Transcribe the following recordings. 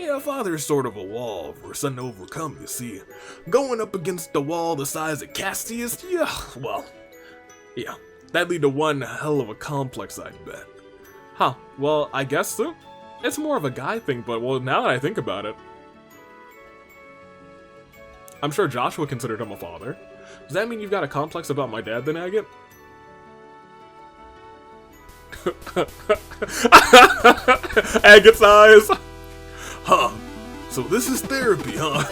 Yeah, father's sort of a wall for a son to overcome, you see. Going up against the wall the size of Cassius, yeah, that'd lead to one hell of a complex, I'd bet. Huh, well, I guess so. It's more of a guy thing, but well, now that I think about it, I'm sure Joshua considered him a father. Does that mean you've got a complex about my dad then, Agate? Agate's eyes! Huh, so this is therapy, huh?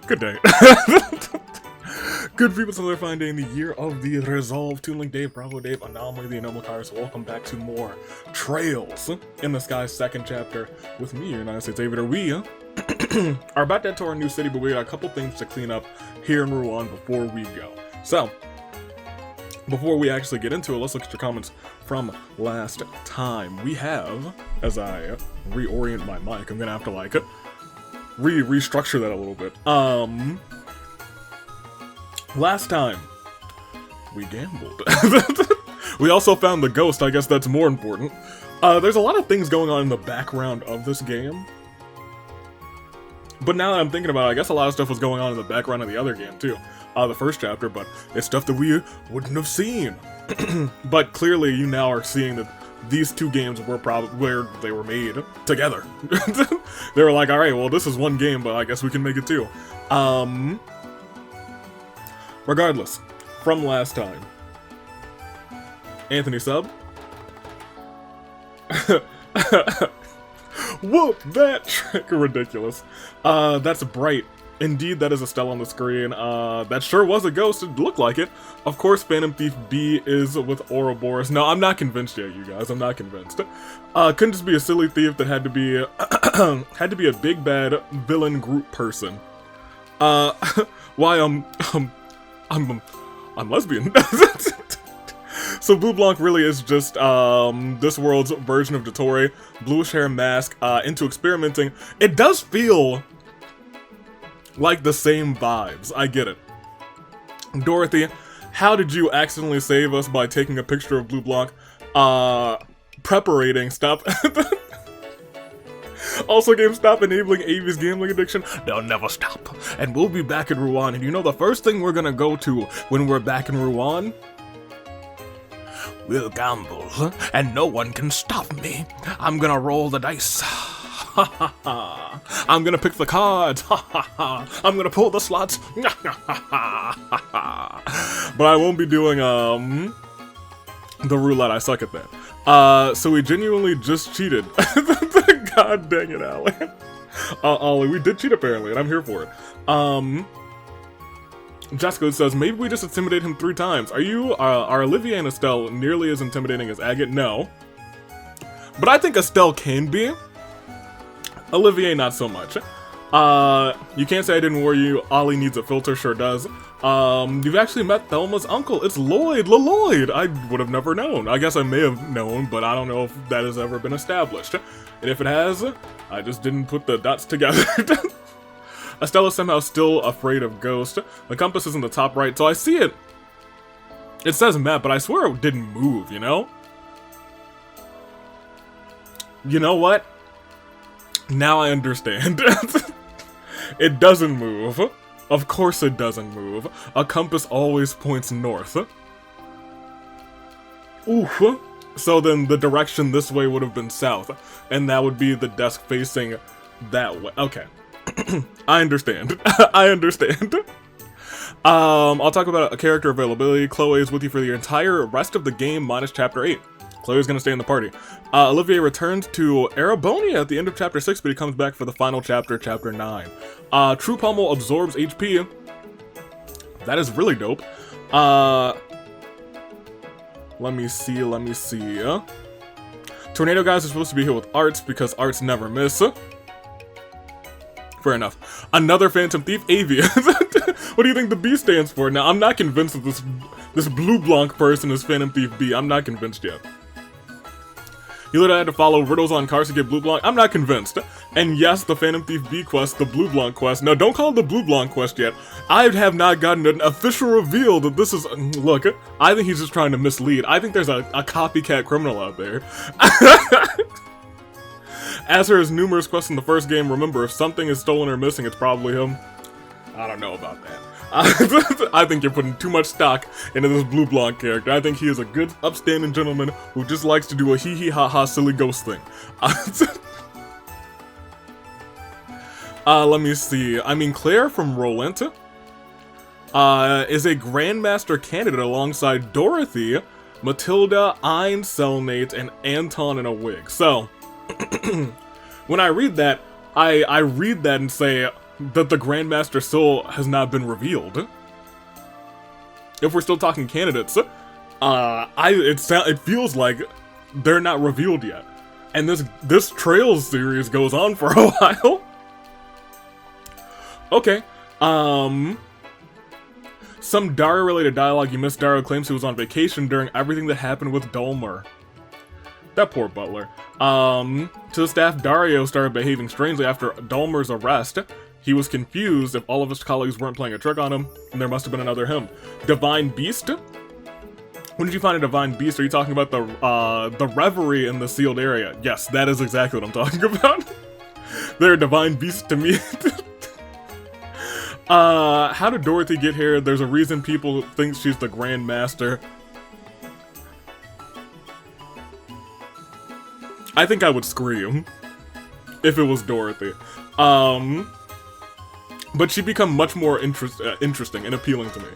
Good day. Good people, so they're finding the year of the Resolve. Toon Link Dave, Bravo Dave, Anomaly, the Anomalcars. Welcome back to more Trails in the Sky second chapter with me, your United States Aviator. We are about to head to our new city, but we got a couple things to clean up here in Rouen before we go. So, before we actually get into it, let's look at your comments from last time. We have, as I reorient my mic, I'm gonna have to like restructure that a little bit. Last time, we gambled. We also found the ghost, I guess that's more important. There's a lot of things going on in the background of this game. But now that I'm thinking about it, I guess a lot of stuff was going on in the background of the other game too. The first chapter, but it's stuff that we wouldn't have seen. But clearly you now are seeing that these two games were probably where they were made together. They were like, alright, well this is one game, but I guess we can make it two. Regardless, from last time, Anthony Sub. Whoop, that trick, ridiculous. That's Bright. Indeed, that is Estelle on the screen. That sure was a ghost, it looked like it. Of course, Phantom Thief B is with Ouroboros. No, I'm not convinced yet, you guys, I'm not convinced. Couldn't just be a silly thief that had to be, had to be a big bad villain group person. Why, I'm lesbian. So Blue Blanc really is just this world's version of Dottore. Bluish hair mask, into experimenting. It does feel like the same vibes. I get it. Dorothy, how did you accidentally save us by taking a picture of Blue Blanc? Preparating, stop. Also, stop enabling Avi's gambling addiction. They'll never stop. And we'll be back in Rouen. And you know the first thing we're gonna go to when we're back in Rouen? We'll gamble, and no one can stop me. I'm gonna roll the dice. Ha ha ha. I'm gonna pick the cards. Ha ha ha. I'm gonna pull the slots. Ha ha ha. But I won't be doing the roulette. I suck at that. So we genuinely just cheated. God dang it, Allie. Ollie, we did cheat apparently, and I'm here for it. Jessica says, maybe we just intimidated him 3 times. Are Olivier and Estelle nearly as intimidating as Agate? No. But I think Estelle can be. Olivier, not so much. You can't say I didn't warn you. Ollie needs a filter, sure does. You've actually met Thelma's uncle. It's Lloyd. Lloyd. I would have never known. I guess I may have known, but I don't know if that has ever been established. And if it has, I just didn't put the dots together. Estelle is somehow still afraid of Ghost. The compass is in the top right, so I see it. It says map, but I swear it didn't move, you know? You know what? Now I understand. It doesn't move. Of course it doesn't move. A compass always points north. Oof. So then the direction this way would have been south, and that would be the desk facing that way. Okay. I understand. I understand. I'll talk about a character availability. Chloe is with you for the entire rest of the game minus chapter 8. Chloe's gonna stay in the party. Olivier returns to Arabonia at the end of chapter 6, but he comes back for the final chapter, chapter 9. True Pummel absorbs HP. That is really dope. Let me see. Tornado Guys are supposed to be here with Arts because Arts never miss. Fair enough. Another Phantom Thief, Avi. What do you think the B stands for? Now, I'm not convinced that this Blue Blanc person is Phantom Thief B. I'm not convinced yet. He literally had to follow riddles on cars to get Blue Blanc. I'm not convinced. And yes, the Phantom Thief B quest, the Blue Blanc quest. No, don't call it the Blue Blanc quest yet. I have not gotten an official reveal that this is... Look, I think he's just trying to mislead. I think there's a copycat criminal out there. As for his numerous quests in the first game, remember, if something is stolen or missing, it's probably him. I don't know about that. I think you're putting too much stock into this Blue Blanc character. I think he is a good, upstanding gentleman who just likes to do a hee-hee-ha-ha silly ghost thing. Let me see. I mean, Claire from Rolenta is a Grandmaster candidate alongside Dorothy, Matilda, Ein, Cellnate, and Anton in a wig. So, when I read that, I read that and say that the Grandmaster still has not been revealed. If we're still talking candidates, it feels like they're not revealed yet. And this Trails series goes on for a while. Okay, some Dario-related dialogue you missed. Dario claims he was on vacation during everything that happened with Dulmer. That poor butler. To the staff, Dario started behaving strangely after Dulmer's arrest. He was confused if all of his colleagues weren't playing a trick on him, and there must have been another him. Divine Beast? When did you find a Divine Beast? Are you talking about the Reverie in the sealed area? Yes, that is exactly what I'm talking about. They're a Divine Beast to me. How did Dorothy get here? There's a reason people think she's the Grandmaster. I think I would scream if it was Dorothy. But she'd become much more interesting and appealing to me.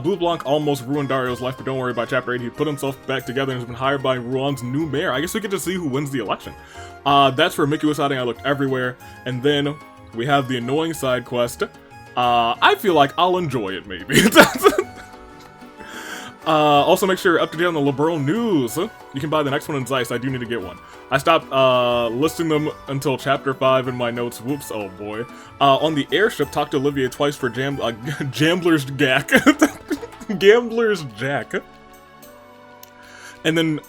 Blue Blanc almost ruined Dario's life, but don't worry, by Chapter 8, he put himself back together and has been hired by Rouen new mayor. I guess we get to see who wins the election. That's for Mickey was hiding. I looked everywhere. And then we have the annoying side quest. I feel like I'll enjoy it, maybe. Also, make sure you're up to date on the liberal news. You can buy the next one in Zeiss. I do need to get one. I stopped listing them until Chapter 5 in my notes. Whoops, oh boy. On the airship, talked to Olivier twice for Gambler's Jack. Gambler's Jack. And then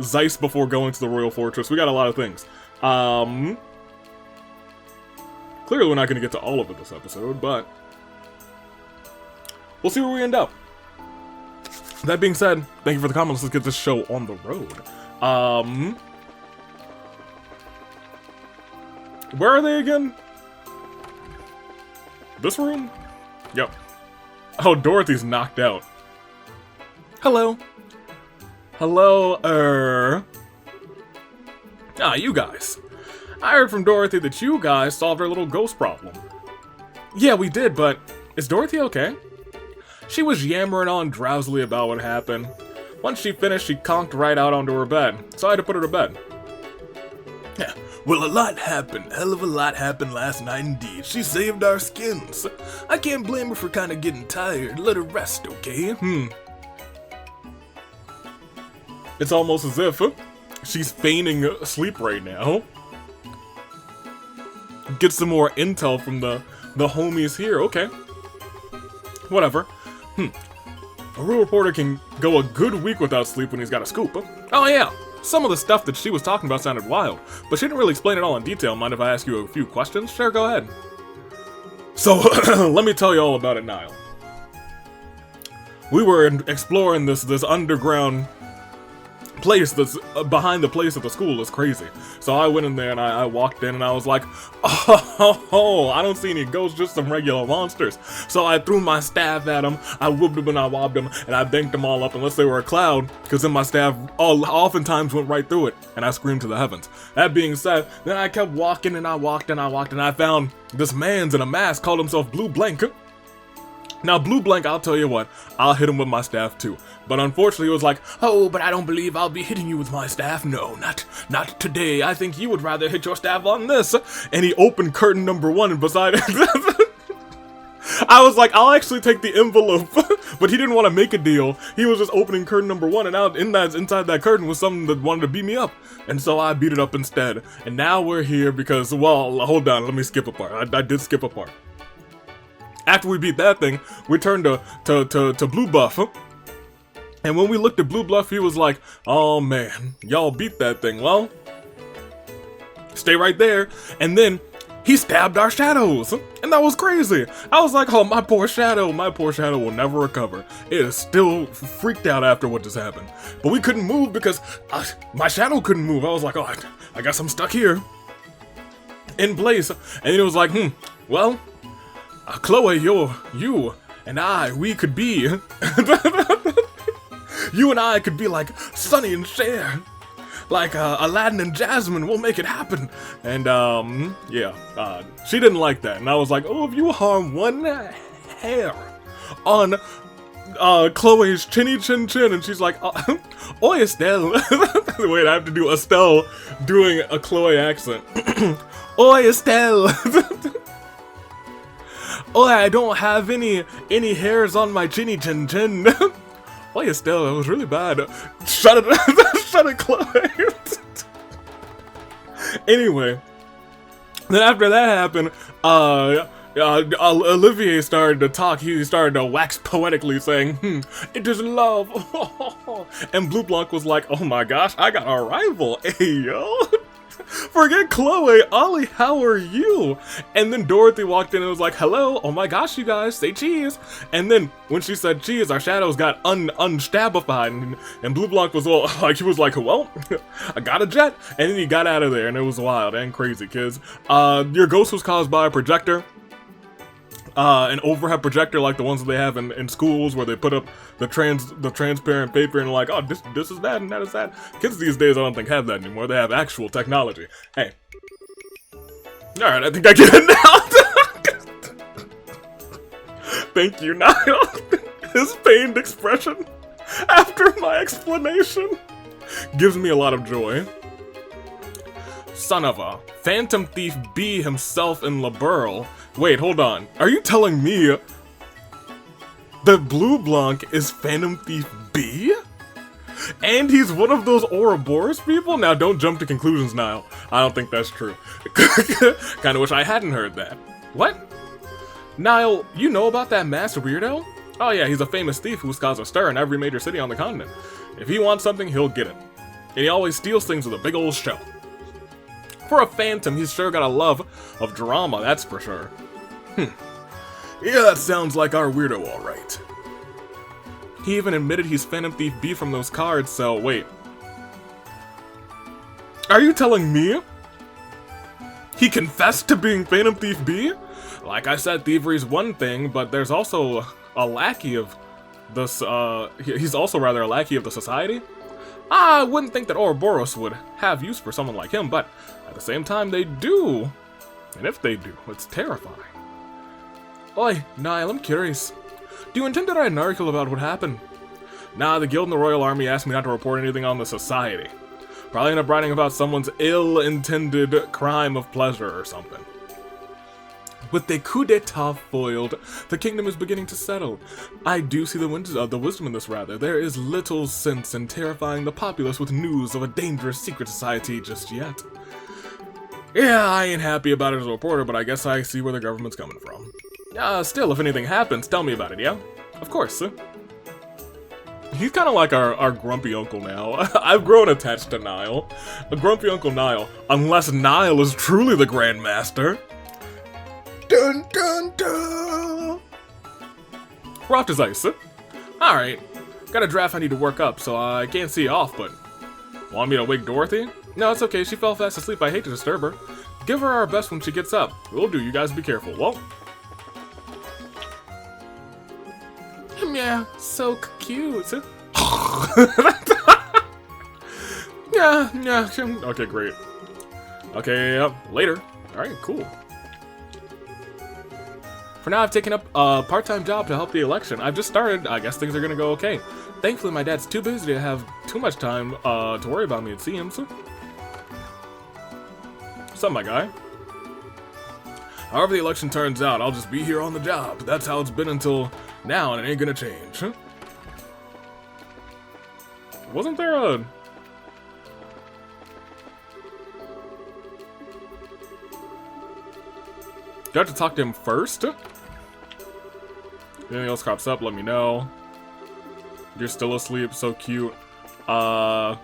Zeiss before going to the Royal Fortress. We got a lot of things. Clearly we're not going to get to all of it this episode, but we'll see where we end up. That being said, thank you for the comments. Let's get this show on the road. Where are they again? This room? Yep. Oh, Dorothy's knocked out. Hello. Hello, Ah, you guys. I heard from Dorothy that you guys solved her little ghost problem. Yeah, we did, but is Dorothy okay? She was yammering on drowsily about what happened. Once she finished, she conked right out onto her bed, so I had to put her to bed. Yeah, well, a lot happened. Hell of a lot happened last night indeed. She saved our skins. I can't blame her for kind of getting tired. Let her rest, okay? It's almost as if she's feigning asleep right now. Get some more intel from the homies here. Okay. Whatever. A real reporter can go a good week without sleep when he's got a scoop. Oh yeah, some of the stuff that she was talking about sounded wild, but she didn't really explain it all in detail. Mind if I ask you a few questions? Sure, go ahead. So, let me tell you all about it, Niall. We were exploring this underground place that's behind the place at the school is crazy. So I went in there and I walked in and I was like, oh, I don't see any ghosts, just some regular monsters. So I threw my staff at them, I whooped them and I wobbed them, and I banked them all up unless they were a cloud, because then my staff oftentimes went right through it, and I screamed to the heavens. That being said, then I kept walking and I walked and I walked and I found this man's in a mask, called himself Blue Blanc. Now, Blue Blanc, I'll tell you what, I'll hit him with my staff too. But unfortunately, he was like, oh, but I don't believe I'll be hitting you with my staff. No, not today. I think you would rather hit your staff on this. And he opened curtain number 1 and beside it. I was like, I'll actually take the envelope. But he didn't want to make a deal. He was just opening curtain number 1, and out inside that curtain was something that wanted to beat me up. And so I beat it up instead. And now we're here because, well, hold on, let me skip a part. I did skip a part. After we beat that thing, we turned to Blue Buff. And when we looked at Blue Bluff, he was like, oh man, y'all beat that thing. Well, stay right there. And then he stabbed our shadows. And that was crazy. I was like, oh, my poor shadow will never recover. It is still freaked out after what just happened. But we couldn't move because my shadow couldn't move. I was like, oh, I guess I'm stuck here in place. And it was like, well, Chloe, you and I, we could be, you and I could be like Sonny and Cher. Like Aladdin and Jasmine, we'll make it happen. And yeah, she didn't like that. And I was like, oh, if you harm one hair on Chloe's chinny chin chin, and she's like, oh Estelle. Wait, I have to do Estelle doing a Chloe accent. Oh Estelle. Oh, I don't have any hairs on my chinny chin chin. Oh Estelle, that was really bad. Shut it. Shut it, Chloe. Anyway, then after that happened, Olivier started to talk. He started to wax poetically, saying, "It is love." And Blue Blanc was like, "Oh my gosh, I got a rival." Hey yo, forget Chloe. Ollie, how are you? And then Dorothy walked in and was like, "Hello. Oh my gosh, you guys, say cheese." And then when she said cheese, our shadows got unstabified, and Blue Blanc was all like, he was like, "Well, I got a jet," and then he got out of there, and it was wild and crazy, kids. Your ghost was caused by a projector. An overhead projector like the ones that they have in schools, where they put up the transparent paper and like, oh, this is that and that is that. Kids these days I don't think have that anymore. They have actual technology. Hey. Alright, I think I get it now. Thank you, Niall. His pained expression after my explanation gives me a lot of joy. Son of a Phantom Thief B himself in LaBeurle. Wait, hold on. Are you telling me that Blue Blanc is Phantom Thief B? And he's one of those Ouroboros people? Now, don't jump to conclusions, Niall. I don't think that's true. Kinda wish I hadn't heard that. What? Niall, you know about that masked weirdo? Oh yeah, he's a famous thief who's caused a stir in every major city on the continent. If he wants something, he'll get it. And he always steals things with a big old show. For a phantom, he's sure got a love of drama, that's for sure. Yeah, that sounds like our weirdo, alright. He even admitted he's Phantom Thief B from those cards, so wait. Are you telling me he confessed to being Phantom Thief B? Like I said, thievery's one thing, but there's also a lackey of this, he's also rather a lackey of the society. I wouldn't think that Ouroboros would have use for someone like him, but at the same time, they do. And if they do, it's terrifying. Oi, Niall, I'm curious. Do you intend to write an article about what happened? Nah, the Guild and the Royal Army asked me not to report anything on the Society. Probably end up writing about someone's ill-intended crime of pleasure or something. With the coup d'etat foiled, the kingdom is beginning to settle. I do see the wisdom in this, rather. There is little sense in terrifying the populace with news of a dangerous secret society just yet. Yeah, I ain't happy about it as a reporter, but I guess I see where the government's coming from. Still, if anything happens, tell me about it, yeah? Of course. He's kind of like our grumpy uncle now. I've grown attached to Niall. A grumpy Uncle Niall. Unless Niall is truly the Grand Master. Dun dun dun! We're off to Zeiss. Alright. Got a draft I need to work up, so I can't see you off, but... Want me to wake Dorothy? No, it's okay. She fell fast asleep. I hate to disturb her. Give her our best when she gets up. Will do. You guys be careful. Well... Yeah, so cute. Yeah. Okay, great. Okay, later. Alright, cool. For now, I've taken up a part-time job to help the election. I've just started. I guess things are gonna go okay. Thankfully, my dad's too busy to have too much time to worry about me, it seems. What's up, my guy? However the election turns out, I'll just be here on the job. That's how it's been until now, and it ain't gonna change. Wasn't there a... Do I have to talk to him first? If anything else crops up, let me know. You're still asleep, so cute. How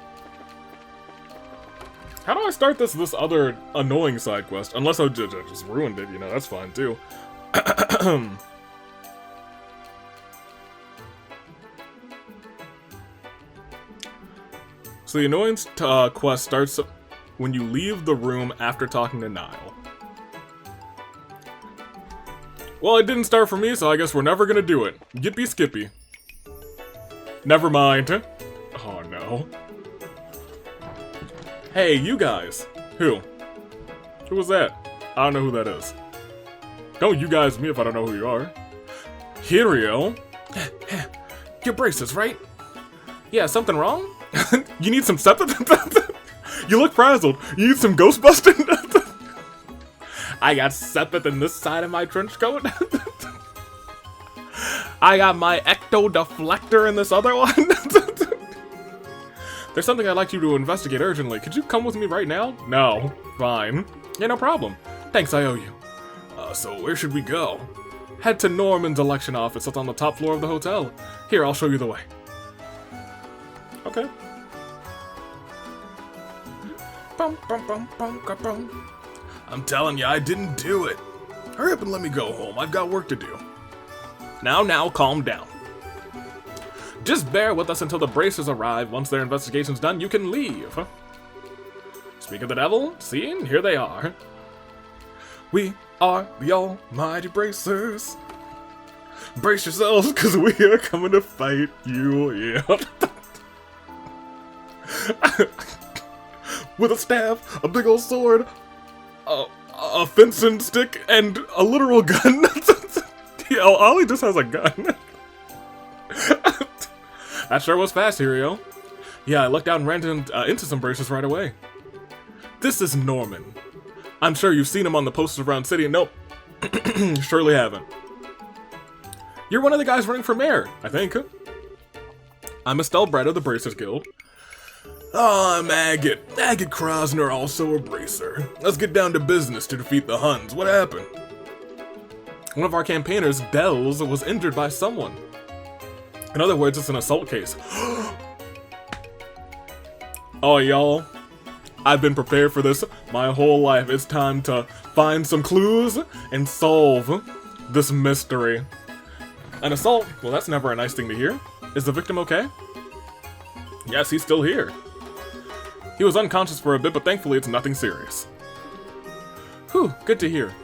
do I start this other annoying side quest? Unless I just ruined it, you know, that's fine too. So the annoyance quest starts when you leave the room after talking to Niall. Well, it didn't start for me, so I guess we're never gonna do it. Yippee skippy. Never mind. Oh no. Hey, you guys. Who? Who was that? I don't know who that is. Don't you guys me if I don't know who you are. Hirio? Your braces, right? Yeah, something wrong? You need some septic? You look frazzled. You need some ghost busting? I got septic in this side of my trench coat. I got my ecto deflector in this other one. There's something I'd like you to investigate urgently. Could you come with me right now? No. Fine. Yeah, no problem. Thanks, I owe you. So where should we go? Head to Norman's election office. It's on the top floor of the hotel. Here, I'll show you the way. Okay. I'm telling you, I didn't do it. Hurry up and let me go home. I've got work to do. Now, calm down. Just bear with us until the bracers arrive. Once their investigation's done, you can leave. Speak of the devil, see? Here they are. We are the almighty bracers. Brace yourselves, because we are coming to fight you, yeah. With a staff, a big old sword, a fencing stick, and a literal gun. Yeah, Ollie just has a gun. That sure was fast, Hirio. Yeah, I looked out and ran into some braces right away. This is Norman. I'm sure you've seen him on the posters around city. Nope. Surely haven't. You're one of the guys running for mayor, I think. I'm Estelle Brett of the Bracers Guild. Oh, I'm Agate. Agate Krosner, also a bracer. Let's get down to business to defeat the Huns. What happened? One of our campaigners, Dells, was injured by someone. In other words, it's an assault case. Oh, y'all. I've been prepared for this my whole life. It's time to find some clues and solve this mystery. An assault? Well, that's never a nice thing to hear. Is the victim okay? Yes, he's still here. He was unconscious for a bit, but thankfully it's nothing serious. Whew, good to hear.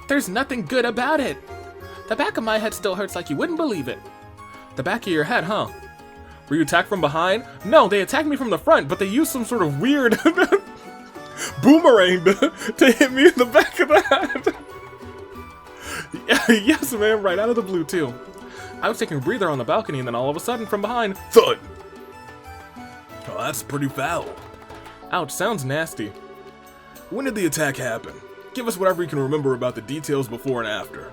There's nothing good about it. The back of my head still hurts like you wouldn't believe it. The back of your head, huh? Were you attacked from behind? No, they attacked me from the front, but they used some sort of weird boomerang to hit me in the back of the head. Yes, man, right out of the blue, too. I was taking a breather on the balcony, and then all of a sudden, from behind, thud! Oh, that's pretty foul. Ouch, sounds nasty. When did the attack happen? Give us whatever you can remember about the details before and after.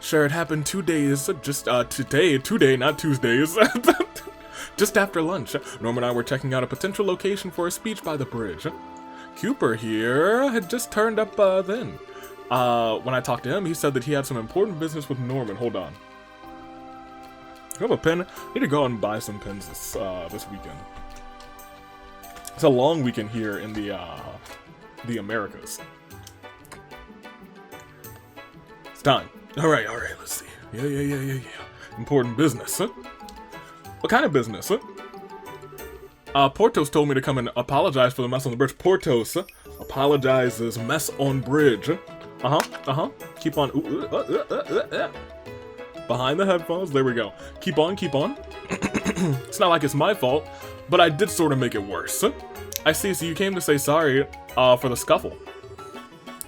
Sure, it happened 2 days, just, today, not Tuesdays. Just after lunch, Norm and I were checking out a potential location for a speech by the bridge. Cooper here had just turned up, then. When I talked to him, he said that he had some important business with Norman. Hold on. You have a pen? I need to go out and buy some pens this weekend. It's a long weekend here in the Americas. It's time. Alright, let's see. Yeah. Important business, huh? What kind of business, huh? Portos told me to come and apologize for the mess on the bridge. Portos apologizes mess on bridge. Keep on. Behind the headphones. There we go. Keep on. It's not like it's my fault, but I did sort of make it worse. I see, so you came to say sorry for the scuffle.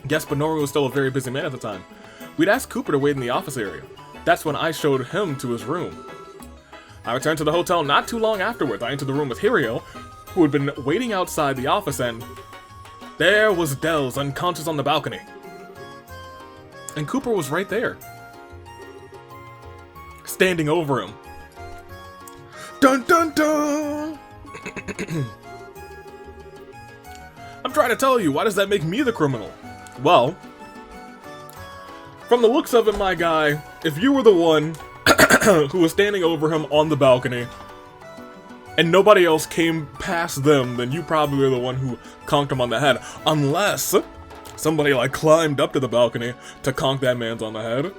Yes, but Norman was still a very busy man at the time. We'd asked Cooper to wait in the office area. That's when I showed him to his room. I returned to the hotel not too long afterwards. I entered the room with Hirio, who had been waiting outside the office, and there was Dells unconscious on the balcony. And Cooper was right there, standing over him. Dun dun dun! I'm trying to tell you, why does that make me the criminal? Well, from the looks of it, my guy, if you were the one who was standing over him on the balcony, and nobody else came past them, then you probably are the one who conked him on the head. Unless somebody, like, climbed up to the balcony to conk that man's on the head.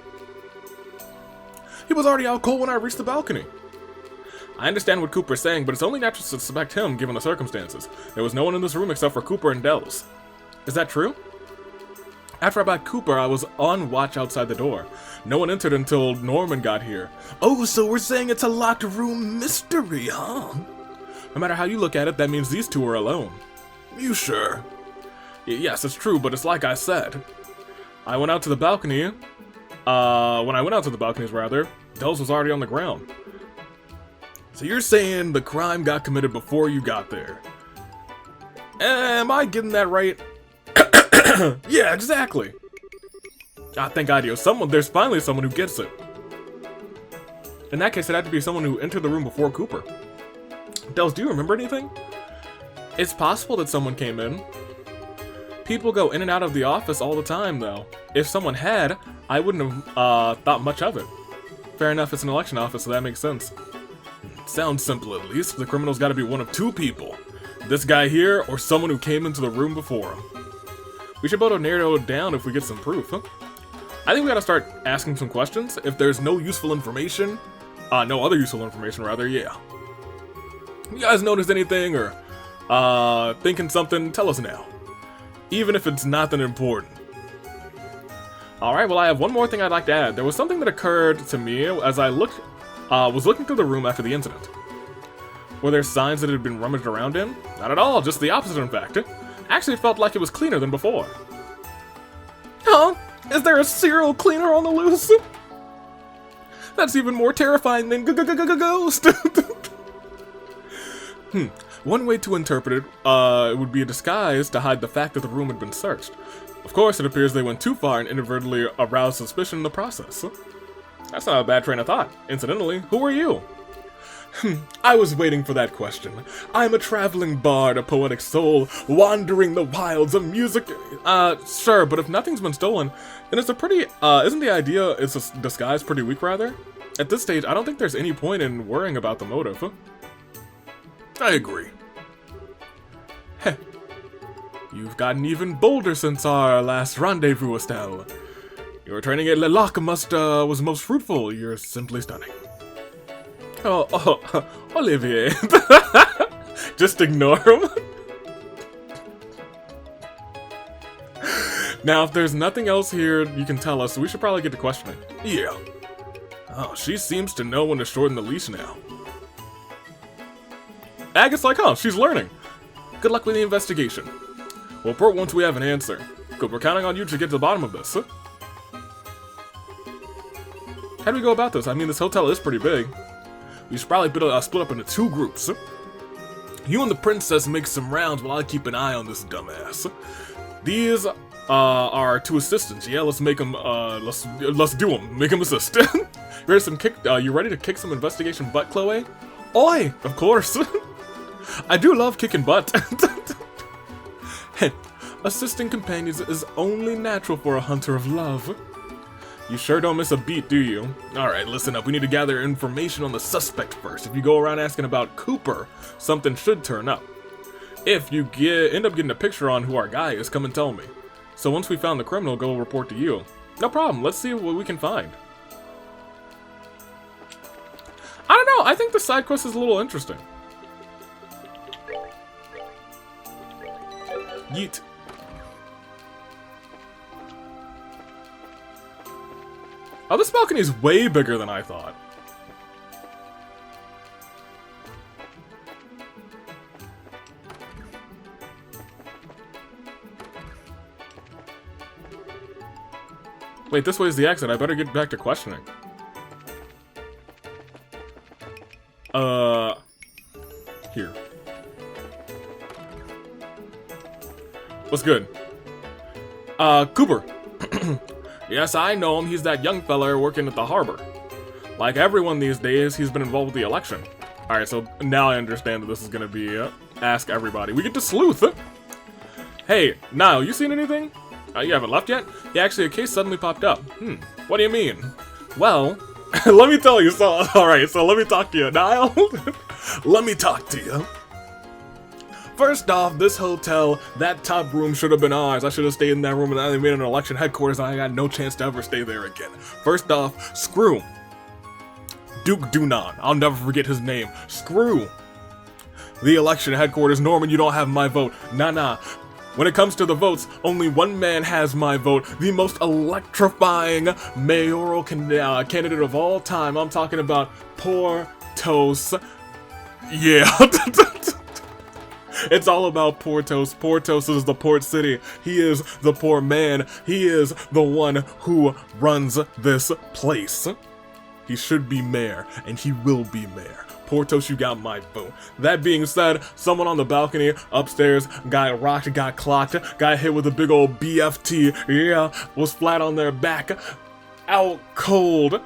He was already out cold when I reached the balcony. I understand what Cooper's saying, but it's only natural to suspect him, given the circumstances. There was no one in this room except for Cooper and Dells. Is that true? After I bought Cooper, I was on watch outside the door. No one entered until Norman got here. Oh, so we're saying it's a locked room mystery, huh? No matter how you look at it, that means these two are alone. You sure? Yes, it's true, but it's like I said. I went out to the balcony. When I went out to the balconies, rather, Dells was already on the ground. So you're saying the crime got committed before you got there? Am I getting that right? Yeah, exactly. Ah, thank God, there's finally someone who gets it. In that case, it had to be someone who entered the room before Cooper. Dells, do you remember anything? It's possible that someone came in. People go in and out of the office all the time, though. If someone had, I wouldn't have thought much of it. Fair enough, it's an election office, so that makes sense. Sounds simple, at least. The criminal's gotta be one of two people. This guy here, or someone who came into the room before him. We should be able to narrow it down if we get some proof, huh? I think we gotta start asking some questions. If there's no useful information, no other useful information, rather, yeah. You guys notice anything, or, thinking something, tell us now. Even if it's not that important. Alright, well, I have one more thing I'd like to add. There was something that occurred to me as I was looking through the room after the incident. Were there signs that it had been rummaged around in? Not at all, just the opposite, in fact. Actually, it felt like it was cleaner than before. Huh? Is there a serial cleaner on the loose? That's even more terrifying than ghost. One way to interpret it would be a disguise to hide the fact that the room had been searched. Of course, it appears they went too far and inadvertently aroused suspicion in the process. That's not a bad train of thought. Incidentally, who are you? I was waiting for that question. I'm a traveling bard, a poetic soul, wandering the wilds of music. Sure, but if nothing's been stolen, then it's a pretty, isn't the idea it's a disguise pretty weak, rather? At this stage, I don't think there's any point in worrying about the motive. I agree. Heh. You've gotten even bolder since our last rendezvous, Estelle. Your training at Leloc was most fruitful. You're simply stunning. Oh, Olivier. Just ignore him. Now, if there's nothing else here you can tell us, we should probably get to questioning. Yeah. Oh, she seems to know when to shorten the leash now. Agate's like, huh, she's learning. Good luck with the investigation. We'll report once we have an answer. Good, we're counting on you to get to the bottom of this. How do we go about this? I mean, this hotel is pretty big. We should probably split up into two groups. You and the princess make some rounds while I keep an eye on this dumbass. These are two assistants. Yeah, let's make them. Let's do them. Make them assist. You ready to kick some investigation butt, Chloe? Oi, of course. I do love kicking butt. Assisting companions is only natural for a hunter of love. You sure don't miss a beat, do you? Alright, listen up. We need to gather information on the suspect first. If you go around asking about Cooper, something should turn up. If you end up getting a picture on who our guy is, come and tell me. So once we found the criminal, go report to you. No problem. Let's see what we can find. I don't know. I think the side quest is a little interesting. Yeet. Oh, this balcony is way bigger than I thought. Wait, this way is the exit. I better get back to questioning. Here. What's good? Cooper. Yes, I know him. He's that young fella working at the harbor. Like everyone these days, he's been involved with the election. Alright, so now I understand that this is gonna be, ask everybody. We get to sleuth! Hey, Niall, you seen anything? You haven't left yet? Yeah, actually, a case suddenly popped up. What do you mean? Well, Let me tell you, so, alright, so let me talk to you, Niall. Let me talk to you. First off, this hotel, that top room should have been ours. I should have stayed in that room, and they made an election headquarters, and I got no chance to ever stay there again. First off, screw Duke Dunan. I'll never forget his name. Screw the election headquarters. Norman, you don't have my vote. Nah. When it comes to the votes, only one man has my vote. The most electrifying mayoral candidate of all time. I'm talking about Portos. Yeah. It's all about Portos. Portos is the port city. He is the poor man. He is the one who runs this place. He should be mayor, and he will be mayor. Portos, you got my vote. That being said, someone on the balcony upstairs got rocked, got clocked, got hit with a big old BFT, yeah, was flat on their back, out cold,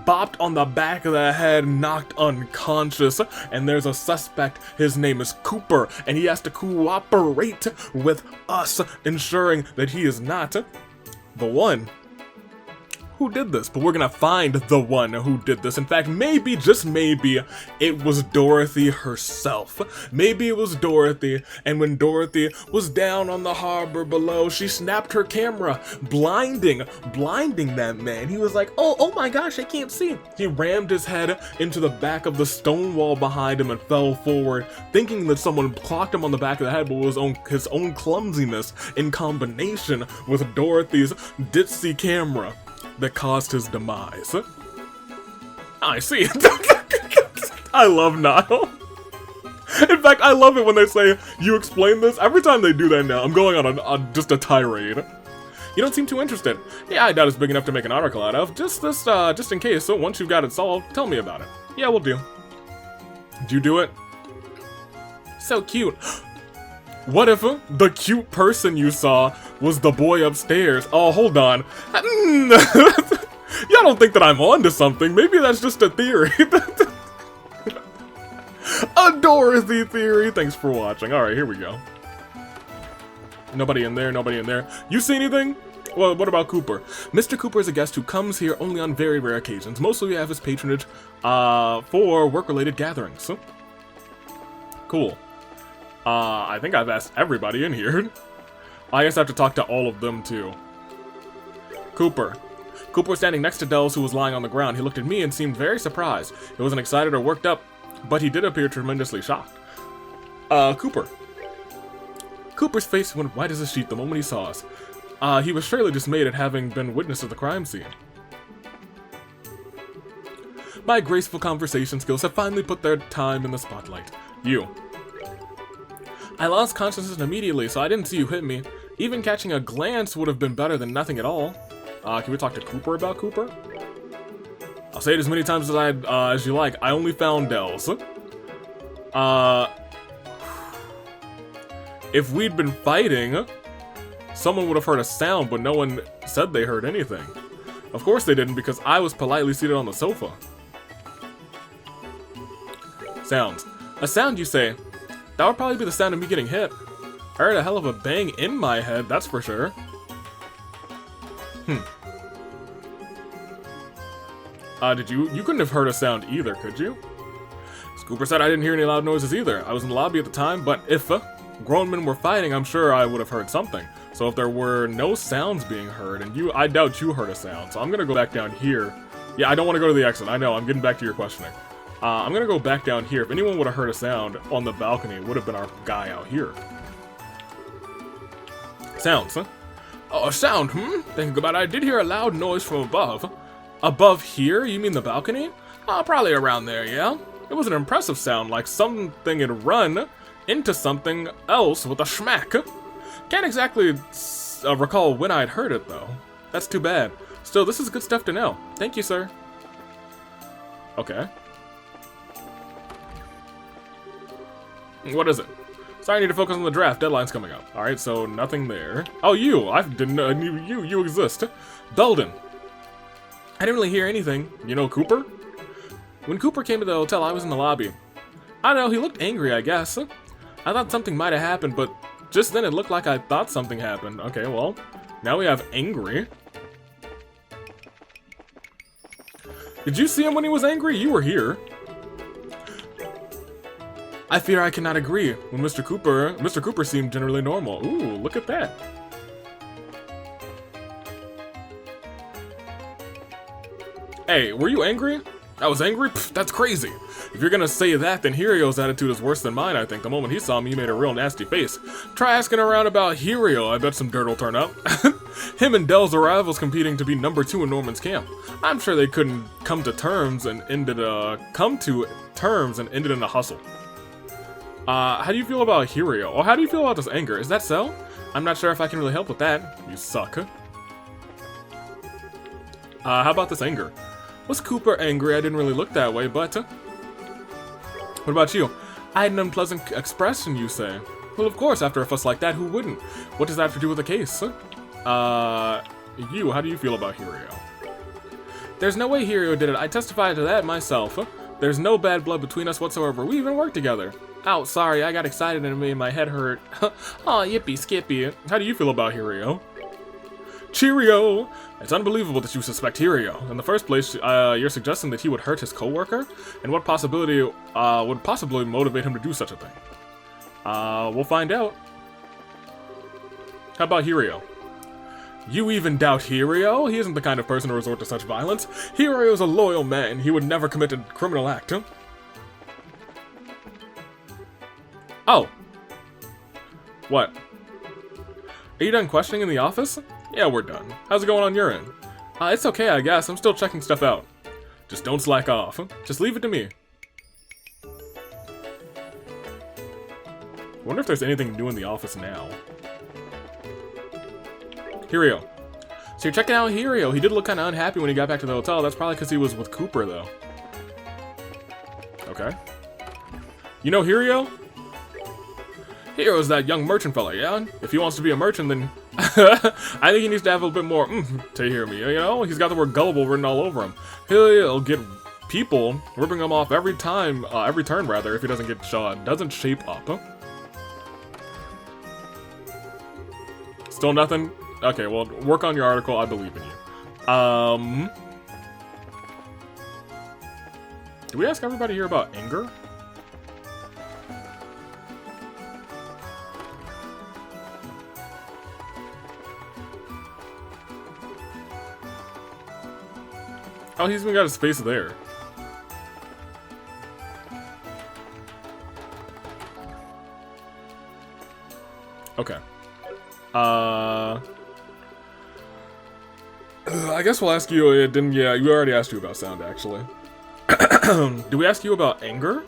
bopped on the back of the head, knocked unconscious, and there's a suspect. His name is Cooper, and he has to cooperate with us, ensuring that he is not the one who did this. But we're gonna find the one who did this. In fact, maybe, just maybe, it was Dorothy herself. Maybe it was Dorothy, and when Dorothy was down on the harbor below, she snapped her camera, blinding that man. He was like, oh my gosh, I can't see. He rammed his head into the back of the stone wall behind him and fell forward, thinking that someone clocked him on the back of the head, but it was his own clumsiness in combination with Dorothy's ditzy camera that caused his demise. I see. I love Niall. In fact, I love it when they say, you explain this. Every time they do that now, I'm going on just a tirade. You don't seem too interested. Yeah, I doubt it's big enough to make an article out of. Just in case, so once you've got it solved, tell me about it. Yeah, we'll do. Did you do it? So cute. What if the cute person you saw was the boy upstairs? Oh, hold on. Y'all don't think that I'm onto something. Maybe that's just a theory. A Dorothy theory. Thanks for watching. Alright, here we go. Nobody in there, nobody in there. You see anything? Well, what about Cooper? Mr. Cooper is a guest who comes here only on very rare occasions. Mostly we have his patronage for work-related gatherings. Cool. I think I've asked everybody in here. I guess I have to talk to all of them, too. Cooper. Cooper was standing next to Dells, who was lying on the ground. He looked at me and seemed very surprised. He wasn't excited or worked up, but he did appear tremendously shocked. Cooper. Cooper's face went white as a sheet the moment he saw us. He was surely dismayed at having been witness of the crime scene. My graceful conversation skills have finally put their time in the spotlight. You. I lost consciousness immediately, so I didn't see you hit me. Even catching a glance would have been better than nothing at all. Can we talk to Cooper about Cooper? I'll say it as many times as you like. I only found Dells. If we'd been fighting, someone would have heard a sound, but no one said they heard anything. Of course they didn't, because I was politely seated on the sofa. Sounds. A sound, you say? That would probably be the sound of me getting hit. I heard a hell of a bang in my head, that's for sure. You couldn't have heard a sound either, could you? Cooper said I didn't hear any loud noises either. I was in the lobby at the time, but if grown men were fighting, I'm sure I would have heard something. So if there were no sounds being heard, and I doubt you heard a sound, so I'm gonna go back down here. Yeah, I don't want to go to the exit. I know, I'm getting back to your questioning. I'm gonna go back down here. If anyone would have heard a sound on the balcony, it would have been our guy out here. Sounds, huh? Oh, a sound, Thinking about it, I did hear a loud noise from above. Above here? You mean the balcony? Probably around there, yeah? It was an impressive sound, like something had run into something else with a schmack. Can't exactly recall when I'd heard it, though. That's too bad. Still, this is good stuff to know. Thank you, sir. Okay. What is it? Sorry, I need to focus on the draft. Deadline's coming up. Alright, so nothing there. Oh, you! I didn't know you exist. Belden. I didn't really hear anything. You know Cooper? When Cooper came to the hotel, I was in the lobby. I don't know, he looked angry, I guess. I thought something might have happened, but just then it looked like I thought something happened. Okay, well, now we have angry. Did you see him when he was angry? You were here. I fear I cannot agree. When Mr. Cooper seemed generally normal. Ooh, look at that. Hey, were you angry? I was angry? Pfft, that's crazy. If you're gonna say that, then Hirio's attitude is worse than mine, I think. The moment he saw me, he made a real nasty face. Try asking around about Hirio, I bet some dirt will turn up. Him and Dell's are rivals competing to be number 2 in Norman's camp. I'm sure they couldn't come to terms and ended in a hustle. How do you feel about Hirio? Or how do you feel about this anger? Is that so? I'm not sure if I can really help with that. You suck. How about this anger? Was Cooper angry? I didn't really look that way, but... What about you? I had an unpleasant expression, you say? Well, of course, after a fuss like that, who wouldn't? What does that have to do with the case? How do you feel about Hirio? There's no way Hirio did it. I testify to that myself. There's no bad blood between us whatsoever. We even work together. Oh, sorry, I got excited and it made my head hurt. Aw, yippee skippy. How do you feel about Hirio? Cheerio! It's unbelievable that you suspect Hirio. In the first place, you're suggesting that he would hurt his co-worker? And what possibility would possibly motivate him to do such a thing? We'll find out. How about Hirio? You even doubt Hirio? He isn't the kind of person to resort to such violence. Hirio's a loyal man. He would never commit a criminal act. Oh. What? Are you done questioning in the office? Yeah, we're done. How's it going on your end? It's okay, I guess. I'm still checking stuff out. Just don't slack off. Just leave it to me. I wonder if there's anything new in the office now. Hirio. So you're checking out Hirio. He did look kind of unhappy when he got back to the hotel. That's probably because he was with Cooper, though. Okay. You know Hirio? Hirio's that young merchant fella, yeah? If he wants to be a merchant, then... I think he needs to have a little bit more to hear me, you know? He's got the word gullible written all over him. He'll get people ripping him off every turn, rather, if he doesn't get doesn't shape up. Still nothing? Okay, well, work on your article. I believe in you. Did we ask everybody here about anger? Oh, he's even got his face there. Okay. I guess we'll ask you, yeah, we already asked you about sound, actually. Did we ask you about anger?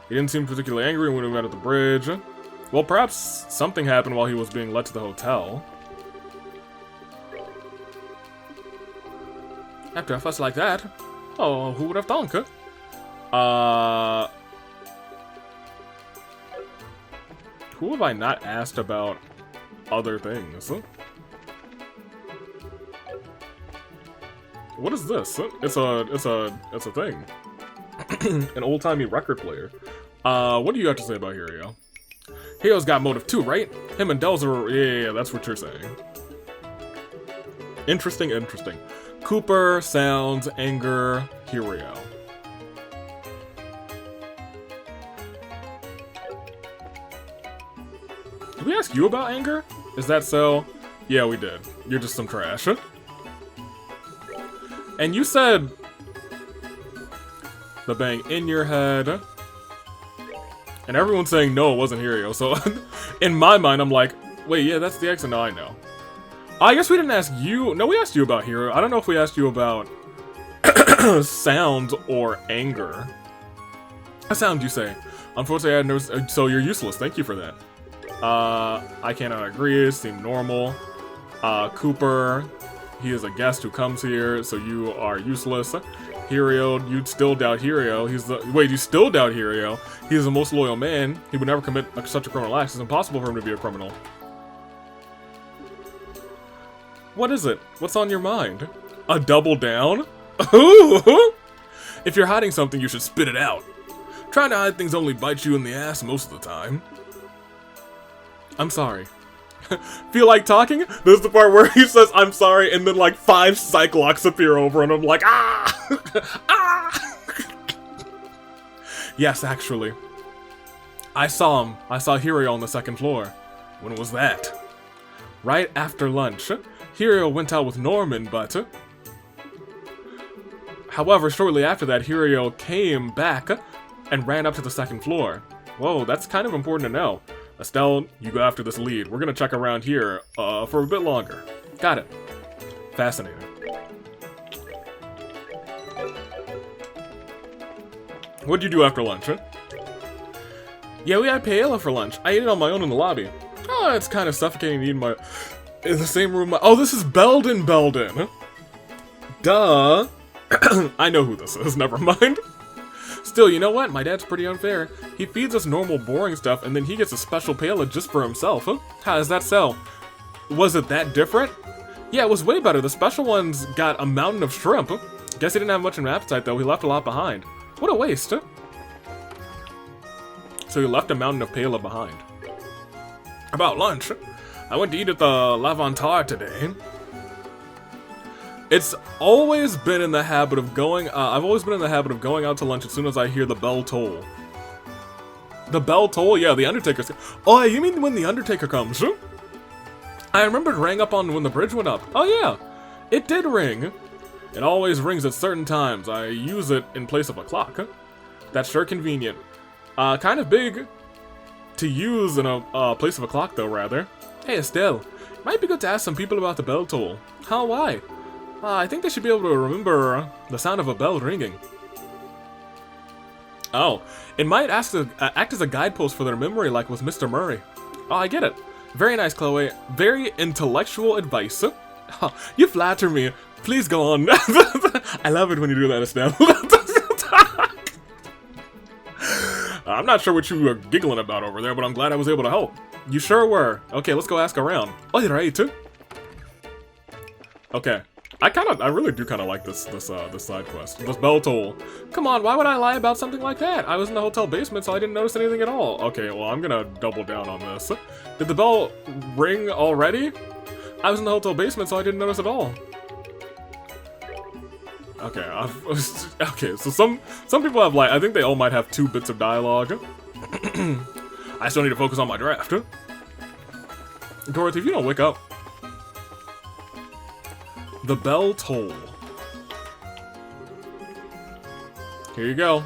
He didn't seem particularly angry when we met at the bridge. Well, perhaps something happened while he was being led to the hotel. After a fuss like that? Oh, who would have thunk? Who have I not asked about other things? What is this? It's a thing. An old-timey record player. What do you have to say about Hirio? Hirio's got motive too, right? Him and Dells are... Yeah, that's what you're saying. Interesting, interesting. Cooper, sounds, anger, Hirio. Did we ask you about anger? Is that so? Yeah, we did. You're just some trash. And you said... the bang in your head. And everyone's saying no, it wasn't Hirio. So, in my mind, I'm like, wait, yeah, that's the X, and now I know. I guess we didn't ask you... No, we asked you about Hirio. I don't know if we asked you about... sound or anger. A sound, you say. Unfortunately, I had no... So you're useless. Thank you for that. I cannot agree. It seemed normal. Cooper... He is a guest who comes here, so you are useless. Hirio, you'd still doubt Hirio. He's the... Wait, you still doubt Hirio? He's the most loyal man. He would never commit such a criminal act. It's impossible for him to be a criminal. What is it? What's on your mind? A double down? If you're hiding something, you should spit it out. Trying to hide things only bites you in the ass most of the time. I'm sorry. Feel like talking? This is the part where he says, I'm sorry, and then like 5 Cyclops appear over, and I'm like, ah! Ah! Yes, actually. I saw him. I saw Hirio on the 2nd floor. When was that? Right after lunch. Hirio went out with Norman, but... However, shortly after that, Hirio came back and ran up to the 2nd floor. Whoa, that's kind of important to know. Estelle, you go after this lead. We're gonna check around here for a bit longer. Got it. Fascinating. What'd you do after lunch, huh? Yeah, we had paella for lunch. I ate it on my own in the lobby. Oh, it's kind of suffocating eating in the same room. Oh, this is Belden. Duh. I know who this is, never mind. Still, you know what? My dad's pretty unfair. He feeds us normal, boring stuff, and then he gets a special paella just for himself. Huh? How does that sell? Was it that different? Yeah, it was way better. The special ones got a mountain of shrimp. Guess he didn't have much of an appetite, though. He left a lot behind. What a waste. Huh? So he left a mountain of paella behind. About lunch, I went to eat at the L'Avantage today. It's always been in the habit of going, I've always been in the habit of going out to lunch as soon as I hear the bell toll. The bell toll? Yeah, the Undertaker's... Oh, you mean when the Undertaker comes? I remember it rang up on when the bridge went up. Oh yeah, it did ring. It always rings at certain times. I use it in place of a clock. That's sure convenient. Kind of big to use in a place of a clock though, rather. Hey Estelle, might be good to ask some people about the bell toll. How, why? I think they should be able to remember the sound of a bell ringing. Oh, it might act as a guidepost for their memory like with Mr. Murray. Oh, I get it. Very nice, Chloe. Very intellectual advice. Oh, you flatter me. Please go on. I love it when you do that, Estelle. I'm not sure what you were giggling about over there, but I'm glad I was able to help. You sure were. Okay, let's go ask around. Alright. Okay. I really do kind of like this side quest. This bell toll. Come on, why would I lie about something like that? I was in the hotel basement, so I didn't notice anything at all. Okay, well, I'm gonna double down on this. Did the bell ring already? I was in the hotel basement, so I didn't notice at all. Okay, okay, so some people have, like, I think they all might have 2 bits of dialogue. I still need to focus on my draft. Dorothy, if you don't wake up. The bell toll. Here you go.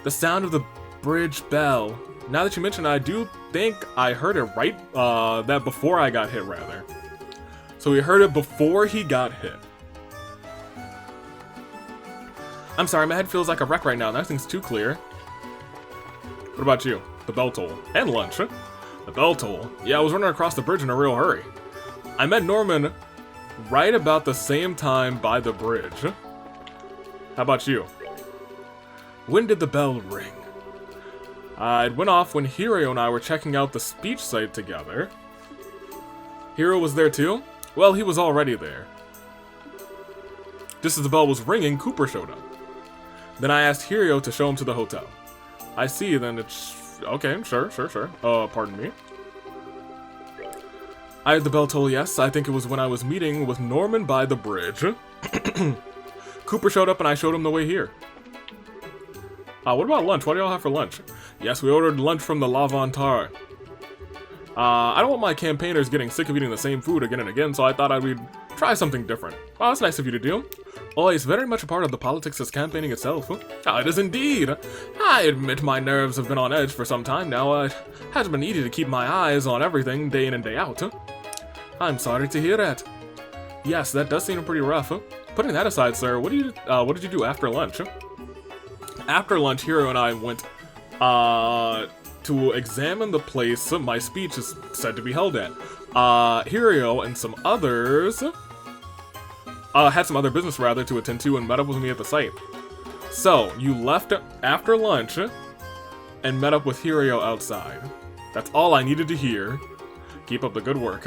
The sound of the bridge bell. Now that you mention it, I do think I heard it right, that before I got hit, rather. So we heard it before he got hit. I'm sorry, my head feels like a wreck right now. Nothing's too clear. What about you? The bell toll. And lunch. The bell toll. Yeah, I was running across the bridge in a real hurry. I met Norman right about the same time by the bridge. How about you? When did the bell ring? It went off when Hirio and I were checking out the speech site together. Hirio was there too? Well, he was already there. Just as the bell was ringing, Cooper showed up. Then I asked Hirio to show him to the hotel. I see, then it's... Okay, sure. Pardon me. I heard the bell toll, yes. I think it was when I was meeting with Norman by the bridge. Cooper showed up and I showed him the way here. What about lunch? What do y'all have for lunch? Yes, we ordered lunch from the L'Avantage. I don't want my campaigners getting sick of eating the same food again and again, so I thought I would try something different. Well, that's nice of you to do. Oh, it's very much a part of the politics of campaigning itself. It is indeed. I admit my nerves have been on edge for some time now. It hasn't been easy to keep my eyes on everything day in and day out. I'm sorry to hear that. Yes, that does seem pretty rough. Putting that aside, sir, what did you do after lunch? After lunch, Hirio and I went to examine the place my speech is said to be held at. Hirio and some others had some other business rather to attend to and met up with me at the site. So, you left after lunch and met up with Hirio outside. That's all I needed to hear. Keep up the good work.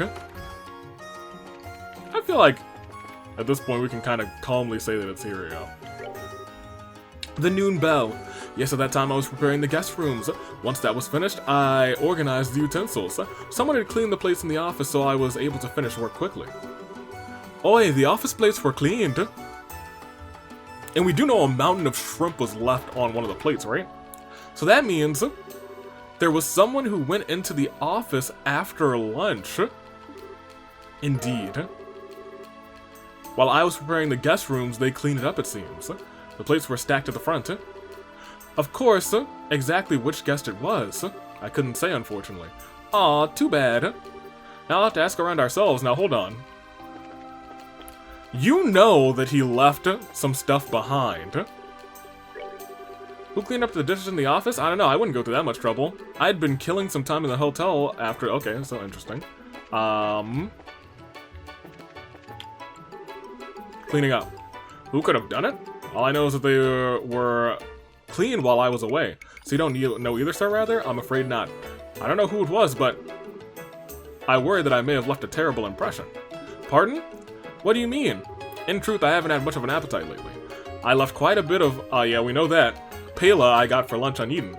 I feel like at this point we can kind of calmly say that it's Hirio. The noon bell. Yes, at that time I was preparing the guest rooms. Once that was finished, I organized the utensils. Someone had cleaned the plates in the office, so I was able to finish work quickly. Oi, the office plates were cleaned. And we do know a mountain of shrimp was left on one of the plates, right? So that means there was someone who went into the office after lunch. Indeed. While I was preparing the guest rooms, they cleaned it up, it seems. The plates were stacked at the front. Of course, exactly which guest it was, I couldn't say, unfortunately. Aw, too bad. Now I'll have to ask around ourselves. Now, hold on. You know that he left some stuff behind. Who cleaned up the dishes in the office? I don't know, I wouldn't go through that much trouble. I'd been killing some time in the hotel after... Okay, so interesting. Cleaning up. Who could have done it? All I know is that they were clean while I was away. So you don't know either, sir, rather? I'm afraid not. I don't know who it was, but I worry that I may have left a terrible impression. Pardon? What do you mean? In truth, I haven't had much of an appetite lately. I left quite a bit of, yeah, we know that, Pela I got for lunch uneaten.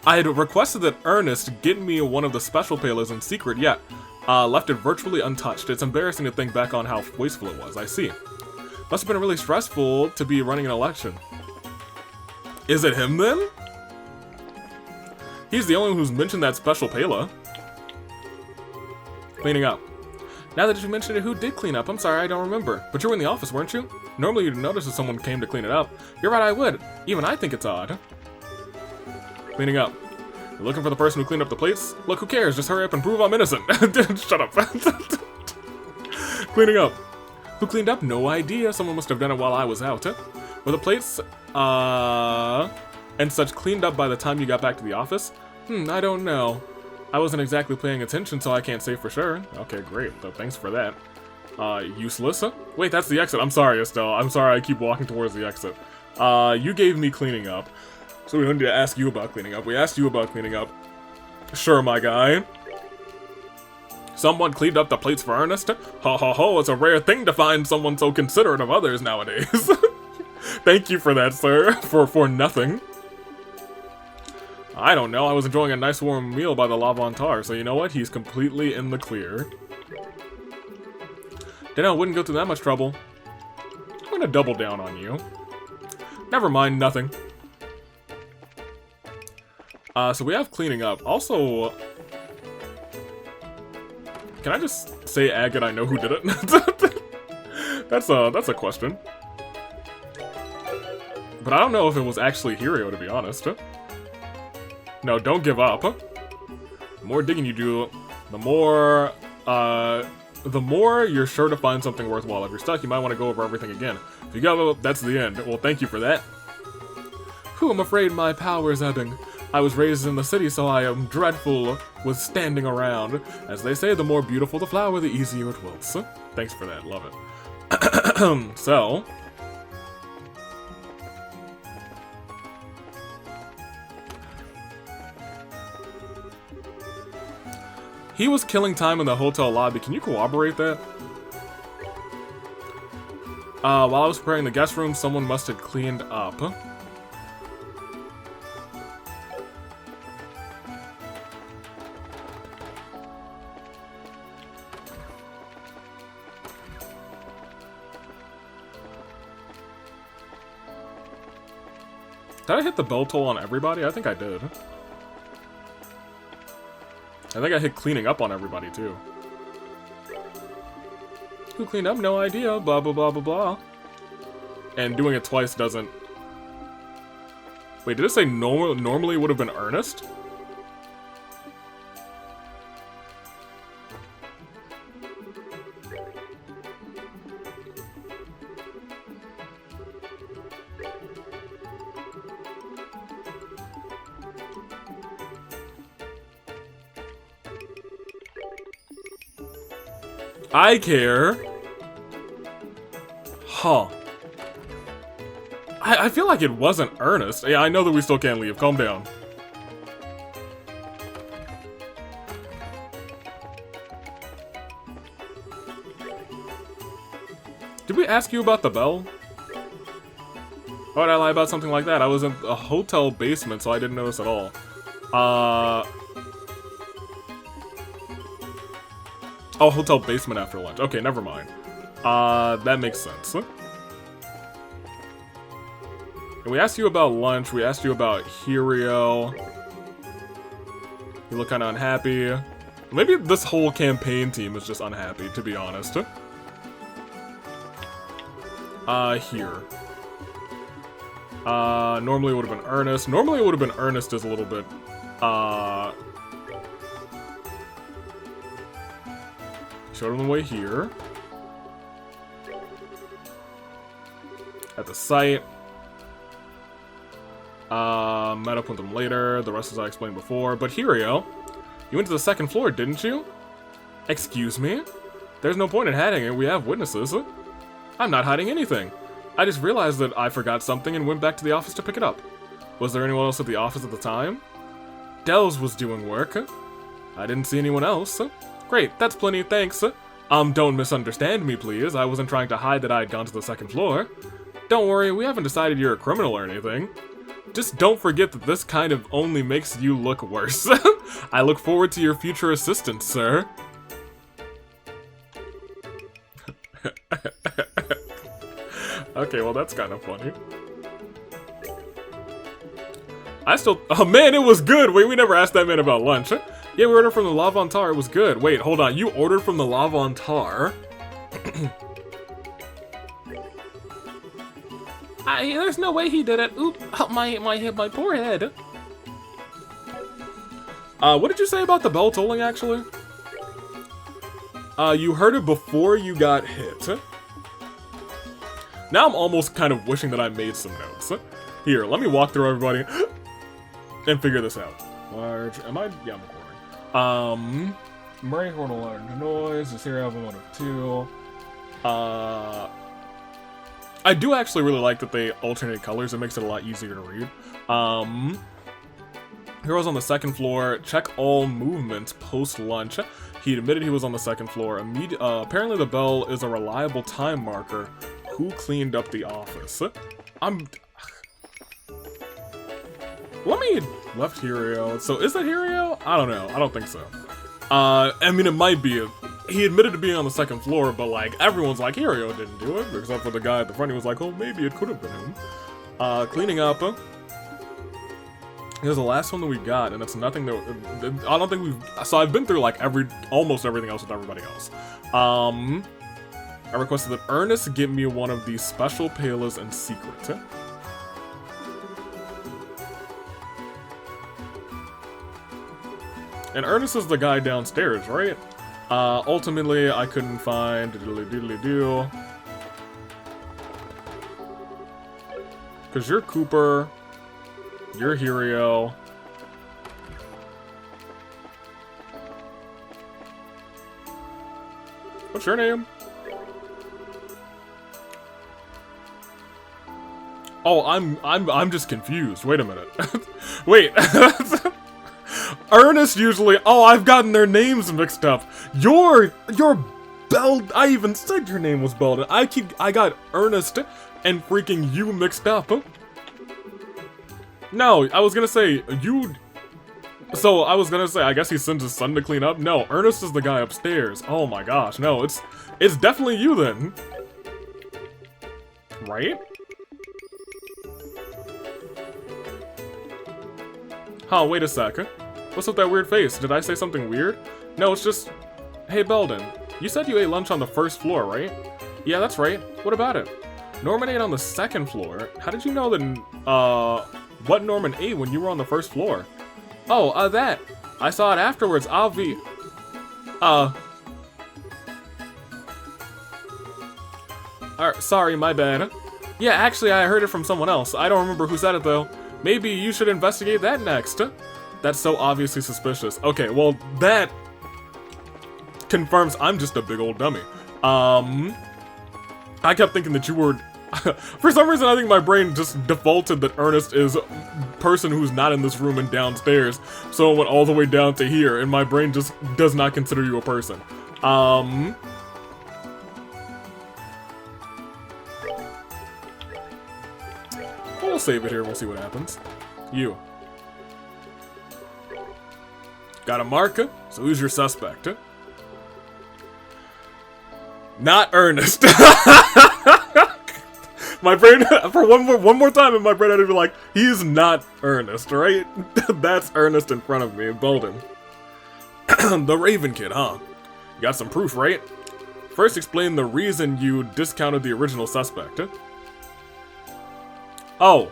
I had requested that Ernest get me one of the special Pelas in secret, yet left it virtually untouched. It's embarrassing to think back on how wasteful it was, I see. Must have been really stressful to be running an election. Is it him, then? He's the only one who's mentioned that special Pela. Cleaning up. Now that you mentioned it, who did clean up? I'm sorry, I don't remember. But you were in the office, weren't you? Normally you'd notice if someone came to clean it up. You're right, I would. Even I think it's odd. Cleaning up. You're looking for the person who cleaned up the plates? Look, who cares? Just hurry up and prove I'm innocent. Shut up. Cleaning up. Who cleaned up? No idea. Someone must have done it while I was out. Were the plates, and such cleaned up by the time you got back to the office? I don't know. I wasn't exactly paying attention, so I can't say for sure. Okay, great. So thanks for that. Useless? Wait, that's the exit. I'm sorry, Estelle. I'm sorry I keep walking towards the exit. You gave me cleaning up. So we don't need to ask you about cleaning up. We asked you about cleaning up. Sure, my guy. Someone cleaned up the plates for Ernest? Ho ho ho, it's a rare thing to find someone so considerate of others nowadays. Thank you for that, sir. For nothing. I don't know, I was enjoying a nice warm meal by the Lavantar, so you know what? He's completely in the clear. Then I wouldn't go through that much trouble. I'm gonna double down on you. Never mind, nothing. So we have cleaning up. Also, can I just say, Agate, I know who did it? That's a question. But I don't know if it was actually Hiro, to be honest. No, don't give up. The more digging you do, the more you're sure to find something worthwhile. If you're stuck, you might want to go over everything again. If you give up, that's the end. Well, thank you for that. Whew, I'm afraid my power is ebbing. I was raised in the city, so I am dreadful with standing around. As they say, the more beautiful the flower, the easier it wilts. Thanks for that, love it. So... he was killing time in the hotel lobby. Can you corroborate that? While I was preparing the guest room, someone must have cleaned up. Did I hit the bell toll on everybody? I think I did. I think I hit cleaning up on everybody, too. Who cleaned up? No idea. Blah, blah, blah, blah, blah. And doing it twice doesn't... Wait, did it say normally would have been Ernest? I care. Huh. I feel like it wasn't Ernest. Yeah, I know that we still can't leave. Calm down. Did we ask you about the bell? Why would I lie about something like that? I was in a hotel basement, so I didn't notice at all. Oh, hotel basement after lunch. Okay, never mind. That makes sense. And we asked you about lunch, we asked you about Hirio. You look kinda unhappy. Maybe this whole campaign team is just unhappy, to be honest. Here. Normally it would have been Ernest. Normally it would have been Ernest is a little bit, showed him the way here. At the site. Met up with them later. The rest as I explained before. But Hirio, you went to the second floor, didn't you? Excuse me? There's no point in hiding it. We have witnesses. I'm not hiding anything. I just realized that I forgot something and went back to the office to pick it up. Was there anyone else at the office at the time? Dells was doing work. I didn't see anyone else. Great, that's plenty, thanks. Don't misunderstand me, please. I wasn't trying to hide that I had gone to the second floor. Don't worry, we haven't decided you're a criminal or anything. Just don't forget that this kind of only makes you look worse. I look forward to your future assistance, sir. Okay, well that's kind of funny. Oh man, it was good! Wait, we never asked that man about lunch. Yeah, we ordered from the Lavantar, it was good. Wait, hold on, you ordered from the Lavantar? There's no way he did it. Oop, my poor head. What did you say about the bell tolling, actually? You heard it before you got hit. Now I'm almost kind of wishing that I made some notes. Here, let me walk through everybody and figure this out. Large, yeah, I'm recording. Brain horn large noise, this here album 1 of 2. I do actually really like that they alternate colors, it makes it a lot easier to read. Hero's on the second floor, check all movements post-lunch. He admitted he was on the second floor. Apparently the bell is a reliable time marker. Who cleaned up the office? Left Hirio. So is that Hirio? I don't know. I don't think so. I mean, it might be. He admitted to being on the second floor, but like everyone's like Hirio didn't do it, except for the guy at the front. He was like, oh, maybe it could have been him. Cleaning up. Here's the last one that we got, and it's nothing that I don't think we've. So I've been through like almost everything else with everybody else. I requested that Ernest give me one of these special palas in secret. And Ernest is the guy downstairs, right? Ultimately, I couldn't find diddly-diddly-doo. Because you're Cooper. You're Hirio. What's your name? Oh, I'm just confused. Wait a minute. Wait. Ernest usually. Oh, I've gotten their names mixed up. You're Beld. I even said your name was Belden. I got Ernest and freaking you mixed up. No, I was gonna say you. So I was gonna say I guess he sends his son to clean up. No, Ernest is the guy upstairs. Oh my gosh, no, it's definitely you then. Right? Huh, wait a sec. What's with that weird face? Did I say something weird? No, it's just... Hey, Belden, you said you ate lunch on the first floor, right? Yeah, that's right. What about it? Norman ate on the second floor. How did you know that, what Norman ate when you were on the first floor? Oh, that. I saw it afterwards, sorry, my bad. Yeah, actually, I heard it from someone else. I don't remember who said it, though. Maybe you should investigate that next. That's so obviously suspicious. Okay, well, that confirms I'm just a big old dummy. I kept thinking that you were... For some reason, I think my brain just defaulted that Ernest is a person who's not in this room and downstairs, so it went all the way down to here, and my brain just does not consider you a person. we'll save it here. We'll see what happens. You. Got a marker, so who's your suspect? Not Ernest. My brain, for one more time in my brain, I'd be like, he's not Ernest, right? That's Ernest in front of me, Bolden. The Raven Kid, huh? You got some proof, right? First, explain the reason you discounted the original suspect. Oh.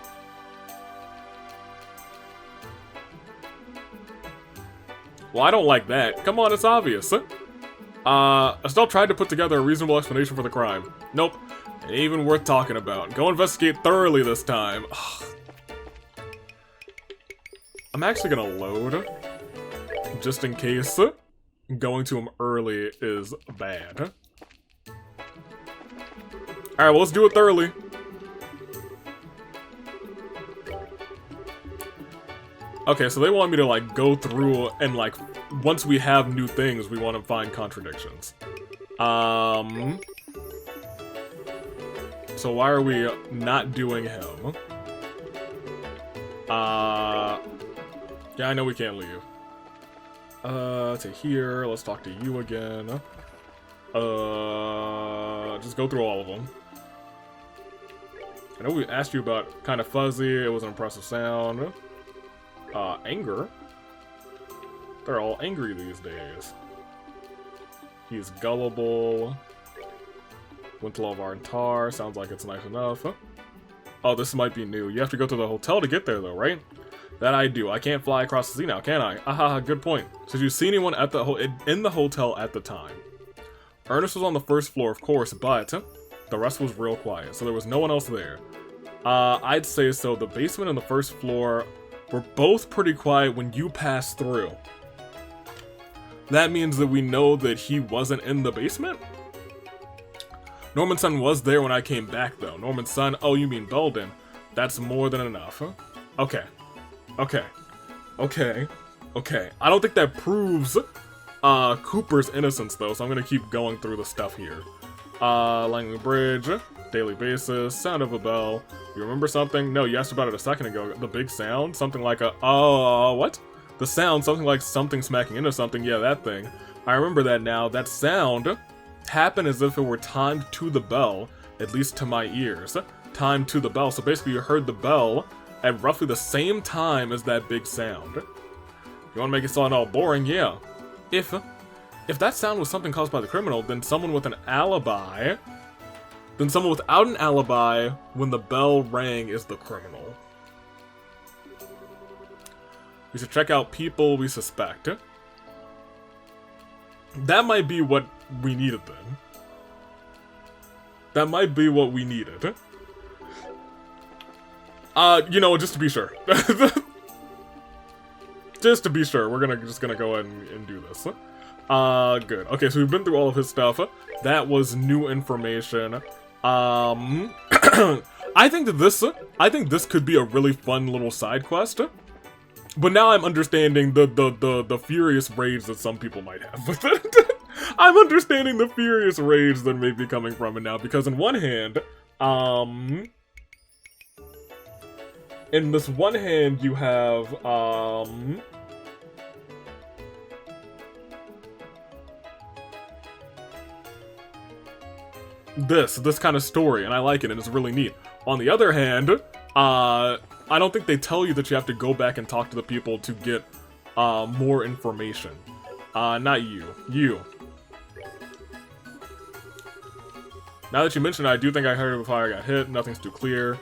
Well, I don't like that. Come on, it's obvious. Estelle tried to put together a reasonable explanation for the crime. Nope. Ain't even worth talking about. Go investigate thoroughly this time. Ugh. I'm actually gonna load. Just in case going to him early is bad. Alright, well, let's do it thoroughly. Okay, so they want me to, like, go through and, like, once we have new things, we want to find contradictions. So why are we not doing him? Yeah, I know we can't leave. To here, let's talk to you again. Just go through all of them. I know we asked you about Kinda Fuzzy, it was an impressive sound. Anger? They're all angry these days. He's gullible. Went to Love Tar, sounds like it's nice enough. Oh, this might be new. You have to go to the hotel to get there though, right? That I do. I can't fly across the sea now, can I? Ahaha, good point. So did you see anyone at the in the hotel at the time? Ernest was on the first floor, of course, but the rest was real quiet, so there was no one else there. I'd say so. The basement and the first floor were both pretty quiet when you passed through. That means that we know that he wasn't in the basement? Norman's son was there when I came back, though. Norman's son? Oh, you mean Belden. That's more than enough, huh? Okay. Okay. Okay. Okay. I don't think that proves Cooper's innocence, though, so I'm gonna keep going through the stuff here. Langley Bridge, daily basis, sound of a bell. You remember something? No, you asked about it a second ago. The big sound? Something like a... what? The sound, something like something smacking into something. Yeah, that thing. I remember that now. That sound happened as if it were timed to the bell, at least to my ears. Timed to the bell. So basically you heard the bell at roughly the same time as that big sound. You want to make it sound all boring? Yeah. If that sound was something caused by the criminal, then someone with an alibi... Then someone without an alibi when the bell rang is the criminal. We should check out people we suspect. That might be what we needed then. That might be what we needed. You know, just to be sure. Just to be sure, we're just gonna go ahead and do this. Good. Okay, so we've been through all of his stuff. That was new information. I think this could be a really fun little side quest. But now I'm understanding the furious rage that some people might have with it. I'm understanding the furious rage that may be coming from it now, because in one hand, in this one hand you have, this kind of story, and I like it, and it's really neat. On the other hand, I don't think they tell you that you have to go back and talk to the people to get more information. Not you. You. Now that you mention it, I do think I heard it before I got hit. Nothing's too clear.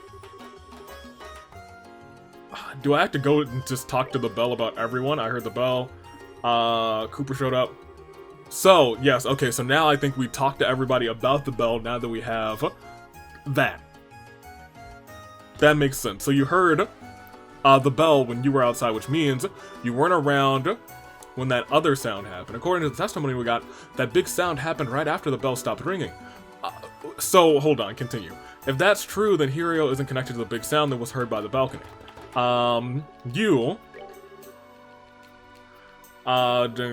Do I have to go and just talk to the bell about everyone? I heard the bell. Cooper showed up. So, yes, okay, so now I think we talk to everybody about the bell now that we have that. That makes sense. So you heard the bell when you were outside, which means you weren't around when that other sound happened. According to the testimony we got, that big sound happened right after the bell stopped ringing. So, hold on, continue. If that's true, then Hirio isn't connected to the big sound that was heard by the balcony. During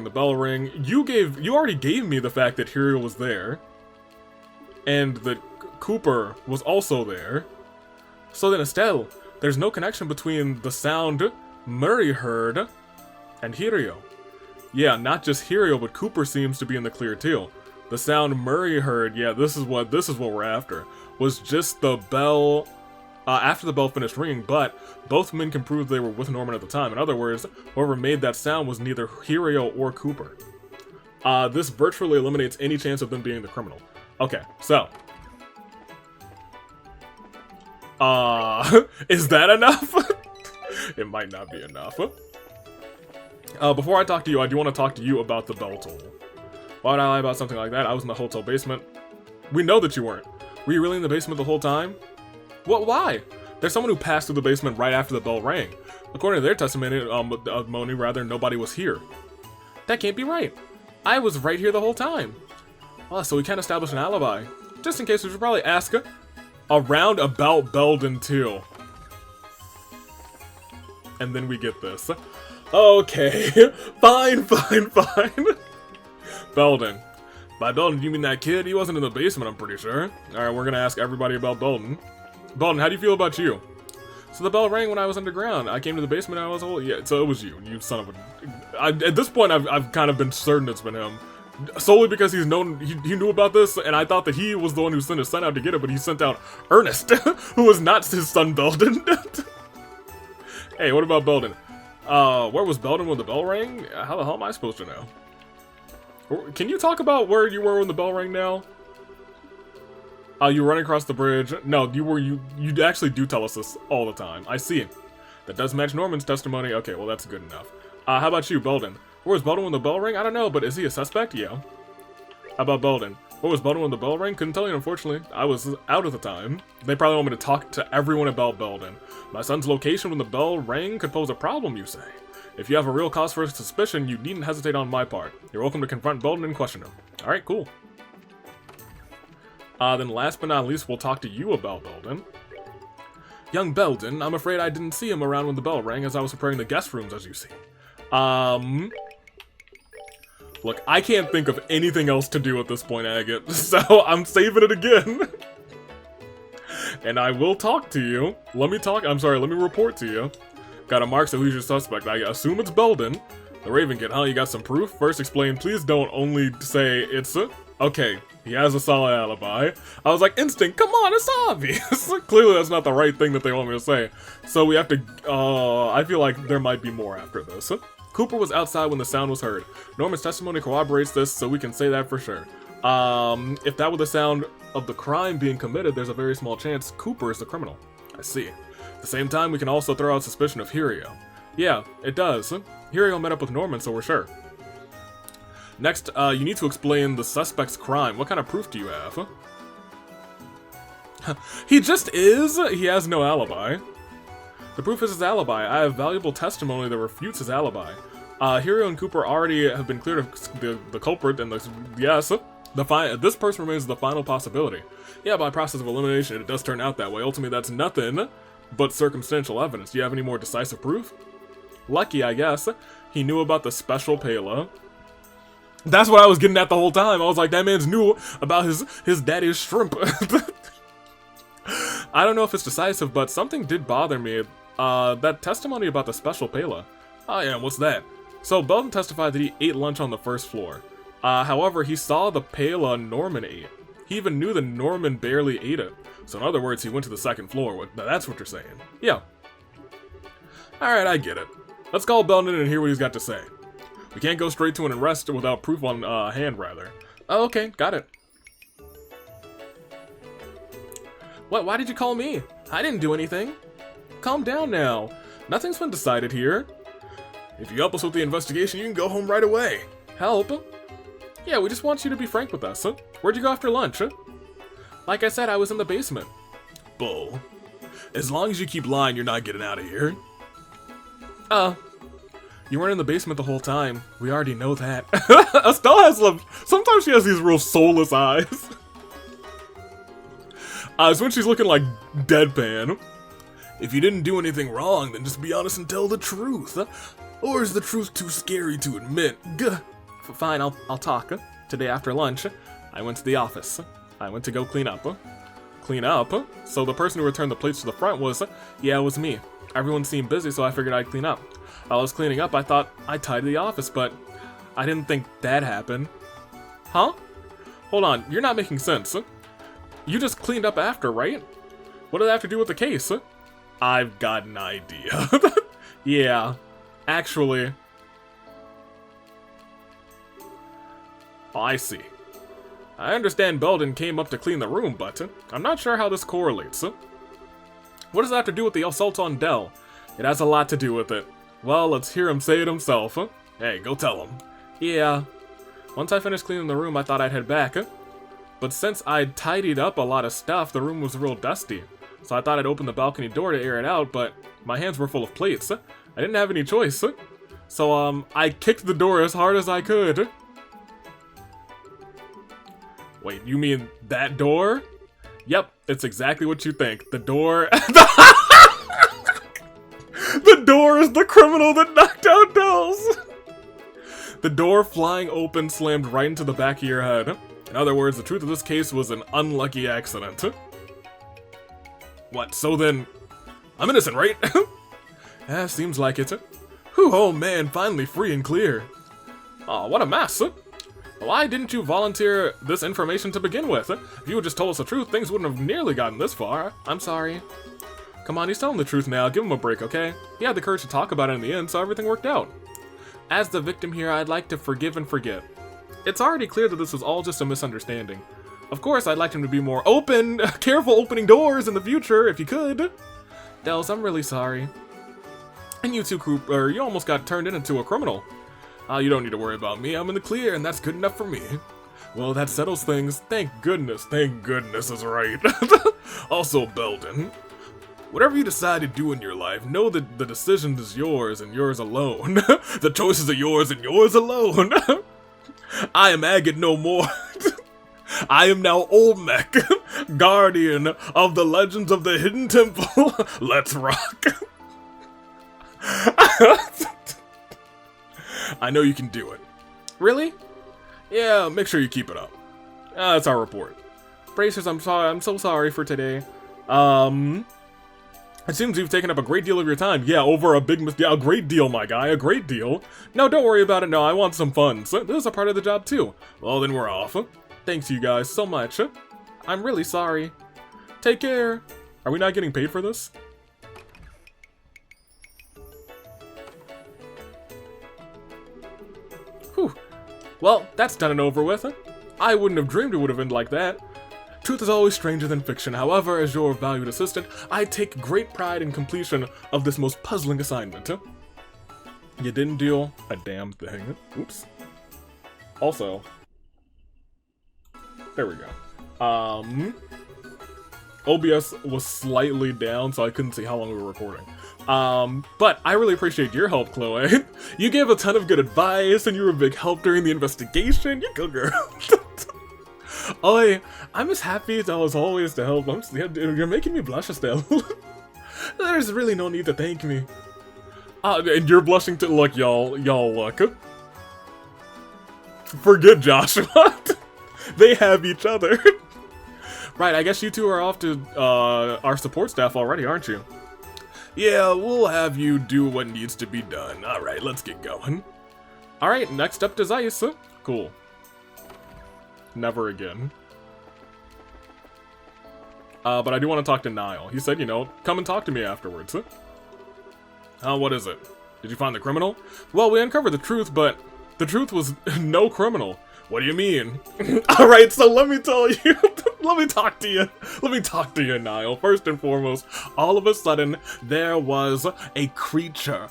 the bell ring, you already gave me the fact that Hirio was there. And that Cooper was also there. So then Estelle, There's no connection between the sound Murray heard and Hirio. Yeah, not just Hirio, but Cooper seems to be in the clear too. The sound Murray heard, yeah, this is what we're after, was just the bell, after the bell finished ringing, but both men can prove they were with Norman at the time. In other words, whoever made that sound was neither Hirio or Cooper. This virtually eliminates any chance of them being the criminal. Okay, so. Is that enough? It might not be enough. Before I talk to you, I do want to talk to you about the bell toll. Why would I lie about something like that? I was in the hotel basement. We know that you weren't. Were you really in the basement the whole time? What? Why? There's someone who passed through the basement right after the bell rang. According to their testimony, nobody was here. That can't be right. I was right here the whole time. Well, so we can't establish an alibi. Just in case, we should probably ask around about Belden too. And then we get this. Okay, fine. Belden. By Belden, do you mean that kid? He wasn't in the basement, I'm pretty sure. Alright, we're gonna ask everybody about Belden. Belden, how do you feel about you? So the bell rang when I was underground. I came to the basement and I was yeah, so it was you son of a... at this point, I've kind of been certain it's been him. Solely because he knew about this, and I thought that he was the one who sent his son out to get it, but he sent out Ernest, who was not his son Belden. Hey, what about Belden? Where was Belden when the bell rang? How the hell am I supposed to know? Can you talk about where you were when the bell rang now? You were running across the bridge. No, you actually do tell us this all the time. I see. That does match Norman's testimony. Okay, well that's good enough. How about you, Belden? Where was Belden when the bell rang? I don't know, but is he a suspect? Yeah. How about Belden? Where was Belden when the bell rang? Couldn't tell you, unfortunately. I was out at the time. They probably want me to talk to everyone about Belden. My son's location when the bell rang could pose a problem, you say. If you have a real cause for suspicion, you needn't hesitate on my part. You're welcome to confront Belden and question him. Alright, cool. Then last but not least, we'll talk to you about Belden. Young Belden, I'm afraid I didn't see him around when the bell rang as I was preparing the guest rooms, as you see. Look, I can't think of anything else to do at this point, Agate, so I'm saving it again. And I will talk to you. Let me report to you. Got a mark, so who's your suspect? I assume it's Belden. The Raven Kid, huh? You got some proof? First explain, please don't only say it's okay, he has a solid alibi. I was like, instinct, come on, it's obvious. Clearly that's not the right thing that they want me to say. So we have to, I feel like there might be more after this. Cooper was outside when the sound was heard. Norman's testimony corroborates this, so we can say that for sure. If that were the sound of the crime being committed, there's a very small chance Cooper is the criminal. I see. At the same time, we can also throw out suspicion of Hirio. Yeah, it does. Hirio met up with Norman, so we're sure. Next, you need to explain the suspect's crime. What kind of proof do you have? He just is. He has no alibi. The proof is his alibi. I have valuable testimony that refutes his alibi. Hirio and Cooper already have been cleared of the culprit, and yes, this person remains the final possibility. Yeah, by process of elimination, it does turn out that way. Ultimately, that's nothing but circumstantial evidence. Do you have any more decisive proof? Lucky, I guess. He knew about the special payload. That's what I was getting at the whole time. I was like, that man's knew about his daddy's shrimp. I don't know if it's decisive, but something did bother me. That testimony about the special payload. Oh yeah, what's that? So Belden testified that he ate lunch on the first floor. However, he saw the payload Norman ate. He even knew that Norman barely ate it. So in other words, he went to the second floor. That's what you're saying. Yeah. Alright, I get it. Let's call Belden and hear what he's got to say. We can't go straight to an arrest without proof on hand, rather. Oh, okay, got it. What? Why did you call me? I didn't do anything. Calm down now. Nothing's been decided here. If you help us with the investigation, you can go home right away. Help? Yeah, we just want you to be frank with us. Huh? Where'd you go after lunch? Huh? Like I said, I was in the basement. Bull. As long as you keep lying, you're not getting out of here. You weren't in the basement the whole time. We already know that. Estelle has sometimes she has these real soulless eyes. It's when she's looking like deadpan. If you didn't do anything wrong, then just be honest and tell the truth. Or is the truth too scary to admit? Fine, I'll talk. Today after lunch, I went to the office. I went to go clean up. clean up. So the person who returned the plates to the front was, yeah, it was me. Everyone seemed busy, so I figured I'd clean up. While I was cleaning up, I thought I'd tidy the office, but I didn't think that happened. Huh? Hold on, you're not making sense. You just cleaned up after, right? What did that have to do with the case? I've got an idea. Yeah, actually. Oh, I see. I understand Belden came up to clean the room, but I'm not sure how this correlates. What does that have to do with the assault on Dell? It has a lot to do with it. Well, let's hear him say it himself. Hey, go tell him. Yeah. Once I finished cleaning the room, I thought I'd head back. But since I'd tidied up a lot of stuff, the room was real dusty. So I thought I'd open the balcony door to air it out, but my hands were full of plates. I didn't have any choice. So, I kicked the door as hard as I could. Wait, you mean that door? Yep, it's exactly what you think. The door... The door is the criminal that knocked out Dells! The door flying open slammed right into the back of your head. In other words, the truth of this case was an unlucky accident. What, so then... I'm innocent, right? Seems like it. Whew, oh man, finally free and clear. Aw, what a mess. Why didn't you volunteer this information to begin with? If you had just told us the truth, things wouldn't have nearly gotten this far. I'm sorry. Come on, he's telling the truth now. Give him a break, okay? He had the courage to talk about it in the end, so everything worked out. As the victim here, I'd like to forgive and forget. It's already clear that this was all just a misunderstanding. Of course, I'd like him to be more open, careful opening doors in the future, if you could. Dells, I'm really sorry. And you too, Cooper, you almost got turned into a criminal. You don't need to worry about me. I'm in the clear, and that's good enough for me. Well, that settles things. Thank goodness is right. Also, Belden, whatever you decide to do in your life, know that the decision is yours and yours alone. The choices are yours and yours alone. I am Agate no more. I am now Olmec, guardian of the legends of the Hidden Temple. Let's rock. I know you can do it. Really? Yeah, make sure you keep it up. That's our report. Bracers, I'm sorry. I'm so sorry for today. It seems you've taken up a great deal of your time. Yeah, over a a great deal, my guy, a great deal. No, don't worry about it. No, I want some fun. So this is a part of the job too. Well, then we're off. Thanks you guys so much. I'm really sorry. Take care. Are we not getting paid for this? Whew. Well, that's done and over with. I wouldn't have dreamed it would have ended like that. Truth is always stranger than fiction. However, as your valued assistant, I take great pride in completion of this most puzzling assignment. You didn't do a damn thing. Oops. Also, there we go. OBS was slightly down, so I couldn't see how long we were recording. But I really appreciate your help, Chloe. You gave a ton of good advice, and you were a big help during the investigation. You go, girl. Oi, I'm as happy as I was always to help. You're making me blush, Estelle. There's really no need to thank me. And you're blushing to look, y'all look. Forget Joshua. They have each other. Right, I guess you two are off to our support staff already, aren't you? Yeah, we'll have you do what needs to be done. Alright, let's get going. Alright, next up is Ice. Cool. Never again. But I do want to talk to Niall. He said, you know, come and talk to me afterwards. What is it? Did you find the criminal? Well, we uncovered the truth, but the truth was no criminal. What do you mean? Alright, so let me tell you. Let me talk to you, Niall. First and foremost, all of a sudden, there was a creature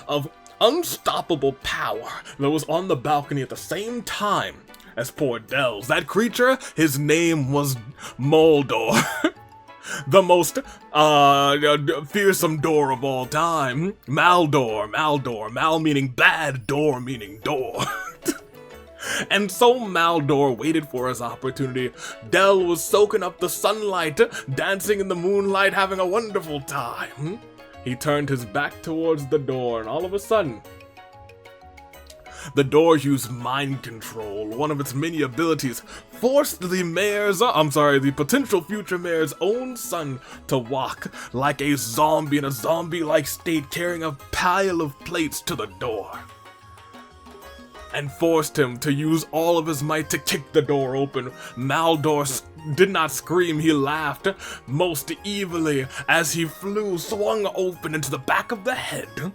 of unstoppable power that was on the balcony at the same time as poor Dells. That creature, his name was Moldor. The most, fearsome door of all time. Maldor. Mal meaning bad, door meaning door. And so Maldor waited for his opportunity. Dell was soaking up the sunlight, dancing in the moonlight, having a wonderful time. He turned his back towards the door, and all of a sudden, The door used mind control. One of its many abilities forced the potential future mayor's own son to walk like a zombie in a zombie-like state, carrying a pile of plates to the door. And forced him to use all of his might to kick the door open. Maldor did not scream, he laughed most evilly as he swung open into the back of the head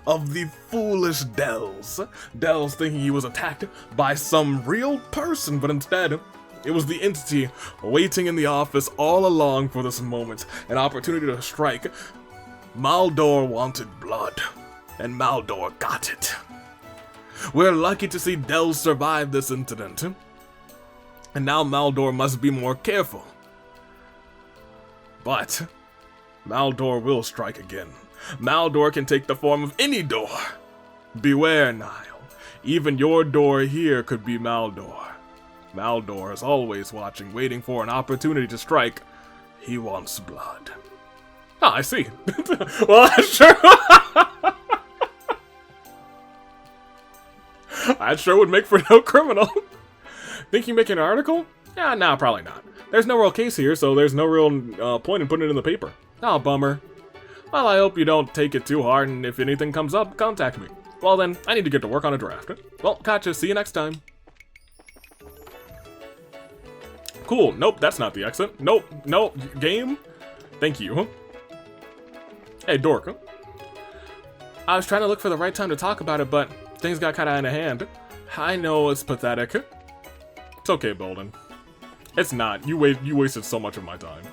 of the foolish Dells. Dells thinking he was attacked by some real person, but instead, it was the entity waiting in the office all along for this moment, an opportunity to strike. Maldor wanted blood, and Maldor got it. We're lucky to see Dells survive this incident, and now Maldor must be more careful. But Maldor will strike again. Maldor can take the form of any door. Beware, Nile. Even your door here could be Maldor. Maldor is always watching, waiting for an opportunity to strike. He wants blood. Ah, I see. Well, sure. That sure would make for no criminal. Think you make an article? Yeah, nah, probably not. There's no real case here, so there's no real point in putting it in the paper. Oh, bummer. Well, I hope you don't take it too hard, and if anything comes up, contact me. Well then, I need to get to work on a draft. Well, gotcha, see you next time. Cool, nope, that's not the exit. Nope, game? Thank you. Hey, dork. I was trying to look for the right time to talk about it, but things got kinda out of hand. I know it's pathetic. It's okay, Bolden. It's not. You wasted so much of my time.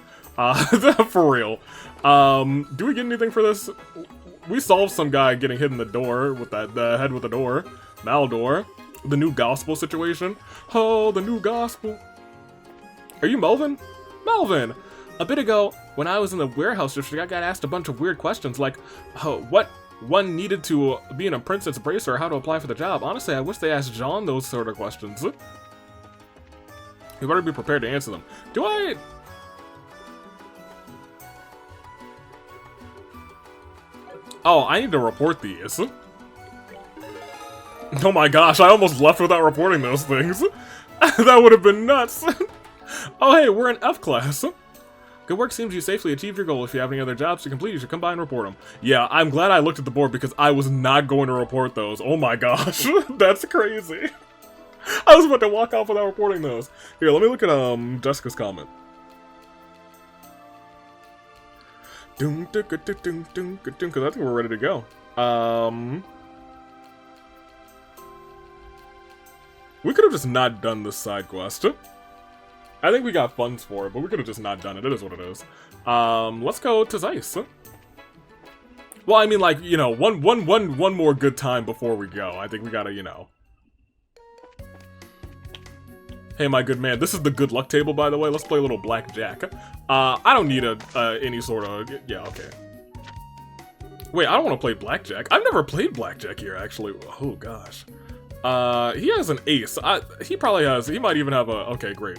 For real. Do we get anything for this? We solved some guy getting hit in the door with the head with the door. Maldor. The new gospel situation. Oh, the new gospel. Are you Melvin? Melvin! A bit ago, when I was in the warehouse district, I got asked a bunch of weird questions like, what one needed to be an apprentice bracer, or how to apply for the job. Honestly, I wish they asked John those sort of questions. You better be prepared to answer them. Do I... Oh, I need to report these. Oh my gosh, I almost left without reporting those things. That would have been nuts. Oh hey, we're in F class. Good work, seems you safely achieved your goal. If you have any other jobs to complete, you should come by and report them. Yeah, I'm glad I looked at the board because I was not going to report those. Oh my gosh, that's crazy. I was about to walk off without reporting those. Here, let me look at Jessica's comment. Because I think we're ready to go. We could have just not done this side quest. I think we got funds for it, but we could have just not done it. It is what it is. Let's go to Zeiss. Well, I mean, like, you know, one more good time before we go. I think we gotta, you know. Hey, my good man, this is the good luck table, by the way. Let's play a little blackjack. I don't need any sort of... Yeah, okay. Wait, I don't want to play blackjack. I've never played blackjack here, actually. Oh, gosh. He has an ace. He probably has... He might even have a... Okay, great.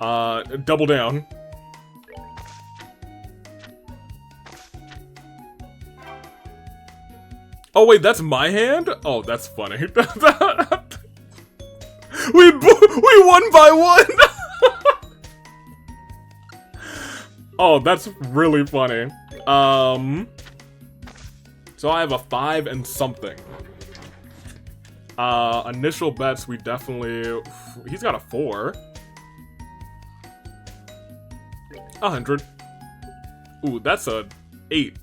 Double down. Oh, wait, that's my hand? Oh, that's funny. We won by one! Oh, that's really funny. So I have a 5 and something. Initial bets, we definitely... He's got a 4. 100. Ooh, that's a 8.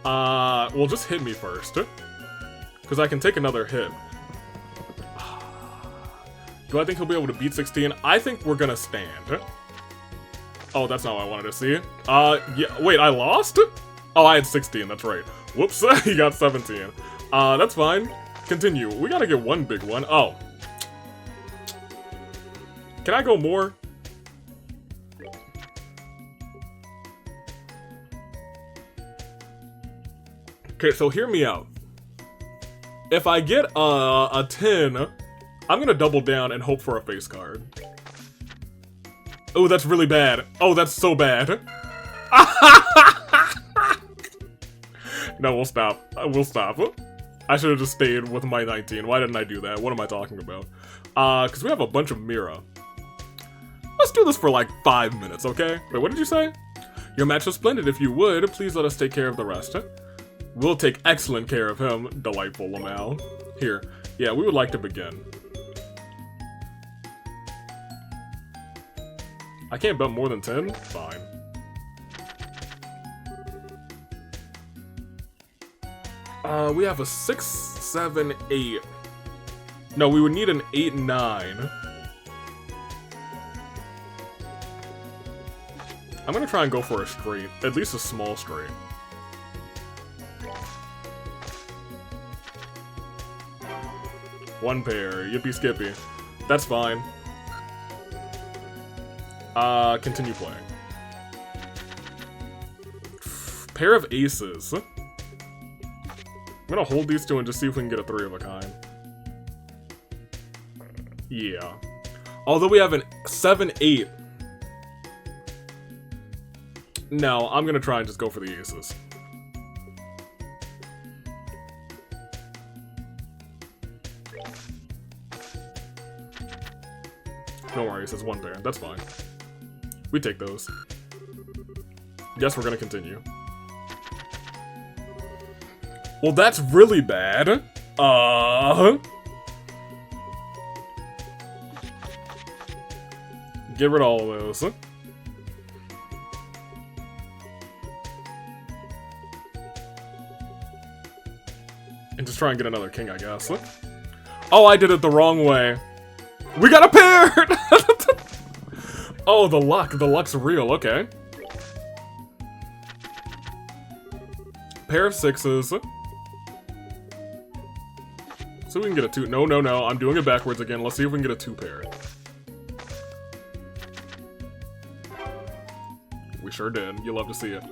Well, just hit me first. Because I can take another hit. Do I think he'll be able to beat 16? I think we're gonna stand. Oh, that's not what I wanted to see. Yeah, wait, I lost? Oh, I had 16, that's right. Whoops, he got 17. That's fine. Continue. We gotta get one big one. Oh. Can I go more? Okay, so hear me out. If I get a 10, I'm gonna double down and hope for a face card. Oh, that's really bad. Oh, that's so bad. No, we'll stop. We'll stop. I should have just stayed with my 19. Why didn't I do that? What am I talking about? Because we have a bunch of Mira. Let's do this for like 5 minutes, okay? Wait, what did you say? Your match was splendid. If you would, please let us take care of the rest. We'll take excellent care of him. Delightful, Lamal. Here. Yeah, we would like to begin. I can't bet more than 10? Fine. We have a 6, 7, 8. No, we would need an 8, 9. I'm gonna try and go for a straight. At least a small straight. One pair. Yippee skippy. That's fine. Continue playing. Pair of aces. I'm gonna hold these two and just see if we can get a 3 of a kind. Yeah. Although we have an 7, 8. No, I'm gonna try and just go for the aces. No worries, it's 1 pair. That's fine. We take those. Guess we're gonna continue. Well, that's really bad. Get rid of all of those. And just try and get another king, I guess. Oh, I did it the wrong way. We got a pair! Oh, the luck. The luck's real. Okay. Pair of 6s. So we can get a 2. No, no, no. I'm doing it backwards again. Let's see if we can get a 2 pair. We sure did. You love to see it.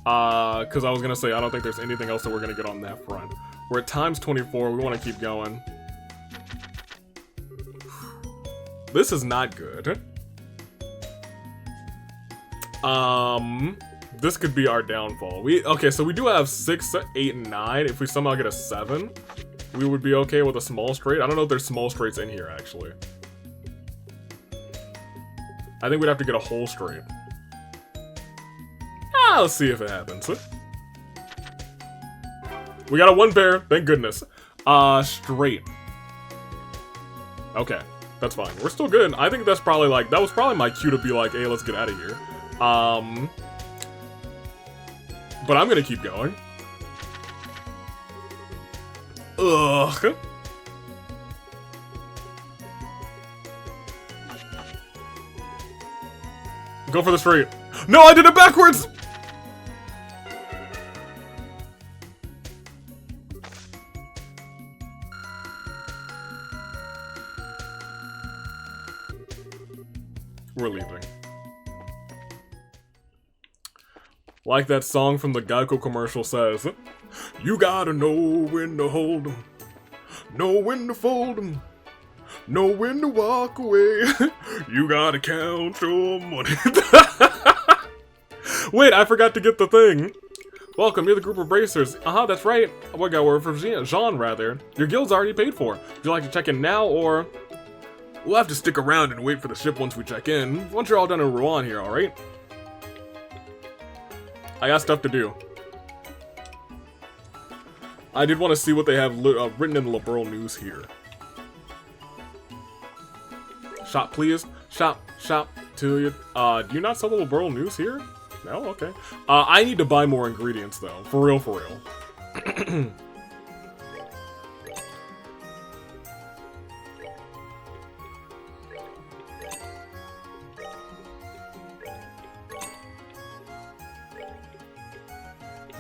Because I was going to say, I don't think there's anything else that we're going to get on that front. We're at times 24. We want to keep going. This is not good. This could be our downfall. Okay, so we do have 6, 8, and 9. If we somehow get a 7, we would be okay with a small straight. I don't know if there's small straights in here, actually. I think we'd have to get a whole straight. Let's see if it happens. We got a 1 pair, thank goodness. Straight. Okay, that's fine. We're still good. I think that's probably like, that was probably my cue to be like, hey, let's get out of here. But I'm gonna keep going. Ugh. Go for the straight. No, I did it backwards! We're leaving. Like that song from the Geico commercial says, you gotta know when to hold 'em, know when to fold 'em, know when to walk away. You gotta count your money. Wait, I forgot to get the thing. Welcome, you're the group of bracers. That's right. We're for Jean, rather. Your guild's already paid for. Would you like to check in now, or... We'll have to stick around and wait for the ship once we check in. Once you're all done in Rouen here, alright? I got stuff to do. I did want to see what they have written in Liberal News here. Shop, please. Shop. Do you not sell the Liberal News here? No? Okay. I need to buy more ingredients, though. For real, for real.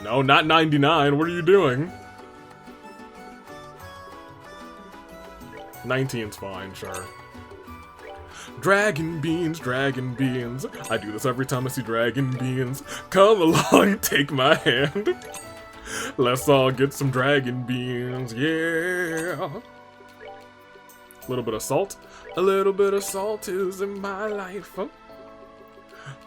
No, not 99. What are you doing? 19's fine, sure. Dragon beans, dragon beans. I do this every time I see dragon beans. Come along, take my hand. Let's all get some dragon beans, yeah. A little bit of salt. A little bit of salt is in my life.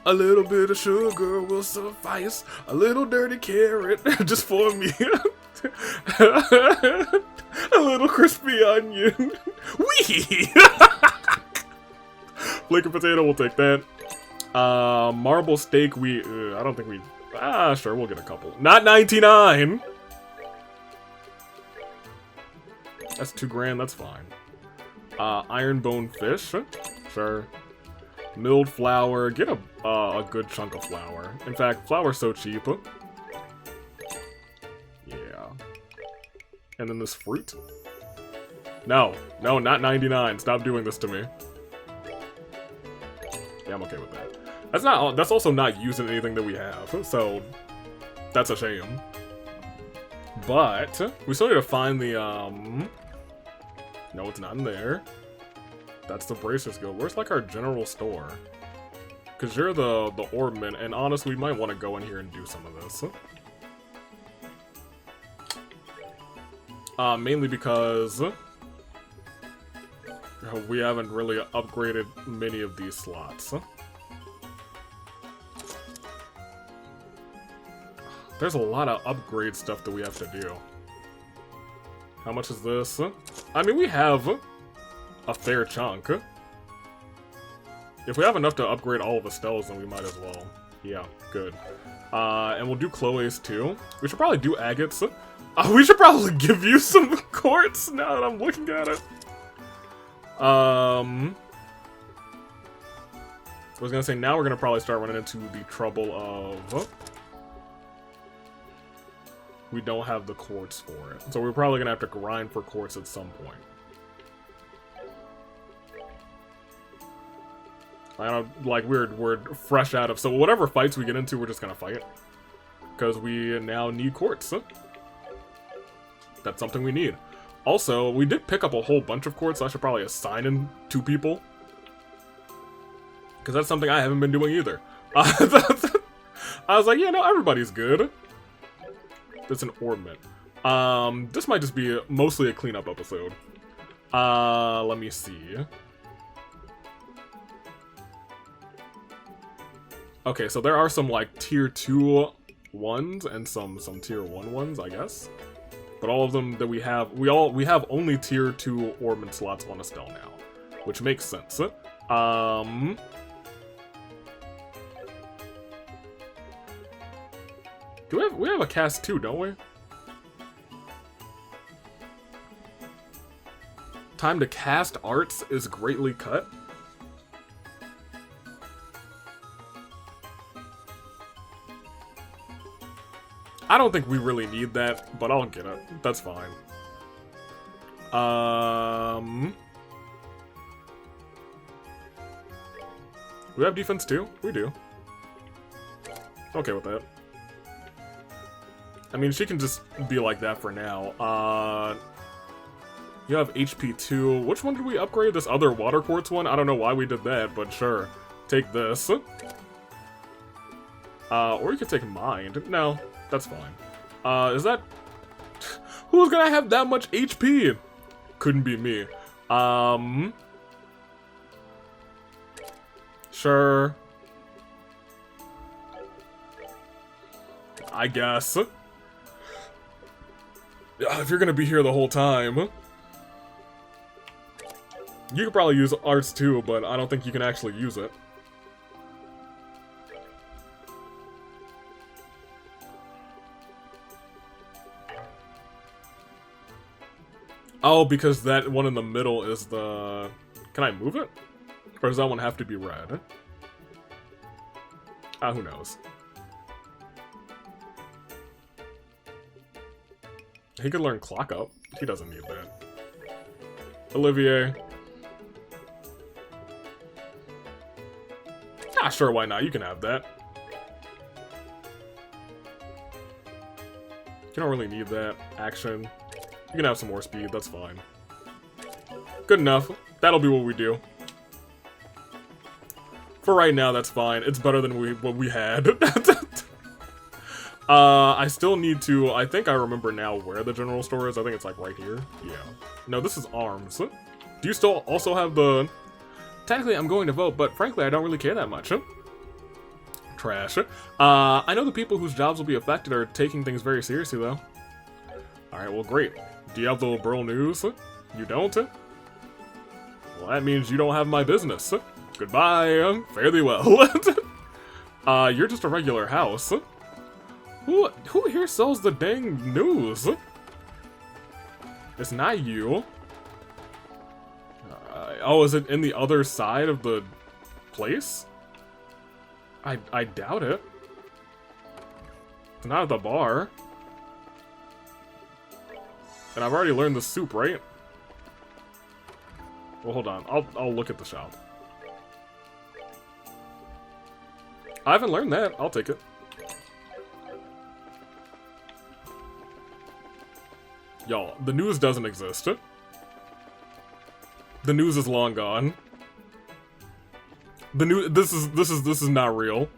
A little bit of sugar will suffice. A little dirty carrot just for me. A little crispy onion. Wee! Flaky potato, we'll take that. Marble steak, I don't think we... sure, we'll get a couple. Not 99! That's $2 grand, that's fine. Iron bone fish, sure. Milled flour, get a good chunk of flour. In fact, flour's so cheap. Yeah. And then this fruit? No, no, not 99. Stop doing this to me. Yeah, I'm okay with that. That's also not using anything that we have, so that's a shame. But we still need to find the no, it's not in there. That's the Bracers Guild. Where's like our general store? Cause you're the orbman, and honestly, we might want to go in here and do some of this. Mainly because we haven't really upgraded many of these slots. There's a lot of upgrade stuff that we have to do. How much is this? I mean, we have a fair chunk. If we have enough to upgrade all of the Stellas, then we might as well. Yeah, good. And we'll do Chloe's too. We should probably do Agates. We should probably give you some quartz now that I'm looking at it. I was gonna say, now we're gonna probably start running into the trouble of... we don't have the quartz for it. So we're probably gonna have to grind for quartz at some point. I don't, like, we're fresh out of... so whatever fights we get into, we're just gonna fight. Because we now need quartz. That's something we need. Also, we did pick up a whole bunch of quartz, so I should probably assign them to people. Because that's something I haven't been doing either. I was like, yeah, no, everybody's good. That's an orbment. This might just be mostly a cleanup episode. Let me see. Okay, so there are some, like, tier 2 ones and some tier 1 ones, I guess. But all of them that we have, we have only tier 2 orbment slots on Estelle now, which makes sense. Do we have a cast too, don't we? Time to cast arts is greatly cut. I don't think we really need that, but I'll get it. That's fine. We have defense too? We do. Okay with that. I mean, she can just be like that for now. You have HP 2. Which one did we upgrade? This other water quartz one? I don't know why we did that, but sure. Take this. Or you could take mind. No. That's fine. Is that... who's gonna have that much HP? Couldn't be me. Sure. I guess. If you're gonna be here the whole time. You could probably use arts too, but I don't think you can actually use it. Oh, because that one in the middle is the... can I move it? Or does that one have to be red? Who knows? He could learn Clock Up. He doesn't need that. Olivier. Sure, why not? You can have that. You don't really need that. Action. You can have some more speed, that's fine. Good enough. That'll be what we do. For right now, that's fine. It's better than what we had. I still need to... I think I remember now where the general store is. I think it's like right here. Yeah. No, this is arms. Do you still also have the... Technically, I'm going to vote, but frankly, I don't really care that much. Trash. I know the people whose jobs will be affected are taking things very seriously, though. Alright, well, great. Do you have the liberal news? You don't? Well, that means you don't have my business. Goodbye. Fare thee well. You're just a regular house. Who here sells the dang news? It's not you. Oh, is it in the other side of the place? I doubt it. It's not at the bar. And I've already learned the soup, right? Well, hold on. I'll look at the shop. I haven't learned that. I'll take it. Y'all, the news doesn't exist. The news is long gone. The new this is not real.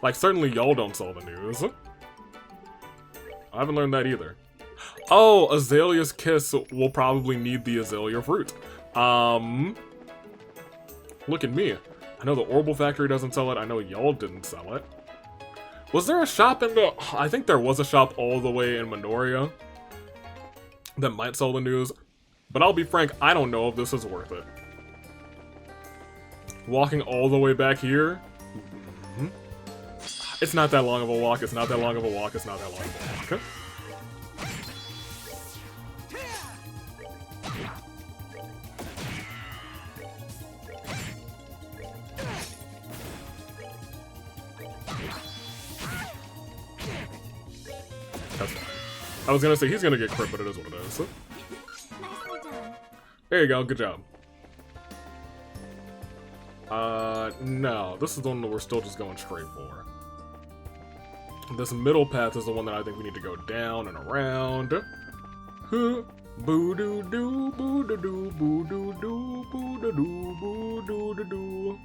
Like, certainly y'all don't sell the news. I haven't learned that either. Oh, Azalea's Kiss will probably need the azalea fruit. Look at me. I know the Orbital Factory doesn't sell it. I know y'all didn't sell it. Was there a shop in the... I think there was a shop all the way in Minoria that might sell the news. But I'll be frank, I don't know if this is worth it. Walking all the way back here? It's not that long of a walk, it's not that long of a walk, it's not that long of a walk. That's fine. I was gonna say he's gonna get crit, but it is what it is. There you go, good job. No, this is the one that we're still just going straight for. This middle path is the one that I think we need to go down and around. Boo-doo-doo, boo-doo-doo, boo-doo-doo, boo-doo-doo, boo-doo-doo.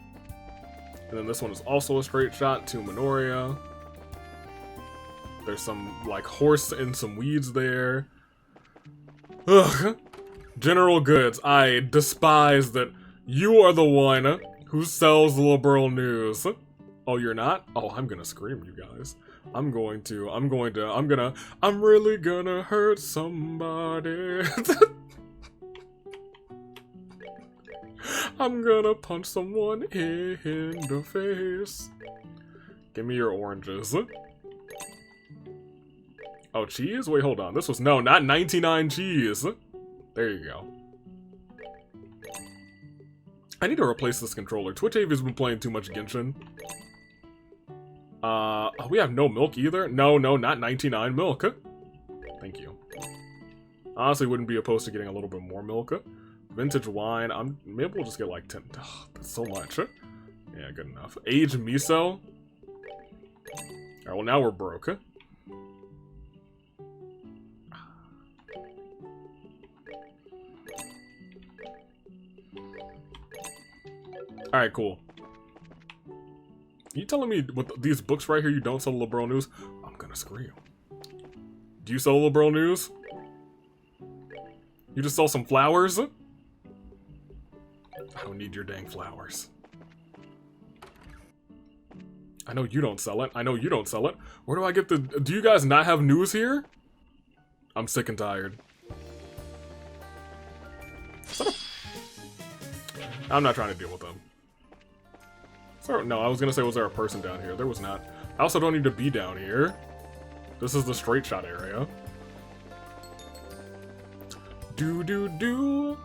And then this one is also a straight shot to Minoria. There's some, like, horse and some weeds there. Ugh. General Goods, I despise that you are the one who sells the liberal news. Oh, you're not? Oh, I'm gonna scream, you guys. I'm really gonna hurt somebody. I'm gonna punch someone in the face. Give me your oranges. Oh, cheese? Wait, hold on. This was, no, not 99 cheese. There you go. I need to replace this controller. Twitch AV's been playing too much Genshin. We have no milk either? No, not 99 milk. Thank you. Honestly, wouldn't be opposed to getting a little bit more milk. Vintage wine. Maybe we'll just get like 10. Oh, that's so much. Yeah, good enough. Aged miso. Alright, well now we're broke. Alright, cool. You telling me with these books right here you don't sell liberal news? I'm gonna scream. Do you sell liberal news? You just sell some flowers? I don't need your dang flowers. I know you don't sell it. I know you don't sell it. Where do I get the... Do you guys not have news here? I'm sick and tired. I'm not trying to deal with them. No, I was gonna say, was there a person down here? There was not. I also don't need to be down here. This is the straight shot area. Do-do-do.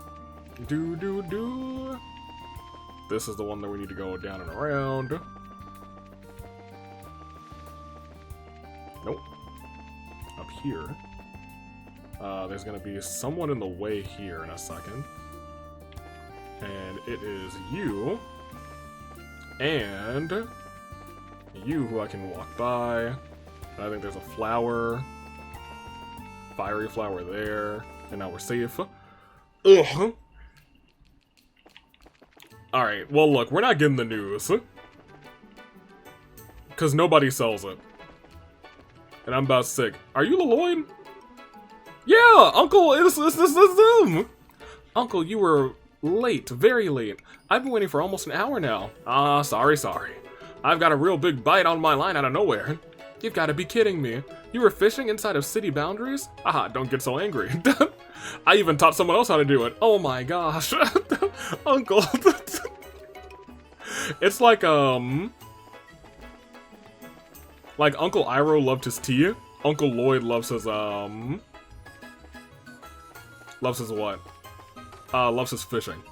Do-do-do. This is the one that we need to go down and around. Nope. Up here. There's gonna be someone in the way here in a second. And it is you. And you, who I can walk by. I think there's a flower. Fiery flower there. And now we're safe. Ugh. Alright, well look, we're not getting the news. Because nobody sells it. And I'm about sick. Are you Lloyd? Yeah, Uncle, it's them! Uncle, you were Late, very late. I've been waiting for almost an hour now. Sorry. I've got a real big bite on my line out of nowhere. You've got to be kidding me. You were fishing inside of city boundaries? Haha, don't get so angry. I even taught someone else how to do it. Oh my gosh. Uncle. It's like Uncle Iroh loved his tea. Uncle Lloyd loves his, loves his what? Loves his fishing.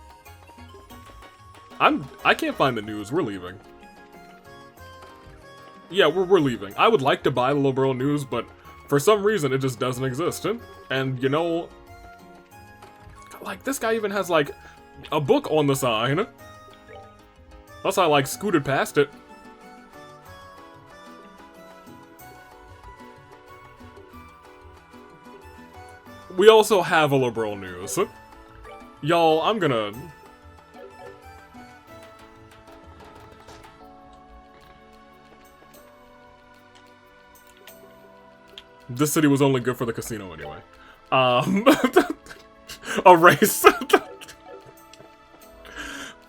I can't find the news. We're leaving. Yeah, we're leaving. I would like to buy the liberal news, but for some reason it just doesn't exist. And you know, like this guy even has like a book on the sign. Plus I like scooted past it. We also have a liberal news. Y'all, I'm gonna... This city was only good for the casino anyway. A race.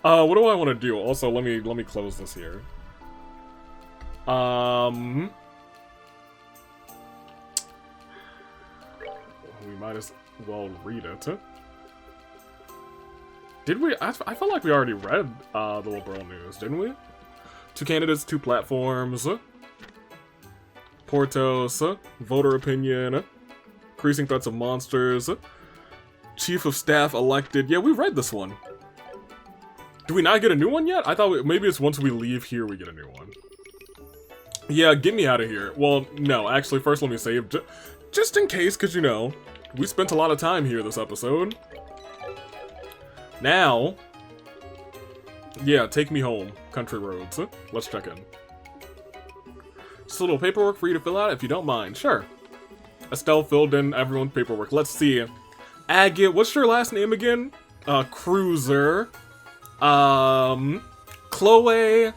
What do I want to do? Also, let me close this here. We might as well read it. Did we? I felt like we already read the liberal news, didn't we? 2 candidates, 2 platforms. Portos, voter opinion, increasing threats of monsters, chief of staff elected. Yeah, we read this one. Do we not get a new one yet? I thought maybe it's once we leave here we get a new one. Yeah, get me out of here. Well, no, actually, first let me save, just in case, because, you know, we spent a lot of time here this episode. Now, yeah, take me home, country roads. Let's check in. Just a little paperwork for you to fill out if you don't mind. Sure. Estelle filled in everyone's paperwork. Let's see. Agate, what's your last name again? Cruiser. Chloe.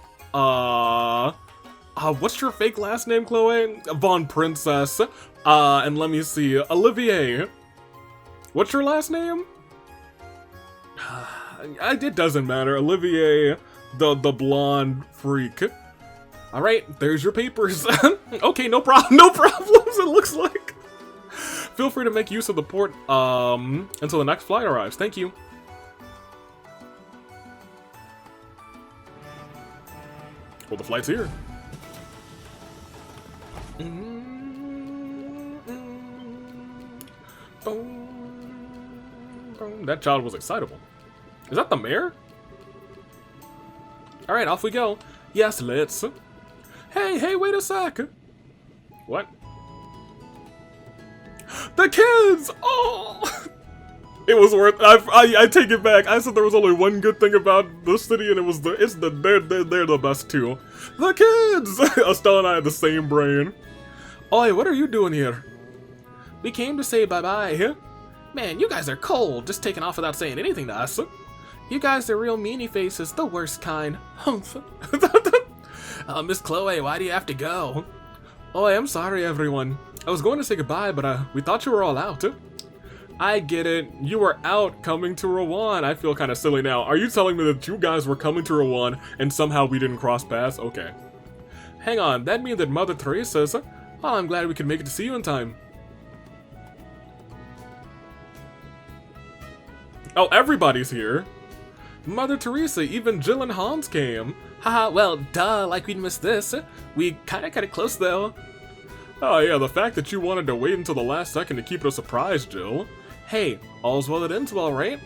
What's your fake last name, Chloe? Von Princess. And let me see. Olivier. What's your last name? It doesn't matter. Olivier, the blonde freak. Alright, there's your papers. Okay, no problems, it looks like. Feel free to make use of the port, until the next flight arrives. Thank you. Well, the flight's here. That child was excitable. Is that the mayor? Alright, off we go. Yes, let's. Hey, wait a sec. What? The kids! Oh! It was worth. I take it back. I said there was only one good thing about the city, and they're the best too. The kids! Estelle and I had the same brain. Oi, what are you doing here? We came to say bye-bye. Man, you guys are cold, just taking off without saying anything to us. You guys are real meanie faces, the worst kind. Humph. Miss Chloe, why do you have to go? Oh, I'm sorry, everyone. I was going to say goodbye, but we thought you were all out. I get it. You were out coming to Rowan. I feel kind of silly now. Are you telling me that you guys were coming to Rowan and somehow we didn't cross paths? Okay. Hang on, that means that Mother Teresa's... Oh, I'm glad we could make it to see you in time. Oh, everybody's here. Mother Teresa, even Jill and Hans came. Haha, well, duh, like we'd miss this. We kinda got it close, though. Oh yeah, the fact that you wanted to wait until the last second to keep it a surprise, Jill. Hey, all's well that ends well, right?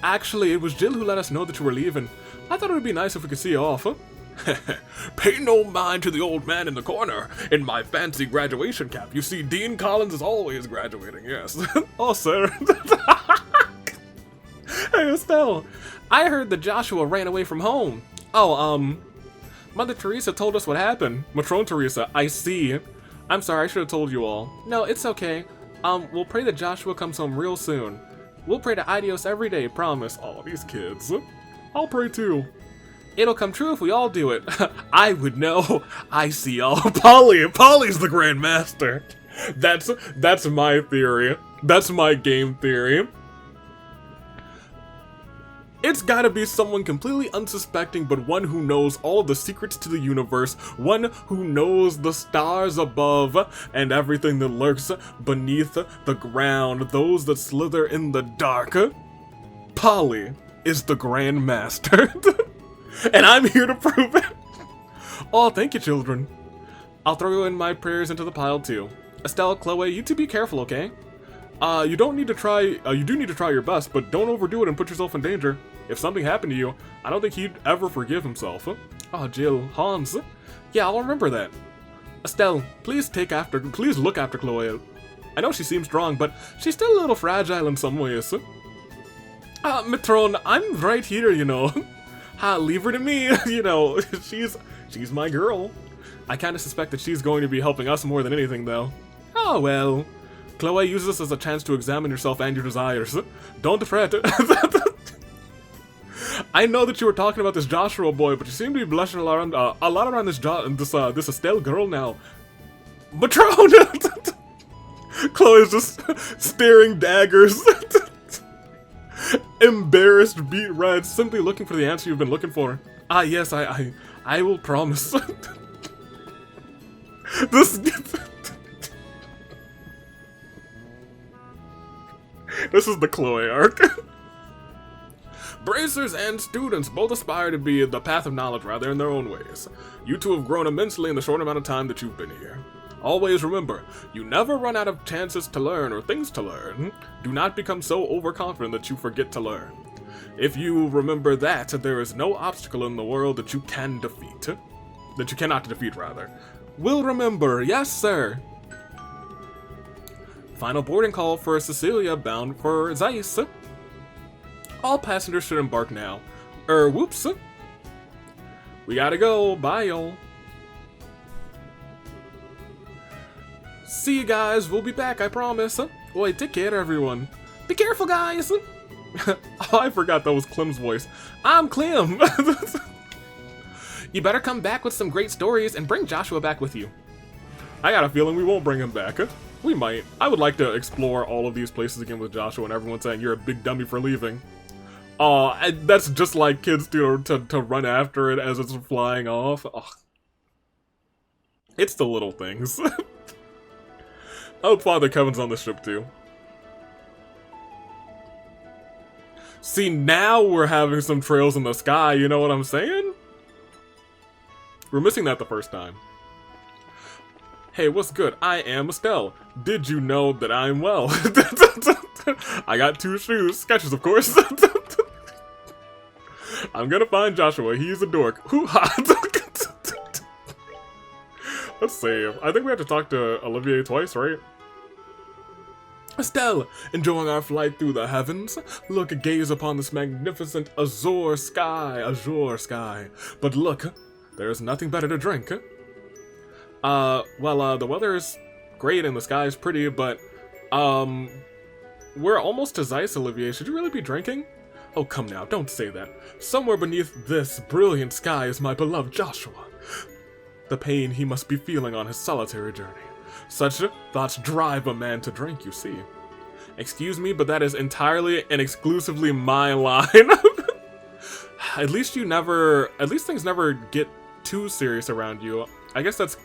Actually, it was Jill who let us know that you were leaving. I thought it would be nice if we could see you off. Pay no mind to the old man in the corner. In my fancy graduation cap, you see Dean Collins is always graduating, yes. Oh, sir. Hey, Estelle. I heard that Joshua ran away from home. Oh, Mother Teresa told us what happened. Matrone Teresa, I see. I'm sorry, I should have told you all. No, it's okay. We'll pray that Joshua comes home real soon. We'll pray to Adios every day, promise. Oh, these kids. I'll pray too. It'll come true if we all do it. I would know. I see y'all. Polly's the Grand Master. That's my theory. That's my game theory. It's gotta be someone completely unsuspecting, but one who knows all the secrets to the universe, one who knows the stars above, and everything that lurks beneath the ground, those that slither in the dark. Polly is the Grand Master. And I'm here to prove it. Oh, thank you, children. I'll throw in my prayers into the pile, too. Estelle, Chloe, you two be careful, okay? You do need to try your best, but don't overdo it and put yourself in danger. If something happened to you, I don't think he'd ever forgive himself. Oh, Jill, Hans. Yeah, I'll remember that. Estelle, please look after Chloe. I know she seems strong, but she's still a little fragile in some ways. Matron, I'm right here, you know. Leave her to me, you know, she's my girl. I kinda suspect that she's going to be helping us more than anything, though. Oh, well. Chloe, use this as a chance to examine yourself and your desires. Don't fret. I know that you were talking about this Joshua boy, but you seem to be blushing a lot around this Estelle girl now. Matron! Chloe's just staring daggers. Embarrassed, beet red, simply looking for the answer you've been looking for. Yes, I will promise. This is the Chloe arc. Bracers and students both aspire to be the path of knowledge rather in their own ways. You two have grown immensely in the short amount of time that you've been here. Always remember, you never run out of chances to learn or things to learn. Do not become so overconfident that you forget to learn. If you remember that, there is no obstacle in the world that you can defeat. That you cannot defeat, rather. Will remember, yes sir. Final boarding call for Cecilia bound for Zeiss. All passengers should embark now. Whoops. We gotta go, bye y'all. See you guys, we'll be back, I promise. Boy, take care everyone. Be careful guys. Oh, I forgot that was Clem's voice. I'm Clem. You better come back with some great stories and bring Joshua back with you. I got a feeling we won't bring him back. We might. I would like to explore all of these places again with Joshua and everyone saying you're a big dummy for leaving. That's just like kids to run after it as it's flying off. Ugh. It's the little things. I hope Father Kevin's on the ship too. See, now we're having some trails in the sky, you know what I'm saying? We're missing that the first time. Hey, what's good? I am Estelle. Did you know that I'm well? I got 2 shoes. Sketches, of course. I'm gonna find Joshua. He's a dork. Hoo-ha! Let's save. I think we have to talk to Olivier twice, right? Estelle, enjoying our flight through the heavens. Look, gaze upon this magnificent azure sky. But look, there's nothing better to drink. The weather is great and the sky is pretty, but, we're almost to Zeiss, Olivier. Should you really be drinking? Oh, come now, don't say that. Somewhere beneath this brilliant sky is my beloved Joshua. The pain he must be feeling on his solitary journey. Such thoughts drive a man to drink, you see. Excuse me, but that is entirely and exclusively my line. At least things never get too serious around you. I guess that's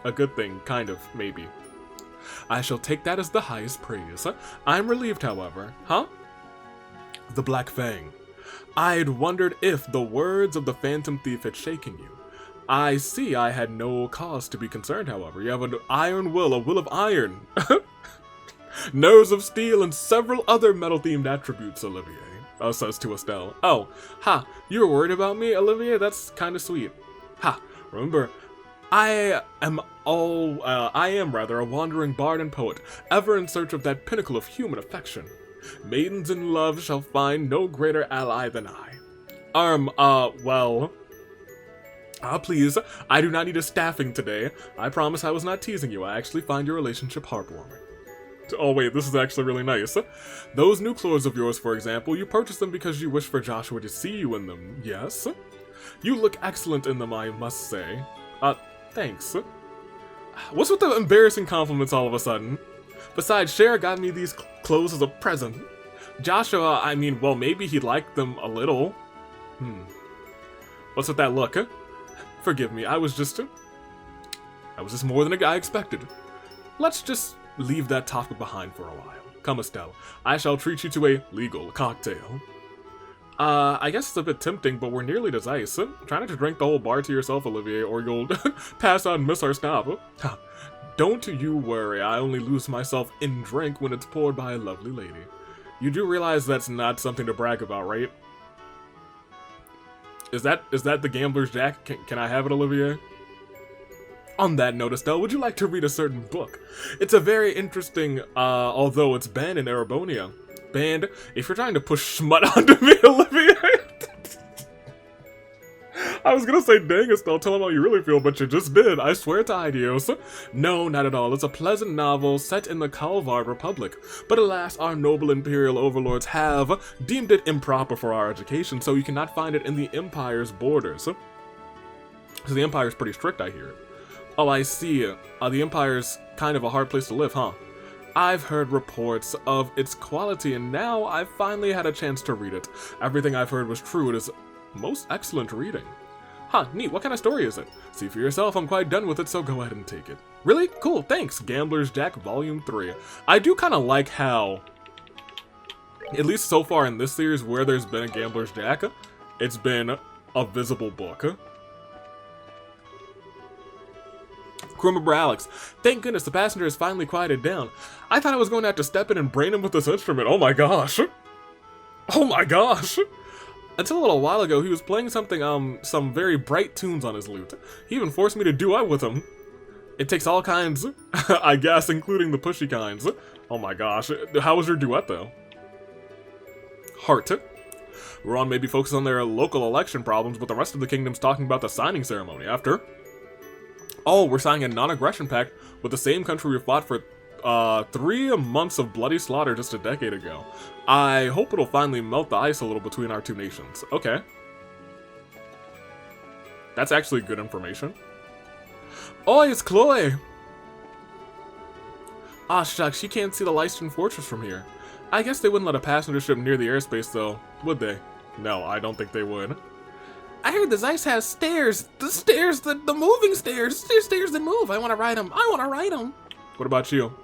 a good thing, kind of, maybe. I shall take that as the highest praise. I'm relieved, however. Huh? The Black Fang. I'd wondered if the words of the Phantom Thief had shaken you. I see I had no cause to be concerned, however. You have an iron will, a will of iron. Nerves of steel and several other metal-themed attributes, Olivier. Says to Estelle. Oh, you were worried about me, Olivier? That's kind of sweet. Remember, I am a wandering bard and poet, ever in search of that pinnacle of human affection. Maidens in love shall find no greater ally than I. Please, I do not need a staffing today. I promise I was not teasing you. I actually find your relationship heartwarming. Oh wait, this is actually really nice. Those new clothes of yours, for example, you purchased them because you wish for Joshua to see you in them, yes? You look excellent in them, I must say. Thanks. What's with the embarrassing compliments all of a sudden? Besides, Cher got me these clothes as a present. Joshua, I mean, well, maybe he liked them a little. What's with that look, huh? Forgive me, I was just more than I expected. Let's just leave that topic behind for a while. Come, Estelle, I shall treat you to a legal cocktail. I guess it's a bit tempting, but we're nearly to Zeiss. Try not to drink the whole bar to yourself, Olivier, or you'll pass out and miss our stop. Don't you worry, I only lose myself in drink when it's poured by a lovely lady. You do realize that's not something to brag about, right? Is that the gambler's jack? Can I have it, Olivier? On that note, Estelle, would you like to read a certain book? It's a very interesting, although it's banned in Erebonia. Banned? If you're trying to push smut onto me, Olivier. I was gonna say, dang, Estelle, tell him how you really feel, but you just did. I swear to Idios. No, not at all. It's a pleasant novel set in the Kalvar Republic. But alas, our noble imperial overlords have deemed it improper for our education, so you cannot find it in the Empire's borders. So the Empire's pretty strict, I hear. Oh, I see. The Empire's kind of a hard place to live, huh? I've heard reports of its quality, and now I've finally had a chance to read it. Everything I've heard was true. It is most excellent reading. Huh, neat. What kind of story is it? See for yourself. I'm quite done with it, so go ahead and take it. Really? Cool, thanks. Gambler's Jack Volume 3. I do kind of like how, at least so far in this series, where there's been a Gambler's Jack, it's been a visible book. Crew member Alex. Thank goodness the passenger has finally quieted down. I thought I was going to have to step in and brain him with this instrument. Oh my gosh. Oh my gosh. Until a little while ago, he was playing something, some very bright tunes on his lute. He even forced me to duet with him. It takes all kinds, I guess, including the pushy kinds. Oh my gosh. How was your duet, though? Heart. Ron may be focused on their local election problems, but the rest of the kingdom's talking about the signing ceremony after. Oh, we're signing a non-aggression pact with the same country we fought for 3 months of bloody slaughter just a decade ago. I hope it'll finally melt the ice a little between our two nations. Okay. That's actually good information. Oh, it's Chloe! Ah, shucks, you can't see the Lyston Fortress from here. I guess they wouldn't let a passenger ship near the airspace, though, would they? No, I don't think they would. I heard the Zeiss has stairs. The stairs, the moving stairs. There's stairs that move. I want to ride them. I want to ride them. What about you?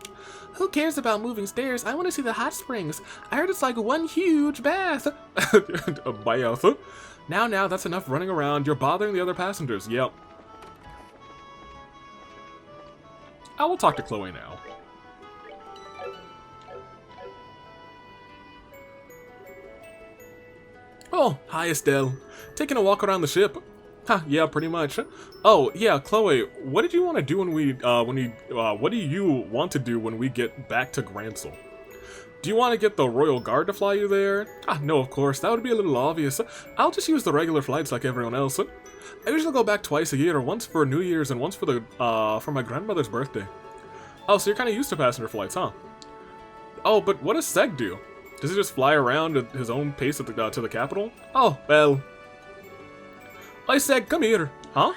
Who cares about moving stairs? I want to see the hot springs. I heard it's like one huge bath. A bath. Now, that's enough running around. You're bothering the other passengers. Yep. I will talk to Chloe now. Oh, hi Estelle. Taking a walk around the ship. Huh, yeah, pretty much. Oh, yeah, Chloe, what did you want to do what do you want to do when we get back to Gransel? Do you want to get the Royal Guard to fly you there? Ah, no, of course, that would be a little obvious. I'll just use the regular flights like everyone else. I usually go back twice a year, once for New Year's and once for my grandmother's birthday. Oh, so you're kind of used to passenger flights, huh? Oh, but what does Seg do? Does he just fly around at his own pace at to the capital? Oh, well. I Seg, come here. Huh?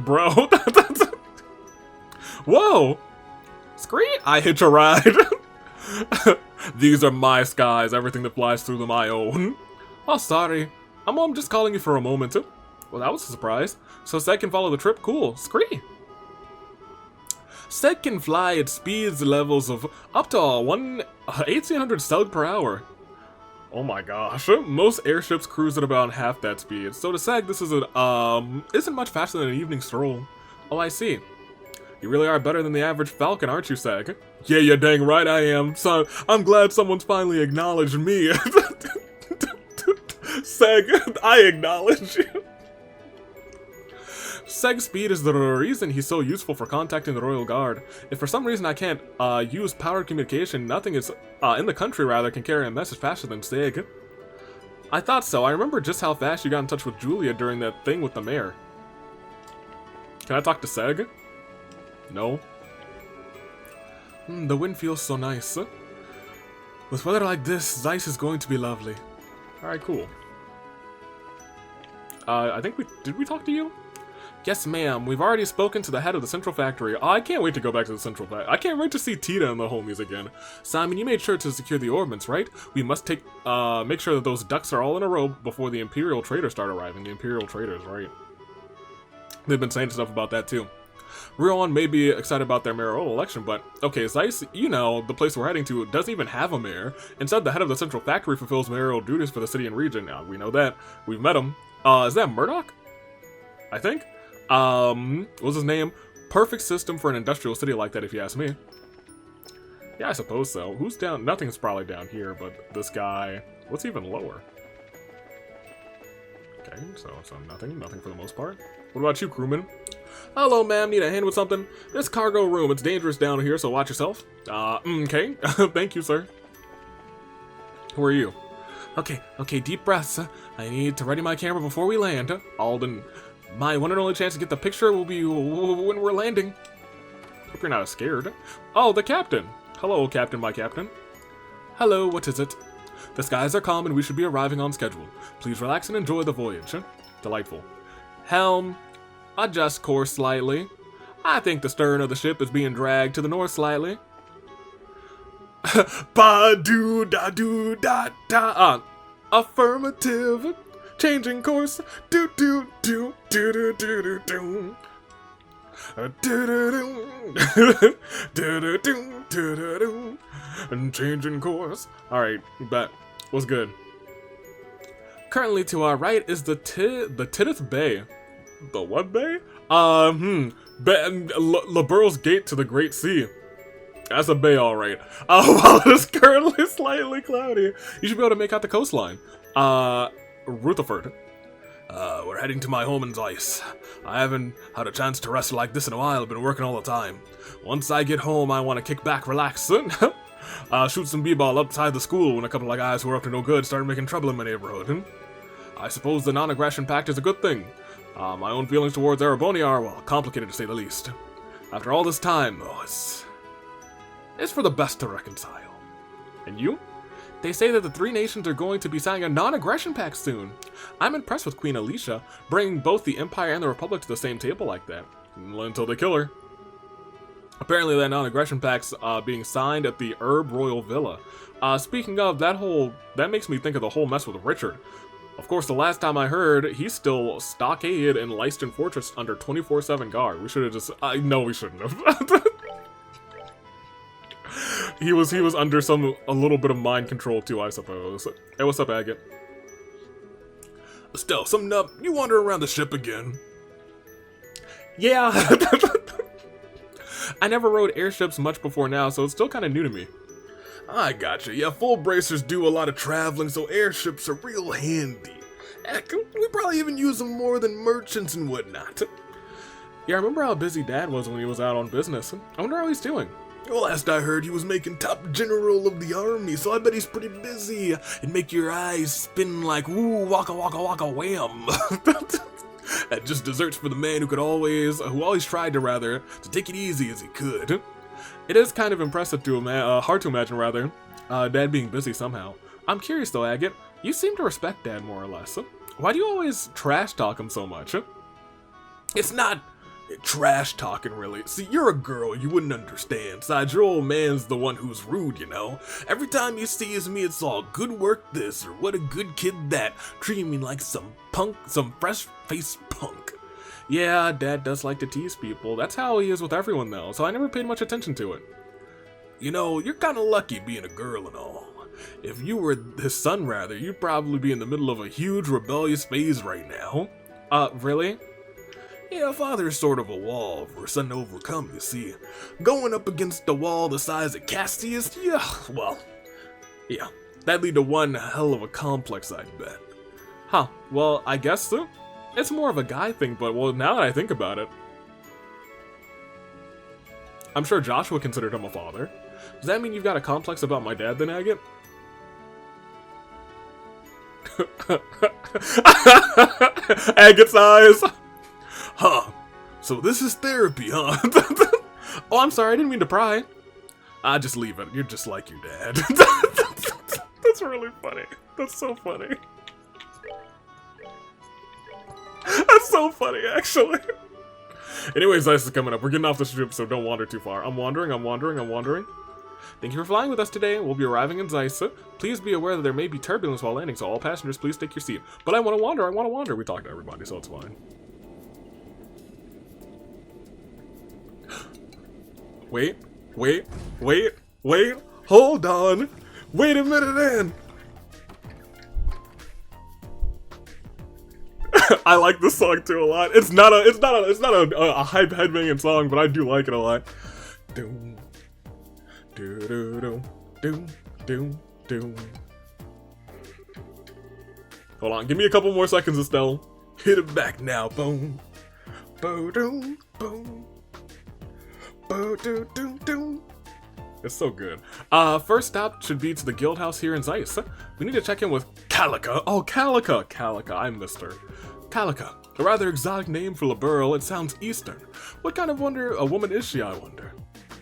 Bro. Whoa. Scree? I hitch a ride. These are my skies. Everything that flies through them I own. Oh, sorry. I'm just calling you for a moment. Well, that was a surprise. So Seg can follow the trip? Cool. Scree. Seg can fly at speeds levels of up to 1800 Stug per hour. Oh my gosh. Most airships cruise at about half that speed. So to Seg, this is isn't much faster than an evening stroll. Oh, I see. You really are better than the average Falcon, aren't you, Seg? Yeah, you're dang right I am. So I'm glad someone's finally acknowledged me. Seg, I acknowledge you. Seg's speed is the reason he's so useful for contacting the Royal Guard. If for some reason I can't use powered communication, nothing is in the country rather can carry a message faster than Seg. I thought so. I remember just how fast you got in touch with Julia during that thing with the mayor. Can I talk to Seg? No. The wind feels so nice. With weather like this, Zeiss is going to be lovely. Alright, cool. I think did we talk to you? Yes, ma'am. We've already spoken to the head of the Central Factory. Oh, I can't wait to go back to the Central Factory. I can't wait to see Tita and the homies again. Simon, you made sure to secure the orbments, right? We must make sure that those ducks are all in a row before the Imperial traders start arriving. The Imperial traders, right? They've been saying stuff about that, too. Rioan may be excited about their mayoral election, but okay, Zeiss, you know, the place we're heading to doesn't even have a mayor. Instead, the head of the Central Factory fulfills mayoral duties for the city and region. Now, we know that. We've met him. Is that Murdoch? I think? What's his name? Perfect system for an industrial city like that, if you ask me. Yeah, I suppose so. Who's down? Nothing's probably down here, but this guy... What's even lower? Okay, so nothing for the most part. What about you, crewman? Hello, ma'am. Need a hand with something? This cargo room, it's dangerous down here, so watch yourself. Okay. Thank you, sir. Who are you? Okay, deep breaths. I need to ready my camera before we land. Alden, my one and only chance to get the picture will be when we're landing. Hope you're not scared. Oh, the captain. Hello, captain, my captain. Hello, what is it? The skies are calm and we should be arriving on schedule. Please relax and enjoy the voyage. Delightful. Helm, adjust course slightly. I think the stern of the ship is being dragged to the north slightly. Ba-do-da-do-da-da. Affirmative. Changing course. Do-do-do. Do-do-do-do-do. Do-do-do. Do-do-do. Do-do-do. And changing course. Alright, bet. What's good? Currently to our right is the Tidith Bay. The what bay? Laburl's Gate to the Great Sea. That's a bay, alright. While it's currently slightly cloudy, you should be able to make out the coastline. Rutherford. We're heading to my home in Zeiss. I haven't had a chance to rest like this in a while. I've been working all the time. Once I get home, I want to kick back, relax, shoot some b-ball outside the school when a couple of guys who were up to no good started making trouble in my neighborhood. I suppose the non-aggression pact is a good thing. My own feelings towards Araboni are, well, complicated to say the least. After all this time, though, it's for the best to reconcile. And you? They say that the three nations are going to be signing a non-aggression pact soon. I'm impressed with Queen Alicia, bringing both the Empire and the Republic to the same table like that. Until they kill her. Apparently that non-aggression pact's being signed at the Herb Royal Villa. Speaking of, that makes me think of the whole mess with Richard. Of course, the last time I heard, he's still stockaded in Leiston Fortress under 24/7 guard. We should have just... no, we shouldn't have. He was under a little bit of mind control too, I suppose. Hey, what's up, Agate? Estelle, something up? You wander around the ship again? Yeah. I never rode airships much before now, so it's still kind of new to me. I gotcha. Yeah, full bracers do a lot of traveling, so airships are real handy. Heck, we probably even use them more than merchants and whatnot. Yeah, I remember how busy Dad was when he was out on business. I wonder how he's doing. Well, last I heard, he was making top general of the army, so I bet he's pretty busy. And make your eyes spin like, woo, waka waka waka wham. That just desserts for the man who always tried to take it easy as he could. It is kind of impressive hard to imagine rather, Dad being busy somehow. I'm curious though, Agate, you seem to respect Dad more or less. Why do you always trash talk him so much? It's not trash talking, really. See, you're a girl, you wouldn't understand. Besides, your old man's the one who's rude, you know. Every time he sees me, it's all good work this, or what a good kid that, treating me like some fresh-faced punk. Yeah, Dad does like to tease people. That's how he is with everyone, though, so I never paid much attention to it. You know, you're kinda lucky being a girl and all. If you were his son, rather, you'd probably be in the middle of a huge rebellious phase right now. Really? Yeah, father's sort of a wall for a son to overcome, you see. Going up against a wall the size of Cassius, yeah, that'd lead to one hell of a complex, I bet. Huh, well, I guess so. It's more of a guy thing, but, well, now that I think about it. I'm sure Joshua considered him a father. Does that mean you've got a complex about my dad then, Agate? Agate's eyes! Huh, so this is therapy, huh? Oh, I'm sorry, I didn't mean to pry. Just leave it, you're just like your dad. That's really funny. That's so funny. That's so funny, actually. Anyways, Ice is coming up. We're getting off the ship, so don't wander too far. I'm wandering. Thank you for flying with us today. We'll be arriving in Zeiss. Please be aware that there may be turbulence while landing, so all passengers, please take your seat. But I want to wander. We talked to everybody, so it's fine. Wait. Hold on. Wait a minute in. I like this song too a lot. It's not a hype headbanging song, but I do like it a lot. Doom. Doom. Hold on, give me a couple more seconds, Estelle. Hit it back now, boom. Boom. It's so good. First stop should be to the guild house here in Zeiss. We need to check in with Calica. Oh, Calica, I missed her. Calica, a rather exotic name for a girl. It sounds Eastern. What kind of a woman is she, I wonder?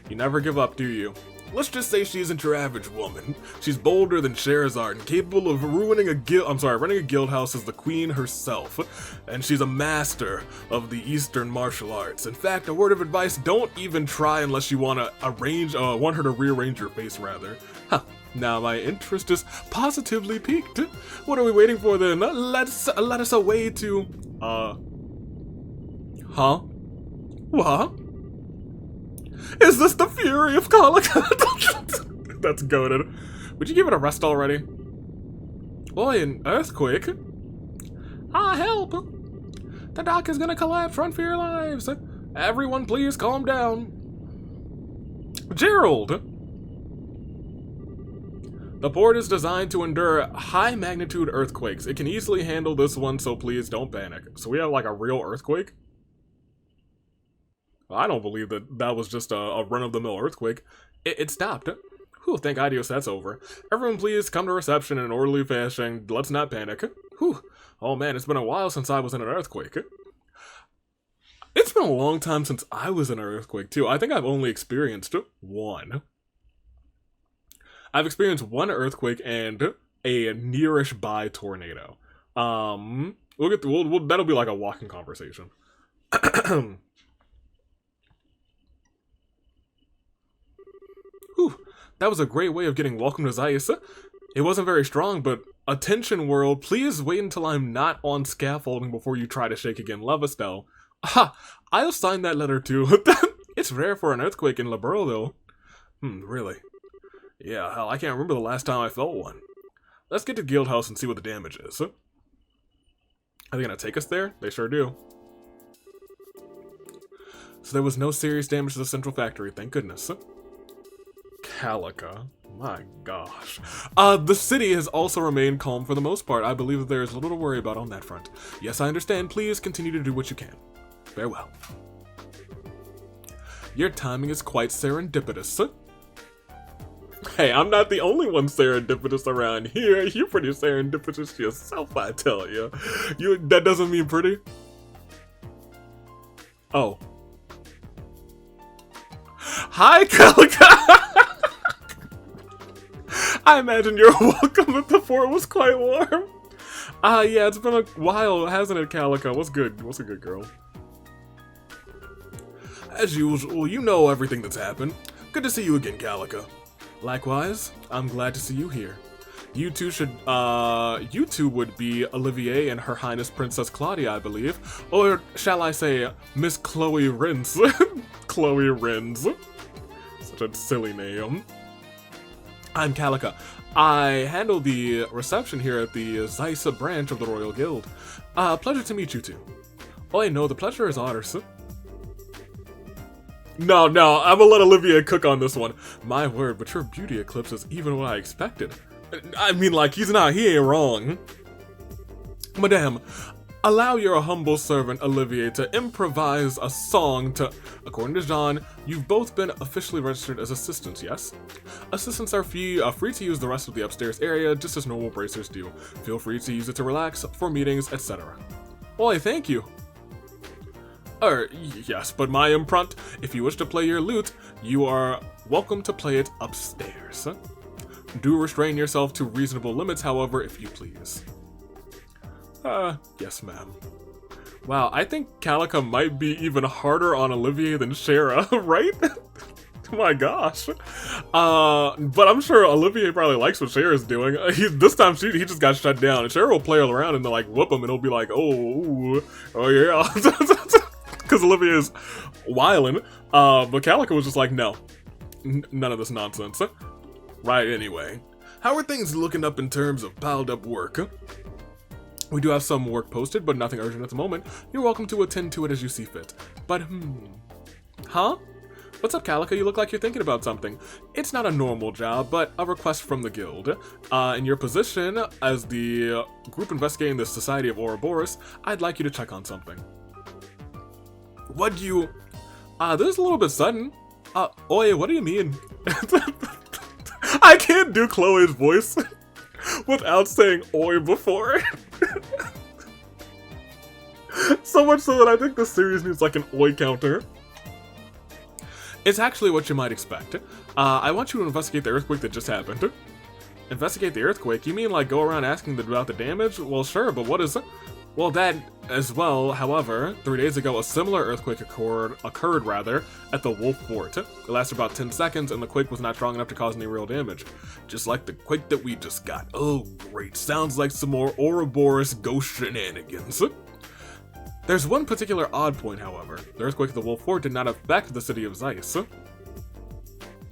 You never give up, do you? Let's just say she isn't your average woman. She's bolder than Scheherazade and capable of running a guild house as the queen herself. And she's a master of the Eastern martial arts. In fact, a word of advice, don't even try unless you want her to rearrange your face, rather. Huh. Now my interest is positively piqued. What are we waiting for then? Let us away to, huh? What? Is this the fury of Calica? That's goated. Would you give it a rest already? Boy, an earthquake? Help! The dock is gonna collapse, run for your lives! Everyone please calm down. Gerald! The port is designed to endure high magnitude earthquakes. It can easily handle this one, so please don't panic. So we have like a real earthquake? I don't believe that was just a run-of-the-mill earthquake. It stopped. Whew, thank Adios, that's over. Everyone please come to reception in an orderly fashion. Let's not panic. Whew. Oh man, it's been a while since I was in an earthquake. It's been a long time since I was in an earthquake, too. I think I've only experienced one. I've experienced one earthquake and a nearish by tornado. That'll be like a walking conversation. Whew, that was a great way of getting welcome to Zeiss. It wasn't very strong, but attention world, please wait until I'm not on scaffolding before you try to shake again. Love, Estelle. Aha, I'll sign that letter too. It's rare for an earthquake in Liberl though. Really? Yeah, hell, I can't remember the last time I felt one. Let's get to Guild House and see what the damage is. Are they gonna take us there? They sure do. So there was no serious damage to the central factory, thank goodness. Calica. My gosh. The city has also remained calm for the most part. I believe that there is little to worry about on that front. Yes, I understand. Please continue to do what you can. Farewell. Your timing is quite serendipitous. Hey, I'm not the only one serendipitous around here. You're pretty serendipitous yourself, I tell you. That doesn't mean pretty? Oh. Hi, Calica! I imagine your welcome at the fort was quite warm. Yeah, it's been a while, hasn't it, Calica? What's good? What's a good girl? As usual, you know everything that's happened. Good to see you again, Calica. Likewise, I'm glad to see you here. You two would be Olivier and Her Highness Princess Claudia, I believe. Or shall I say, Miss Chloe Rins. Chloe Rins. Such a silly name. I'm Calica. I handle the reception here at the Zeiss branch of the Royal Guild. Pleasure to meet you two. Oh, I know, the pleasure is ours. No, I'm gonna let Olivia cook on this one. My word, but your beauty eclipses even what I expected. I mean, like, he ain't wrong. Madame, allow your humble servant Olivier to improvise a song to... According to Jean, you've both been officially registered as assistants, yes? Assistants are free to use the rest of the upstairs area, just as normal bracers do. Feel free to use it to relax, for meetings, etc. Why, thank you. Yes, but my imprint, if you wish to play your lute, you are welcome to play it upstairs. Do restrain yourself to reasonable limits, however, if you please. Yes, ma'am. Wow, I think Calica might be even harder on Olivier than Shara, right? My gosh. But I'm sure Olivier probably likes what Shara's doing. This time he just got shut down. And Shara will play around and they'll like whoop him and he'll be like, oh yeah. Because Olivier is wildin'. But Calica was just like, no. None of this nonsense. Right, anyway. How are things looking up in terms of piled up work? We do have some work posted, but nothing urgent at the moment. You're welcome to attend to it as you see fit. But, Huh? What's up, Calica? You look like you're thinking about something. It's not a normal job, but a request from the guild. In your position as the group investigating the Society of Ouroboros, I'd like you to check on something. What do you... this is a little bit sudden. Oi, what do you mean? I can't do Chloe's voice without saying oi before. So much so that I think this series needs like an oi counter. It's actually what you might expect. I want you to investigate the earthquake that just happened. Investigate the earthquake? You mean like go around asking about the damage? Well, sure, but what is it? Well, that as well. However, 3 days ago, a similar earthquake occurred at the Wolf Fort. It lasted about 10 seconds, and the quake was not strong enough to cause any real damage. Just like the quake that we just got. Oh, great. Sounds like some more Ouroboros ghost shenanigans. There's one particular odd point, however. The earthquake at the Wolf Fort did not affect the city of Zeiss.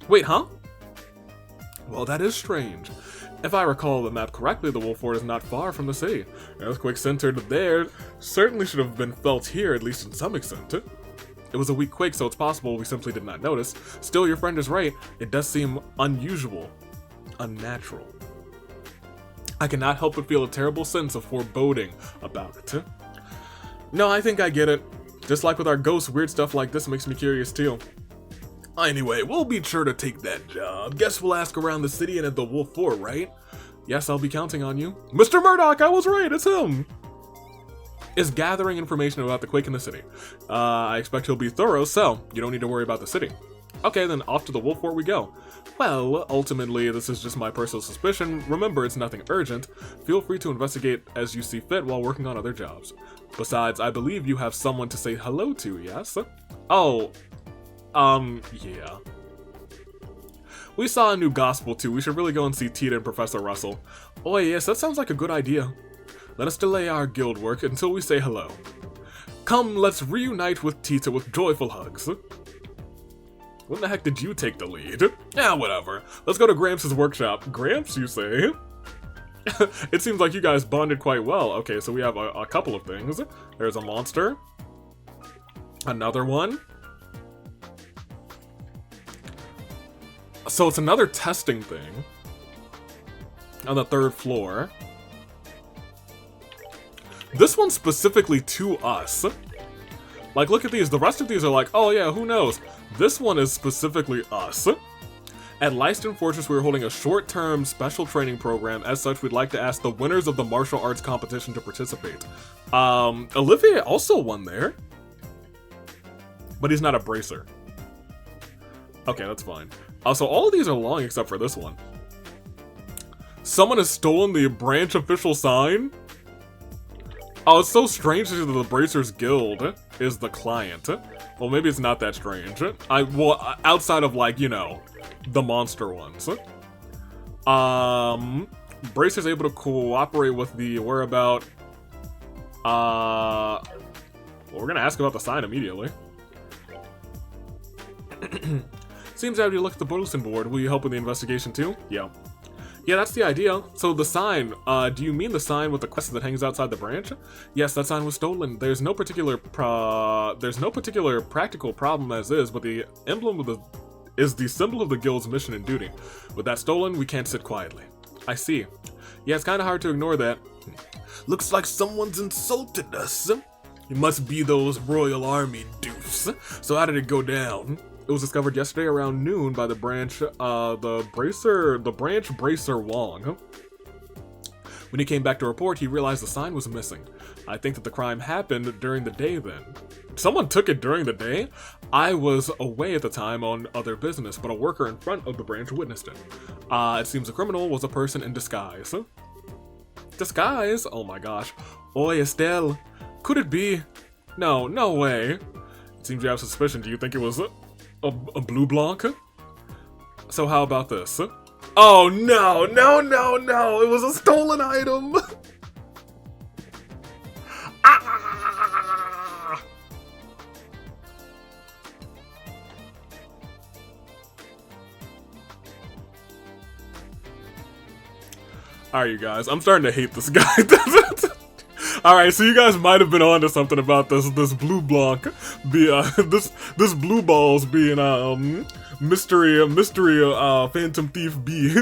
Wait, huh? Well, that is strange. If I recall the map correctly, the Wolf Fort is not far from the city. An earthquake centered there certainly should have been felt here, at least in some extent. It was a weak quake, so it's possible we simply did not notice. Still, your friend is right. It does seem unusual. Unnatural. I cannot help but feel a terrible sense of foreboding about it. No, I think I get it. Just like with our ghosts, weird stuff like this makes me curious too. Anyway, we'll be sure to take that job. Guess we'll ask around the city and at the Wolf Fort, right? Yes, I'll be counting on you. Mr. Murdoch, I was right, it's him! Is gathering information about the quake in the city. I expect he'll be thorough, so you don't need to worry about the city. Okay, then off to the Wolf Fort we go. Well, ultimately, this is just my personal suspicion. Remember, it's nothing urgent. Feel free to investigate as you see fit while working on other jobs. Besides, I believe you have someone to say hello to, yes? Oh, yeah. We saw a new gospel too. We should really go and see Tita and Professor Russell. Oh yes, that sounds like a good idea. Let us delay our guild work until we say hello. Come, let's reunite with Tita with joyful hugs. When the heck did you take the lead? Yeah, whatever. Let's go to Gramps' workshop. Gramps, you say? It seems like you guys bonded quite well. Okay, so we have a couple of things. There's a monster. Another one. So it's another testing thing on the 3rd floor. This one's specifically to us. Like, look at these. The rest of these are like, oh yeah, who knows? This one is specifically us. At Leiston Fortress, we're holding a short-term special training program. As such, we'd like to ask the winners of the martial arts competition to participate. Olivier also won there. But he's not a bracer. Okay, that's fine. So all of these are long except for this one. Someone has stolen the branch official sign? Oh, it's so strange that the Bracers Guild is the client. Well, maybe it's not that strange. Well, outside of, like, you know, the monster ones. Bracer's able to cooperate with the whereabout. Well, we're gonna ask about the sign immediately. Seems after you look at the bulletin board, will you help with the investigation too? Yeah. Yeah, that's the idea. So the sign, do you mean the sign with the crest that hangs outside the branch? Yes, that sign was stolen. There's no particular practical problem as is, but the emblem of is the symbol of the guild's mission and duty. With that stolen, we can't sit quietly. I see. Yeah, it's kind of hard to ignore that. Looks like someone's insulted us. It must be those Royal Army doofs. So how did it go down? It was discovered yesterday around noon by the branch Bracer Wong. When he came back to report, he realized the sign was missing. I think that the crime happened during the day then. Someone took it during the day? I was away at the time on other business, but a worker in front of the branch witnessed it. It seems the criminal was a person in disguise. Disguise? Oh my gosh. Oi, Estelle. Could it be? No, no way. It seems you have suspicion. Do you think it was a blue block? So how about this? Oh no, no, no, no! It was a stolen item! Ah! Alright, you guys, I'm starting to hate this guy. Alright, so you guys might have been onto something about this blue block this blue balls being mystery Phantom Thief B.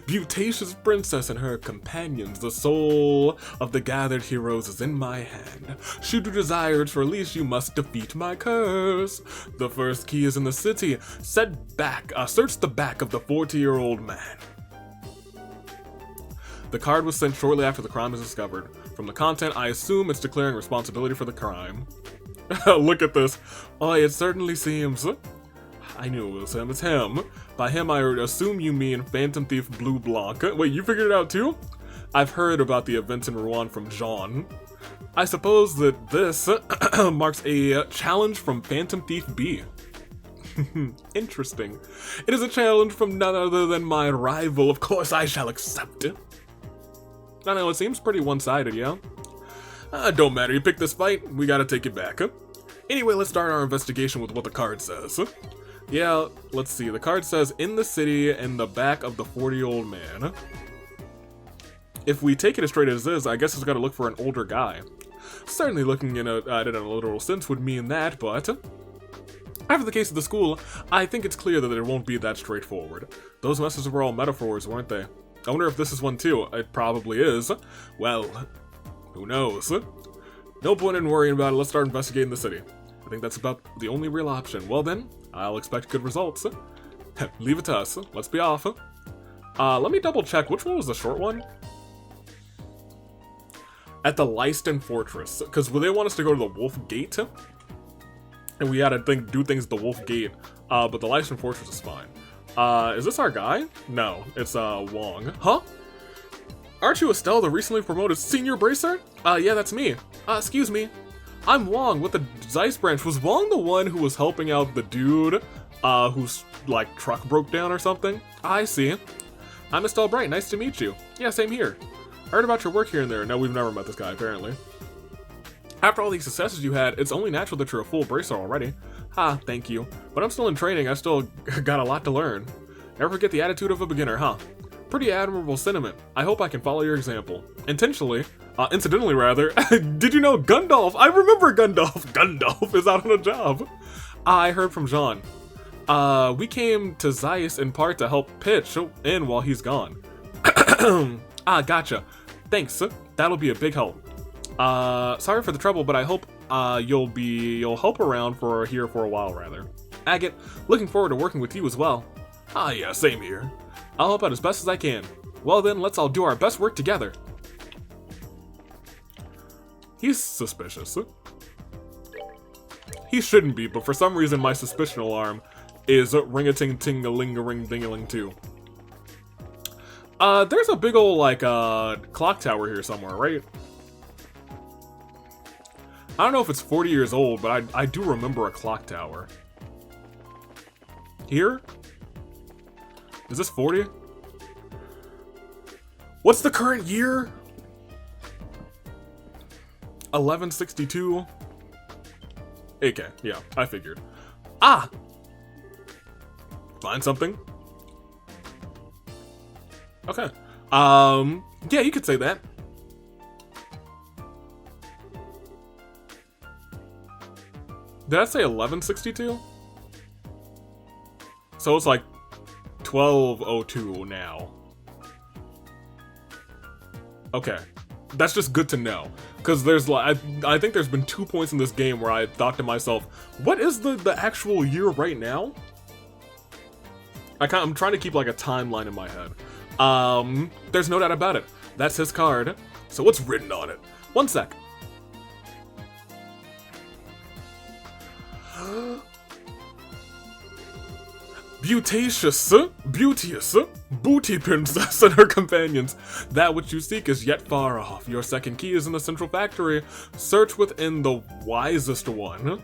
Beautacious princess and her companions, the soul of the gathered heroes is in my hand. Should you desire its release, you must defeat my curse. The first key is in the city. Search the back of the 40-year-old man. The card was sent shortly after the crime was discovered. From the content, I assume it's declaring responsibility for the crime. Look at this. Oh, it certainly seems. I knew it was him. It's him. By him, I assume you mean Phantom Thief Blue Blanc. Wait, you figured it out too? I've heard about the events in Rouen from Jean. I suppose that this marks a challenge from Phantom Thief B. Interesting. It is a challenge from none other than my rival. Of course, I shall accept it. I know, it seems pretty one-sided, yeah? Don't matter, you picked this fight, we gotta take it back. Anyway, let's start our investigation with what the card says. Yeah, let's see, the card says, in the city, in the back of the 40-year-old man. If we take it as straight as is, I guess it's gotta look for an older guy. Certainly looking at it in a literal sense would mean that, but after the case of the school, I think it's clear that it won't be that straightforward. Those messages were all metaphors, weren't they? I wonder if this is one too. It probably is. Well, who knows? No point in worrying about it. Let's start investigating the city. I think that's about the only real option. Well then, I'll expect good results. Leave it to us. Let's be off. Let me double check. Which one was the short one? At the Leiston Fortress. Because they want us to go to the Wolf Gate. And we had to do things at the Wolf Gate. But the Leiston Fortress is fine. Is this our guy? No, it's, Wong. Huh? Aren't you Estelle, the recently promoted senior bracer? Yeah, that's me. Excuse me. I'm Wong with the Zeiss branch. Was Wong the one who was helping out the dude, whose, like, truck broke down or something? I see. I'm Estelle Bright, nice to meet you. Yeah, same here. Heard about your work here and there. No, we've never met this guy, apparently. After all these successes you had, it's only natural that you're a full bracer already. Ha, thank you. But I'm still in training, I've still got a lot to learn. Never forget the attitude of a beginner, huh? Pretty admirable sentiment. I hope I can follow your example. Incidentally, did you know Gundalf? I remember Gundalf. Gundalf is out on a job. I heard from Jean. We came to Zeiss in part to help pitch in while he's gone. Gotcha. Thanks. That'll be a big help. Sorry for the trouble, but I hope you'll help around here for a while, rather. Agate, looking forward to working with you as well. Yeah, same here. I'll help out as best as I can. Well then, let's all do our best work together. He's suspicious. He shouldn't be, but for some reason my suspicion alarm is ring-a-ting-ting-a-ling-a-ring-ding-a-ling too. There's a big old, like, clock tower here somewhere, right? I don't know if it's 40 years old, but I do remember a clock tower. Here? Is this 40? What's the current year? 1162? Okay, yeah, I figured. Find something? Okay. Yeah, you could say that. Did I say 1162? So it's like 1202 now. Okay. That's just good to know. Because there's like, I think there's been 2 points in this game where I thought to myself, what is the actual year right now? I'm trying to keep like a timeline in my head. There's no doubt about it. That's his card. So what's written on it? One sec. beauteous, booty princess and her companions. That which you seek is yet far off. Your second key is in the central factory. Search within the wisest one.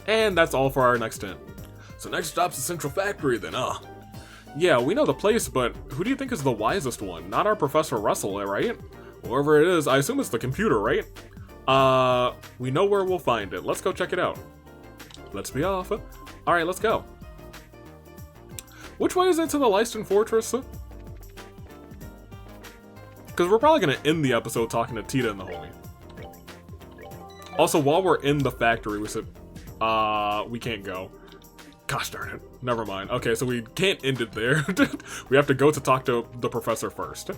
And that's all for our next hint. So next stop's the central factory then, Yeah, we know the place, but who do you think is the wisest one? Not our Professor Russell, right? Whoever it is, I assume it's the computer, right? We know where we'll find it. Let's go check it out. Let's be off. Alright, let's go. Which way is it to the Leiston Fortress? Because we're probably going to end the episode talking to Tita and the homie. Also, while we're in the factory, we said, we can't go. Gosh darn it. Never mind. Okay, so we can't end it there. We have to go to talk to the professor first.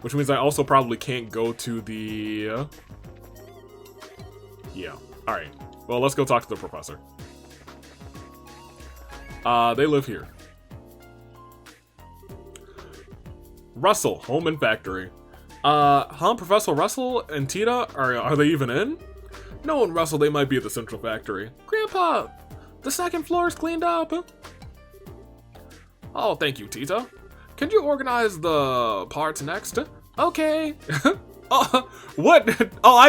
Which means I also probably can't go to the... Yeah. Alright. Well, let's go talk to the professor. They live here. Russell, home and factory. Professor Russell and Tita, are they even in? No and Russell, they might be at the central factory. Grandpa, the second floor is cleaned up. Oh, thank you, Tita. Can you organize the parts next? Okay. What? Oh,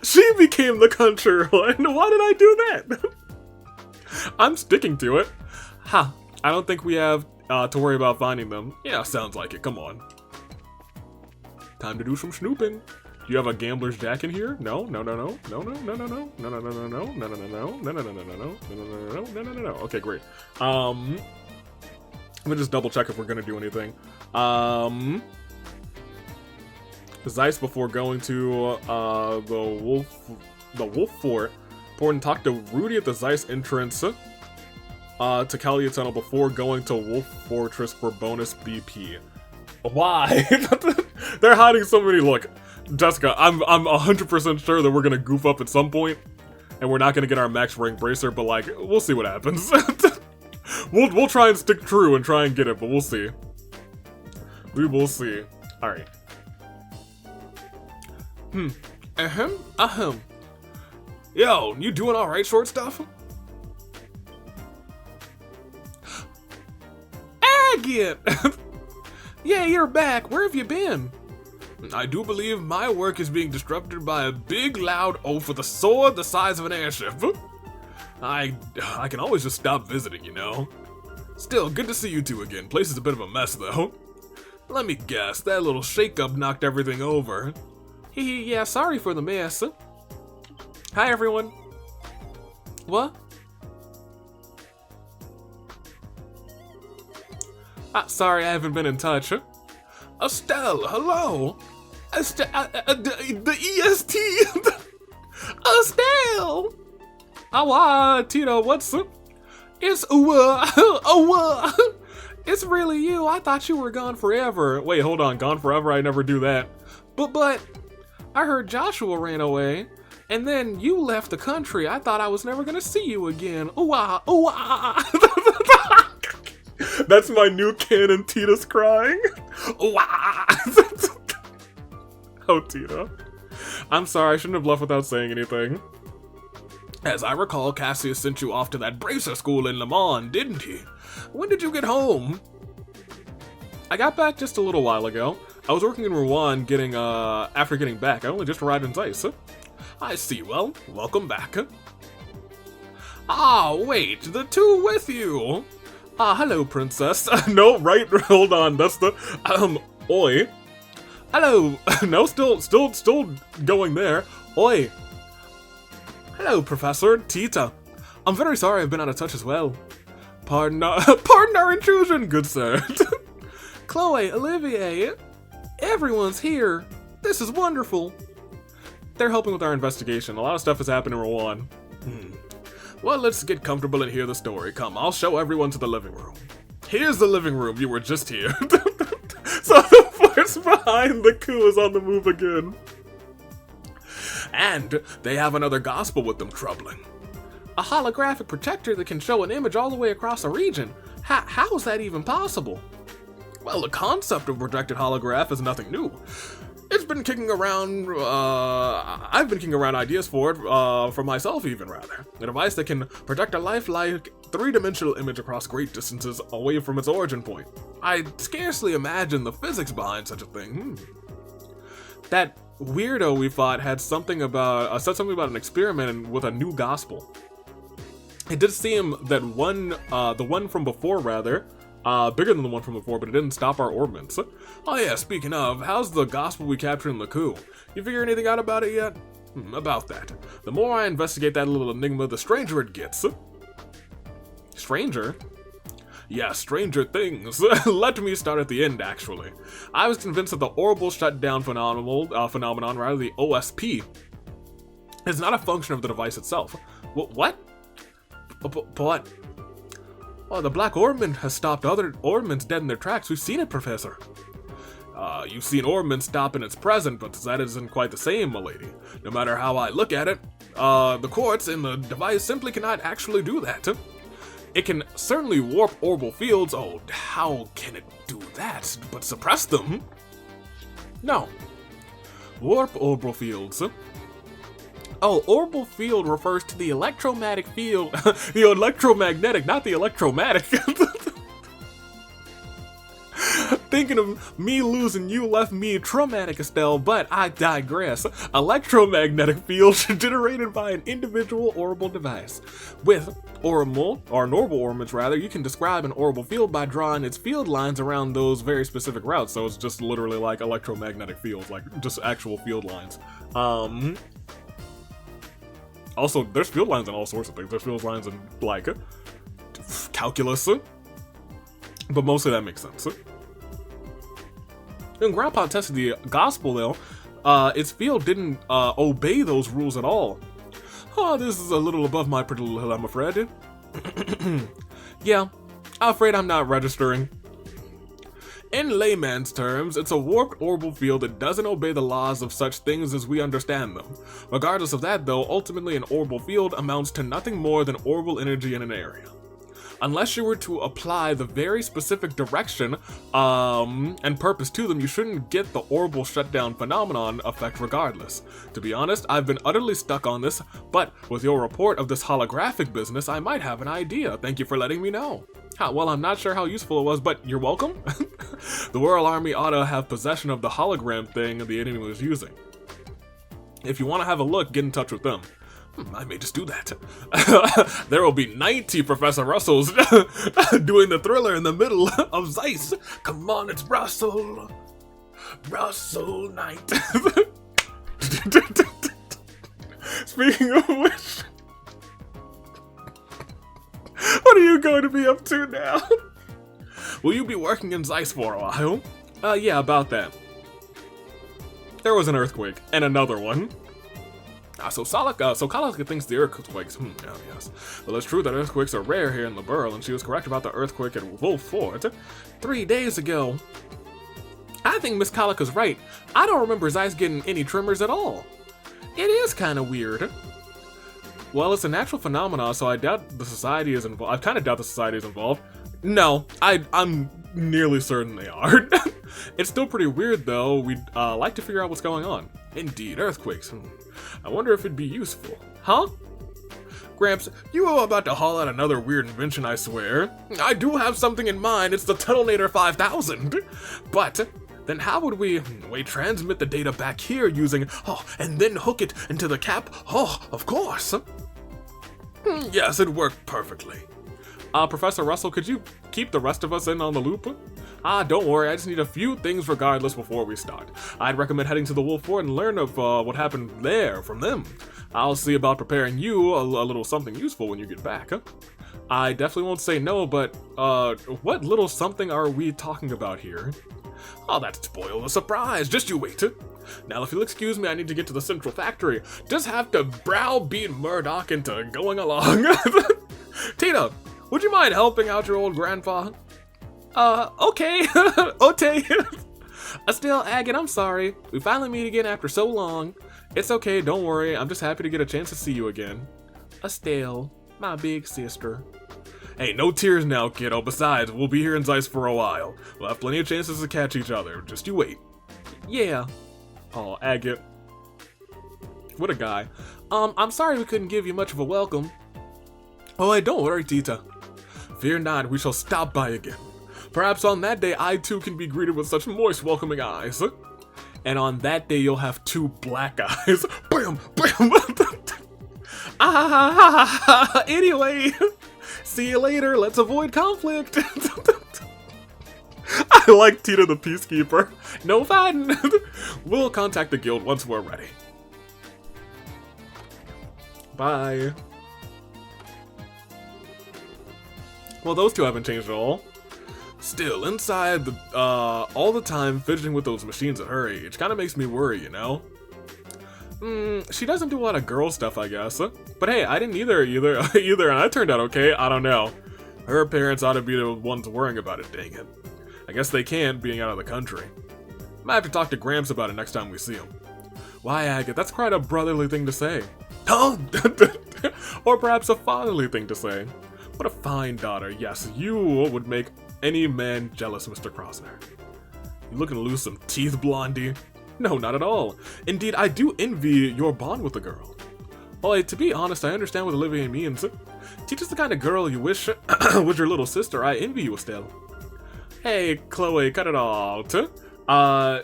she became the country one. Why did I do that? I'm sticking to it. Ha, I don't think we have to worry about finding them. Yeah, sounds like it, come on. Time to do some snooping. Do you have a gambler's jack in here? No. Okay, great. Let me just double check if we're gonna do anything. Zeiss before going to the Wolf Fort. Important talk to Rudy at the Zeiss entrance to Kalia Tunnel before going to Wolf Fortress for bonus BP. Why? They're hiding so many. Look, Jessica, I'm 100% sure that we're gonna goof up at some point, and we're not gonna get our max rank bracer. But like, we'll see what happens. We'll try and stick true and try and get it, but we'll see. We will see. All right. Yo, you doing all right, short stuff? Agate! Yeah, you're back. Where have you been? I do believe my work is being disrupted by a big, loud oaf with a sword the size of an airship. I can always just stop visiting, you know. Still, good to see you two again. Place is a bit of a mess, though. Let me guess, that little shake-up knocked everything over. Yeah, sorry for the mess. Hi, everyone. What? Sorry, I haven't been in touch. Estelle, hello. The EST. Estelle. Tito, what's up? It's it's really you. I thought you were gone forever. Wait, hold on. Gone forever? I never do that. But I heard Joshua ran away, and then you left the country. I thought I was never gonna see you again. That's my new canon. Tita's crying. Oh, Tita. I'm sorry. I shouldn't have left without saying anything. As I recall, Cassius sent you off to that bracer school in Le Mans, didn't he? When did you get home? I got back just a little while ago. I was working in Rouen after getting back. I only just arrived in Zeiss. I see. Well, welcome back. Wait, the two with you. Hello, princess. No, right, hold on. That's the, oi. Hello. No, still going there. Oi. Hello, Professor. Tita. I'm very sorry I've been out of touch as well. Pardon our intrusion, good sir. Chloe, Olivier, everyone's here. This is wonderful. They're helping with our investigation. A lot of stuff has happened in Rouen. Well, let's get comfortable and hear the story. Come, I'll show everyone to the living room. Here's the living room. You were just here. So the force behind the coup is on the move again. And they have another gospel with them troubling. A holographic projector that can show an image all the way across a region. How is that even possible? Well, the concept of projected holograph is nothing new. It's been kicking around, I've been kicking around ideas for it, for myself even, rather. A device that can project a lifelike three-dimensional image across great distances away from its origin point. I'd scarcely imagine the physics behind such a thing. That weirdo we fought had something about, said something about an experiment with a new gospel. It did seem that the one from before, rather, bigger than the one from before, but it didn't stop our orbits. Oh yeah, speaking of, how's the gospel we captured in the coup? You figure anything out about it yet? About that. The more I investigate that little enigma, the stranger it gets. Stranger? Yeah, stranger things. Let me start at the end, actually. I was convinced that the orbital shutdown phenomenon, rather the OSP, is not a function of the device itself. What? But well, the black orbment has stopped other orbments dead in their tracks. We've seen it, Professor. You've seen orbment stop in its present, but that isn't quite the same, milady. No matter how I look at it, the quartz in the device simply cannot actually do that. It can certainly warp orbital fields. Oh, how can it do that? But suppress them? No. Warp orbital fields. Oh, orbital field refers to the electromagnetic field. The electromagnetic, not the electromagnetic. Thinking of me losing you left me traumatic, Estelle, but I digress. Electromagnetic fields generated by an individual orbital device. With orbital, or normal orbits rather, you can describe an orbital field by drawing its field lines around those very specific routes, so it's just literally like electromagnetic fields, like just actual field lines. Also, there's field lines in all sorts of things. There's field lines in, like, calculus, but mostly that makes sense. When Grandpa tested the gospel, though, its field didn't obey those rules at all. Oh, this is a little above my pretty little hill, I'm afraid. Yeah, I'm afraid I'm not registering. In layman's terms, it's a warped orbital field that doesn't obey the laws of such things as we understand them. Regardless of that, though, ultimately an orbital field amounts to nothing more than orbital energy in an area. Unless you were to apply the very specific direction and purpose to them, you shouldn't get the orbital shutdown phenomenon effect regardless. To be honest, I've been utterly stuck on this, but with your report of this holographic business, I might have an idea. Thank you for letting me know. Well, I'm not sure how useful it was, but you're welcome. The Royal Army ought to have possession of the hologram thing the enemy was using. If you want to have a look, get in touch with them. I may just do that. There will be 90 Professor Russells doing the thriller in the middle of Zeiss. Come on, it's Russell. Russell Knight. Speaking of which, what are you going to be up to now? Will you be working in Zeiss for a while? Yeah, about that. There was an earthquake, and another one. So Kalika thinks the earthquakes, yeah, yes. Well, it's true that earthquakes are rare here in the borough, and she was correct about the earthquake at Wolf Fort 3 days ago. I think Miss Kalika's right. I don't remember Zeiss getting any tremors at all. It is kind of weird. Well, it's a natural phenomenon, so I doubt the society is involved. I kind of doubt the society is involved. No, I'm nearly certain they are. It's still pretty weird, though. We'd like to figure out what's going on. Indeed, earthquakes. I wonder if it'd be useful. Huh? Gramps, you are about to haul out another weird invention, I swear. I do have something in mind. It's the Tunnelnator 5000. But then how would we transmit the data back here using, and then hook it into the cap? Oh, of course. Yes, it worked perfectly. Professor Russell, could you keep the rest of us in on the loop? Don't worry, I just need a few things regardless before we start. I'd recommend heading to the Wolf Fort and learn of what happened there from them. I'll see about preparing you a little something useful when you get back. I definitely won't say no, but what little something are we talking about here? Oh, that'd spoil the surprise. Just you wait. Now, if you'll excuse me, I need to get to the central factory. Just have to browbeat Murdoch into going along. Tina, would you mind helping out your old grandpa? Okay. Okay. Still, Agate, I'm sorry. We finally meet again after so long. It's okay, don't worry. I'm just happy to get a chance to see you again. Estelle, my big sister. Hey, no tears now, kiddo. Besides, we'll be here in Zeiss for a while. We'll have plenty of chances to catch each other. Just you wait. Yeah. Oh, Agate. What a guy. I'm sorry we couldn't give you much of a welcome. Oh, hey, don't worry, Tita. Fear not, we shall stop by again. Perhaps on that day, I too can be greeted with such moist, welcoming eyes. And on that day, you'll have 2 black eyes. Bam! Bam! Anyway, see you later. Let's avoid conflict. I like Tita the Peacekeeper. No fighting. We'll contact the guild once we're ready. Bye. Well, those two haven't changed at all. Still, inside, all the time fidgeting with those machines at her age kind of makes me worry, you know? She doesn't do a lot of girl stuff, I guess. But hey, I didn't either, and I turned out okay. I don't know. Her parents ought to be the ones worrying about it, dang it. I guess they can't, being out of the country. Might have to talk to Gramps about it next time we see him. Why, Agate, that's quite a brotherly thing to say. Huh? Or perhaps a fatherly thing to say. What a fine daughter. Yes, you would make any man jealous, Mr. Crosshair. You looking to lose some teeth, Blondie? No, not at all. Indeed, I do envy your bond with the girl. Well, to be honest, I understand what Olivier means. Teach us the kind of girl you wish was your little sister. I envy you, Estelle. Hey, Chloe, cut it out.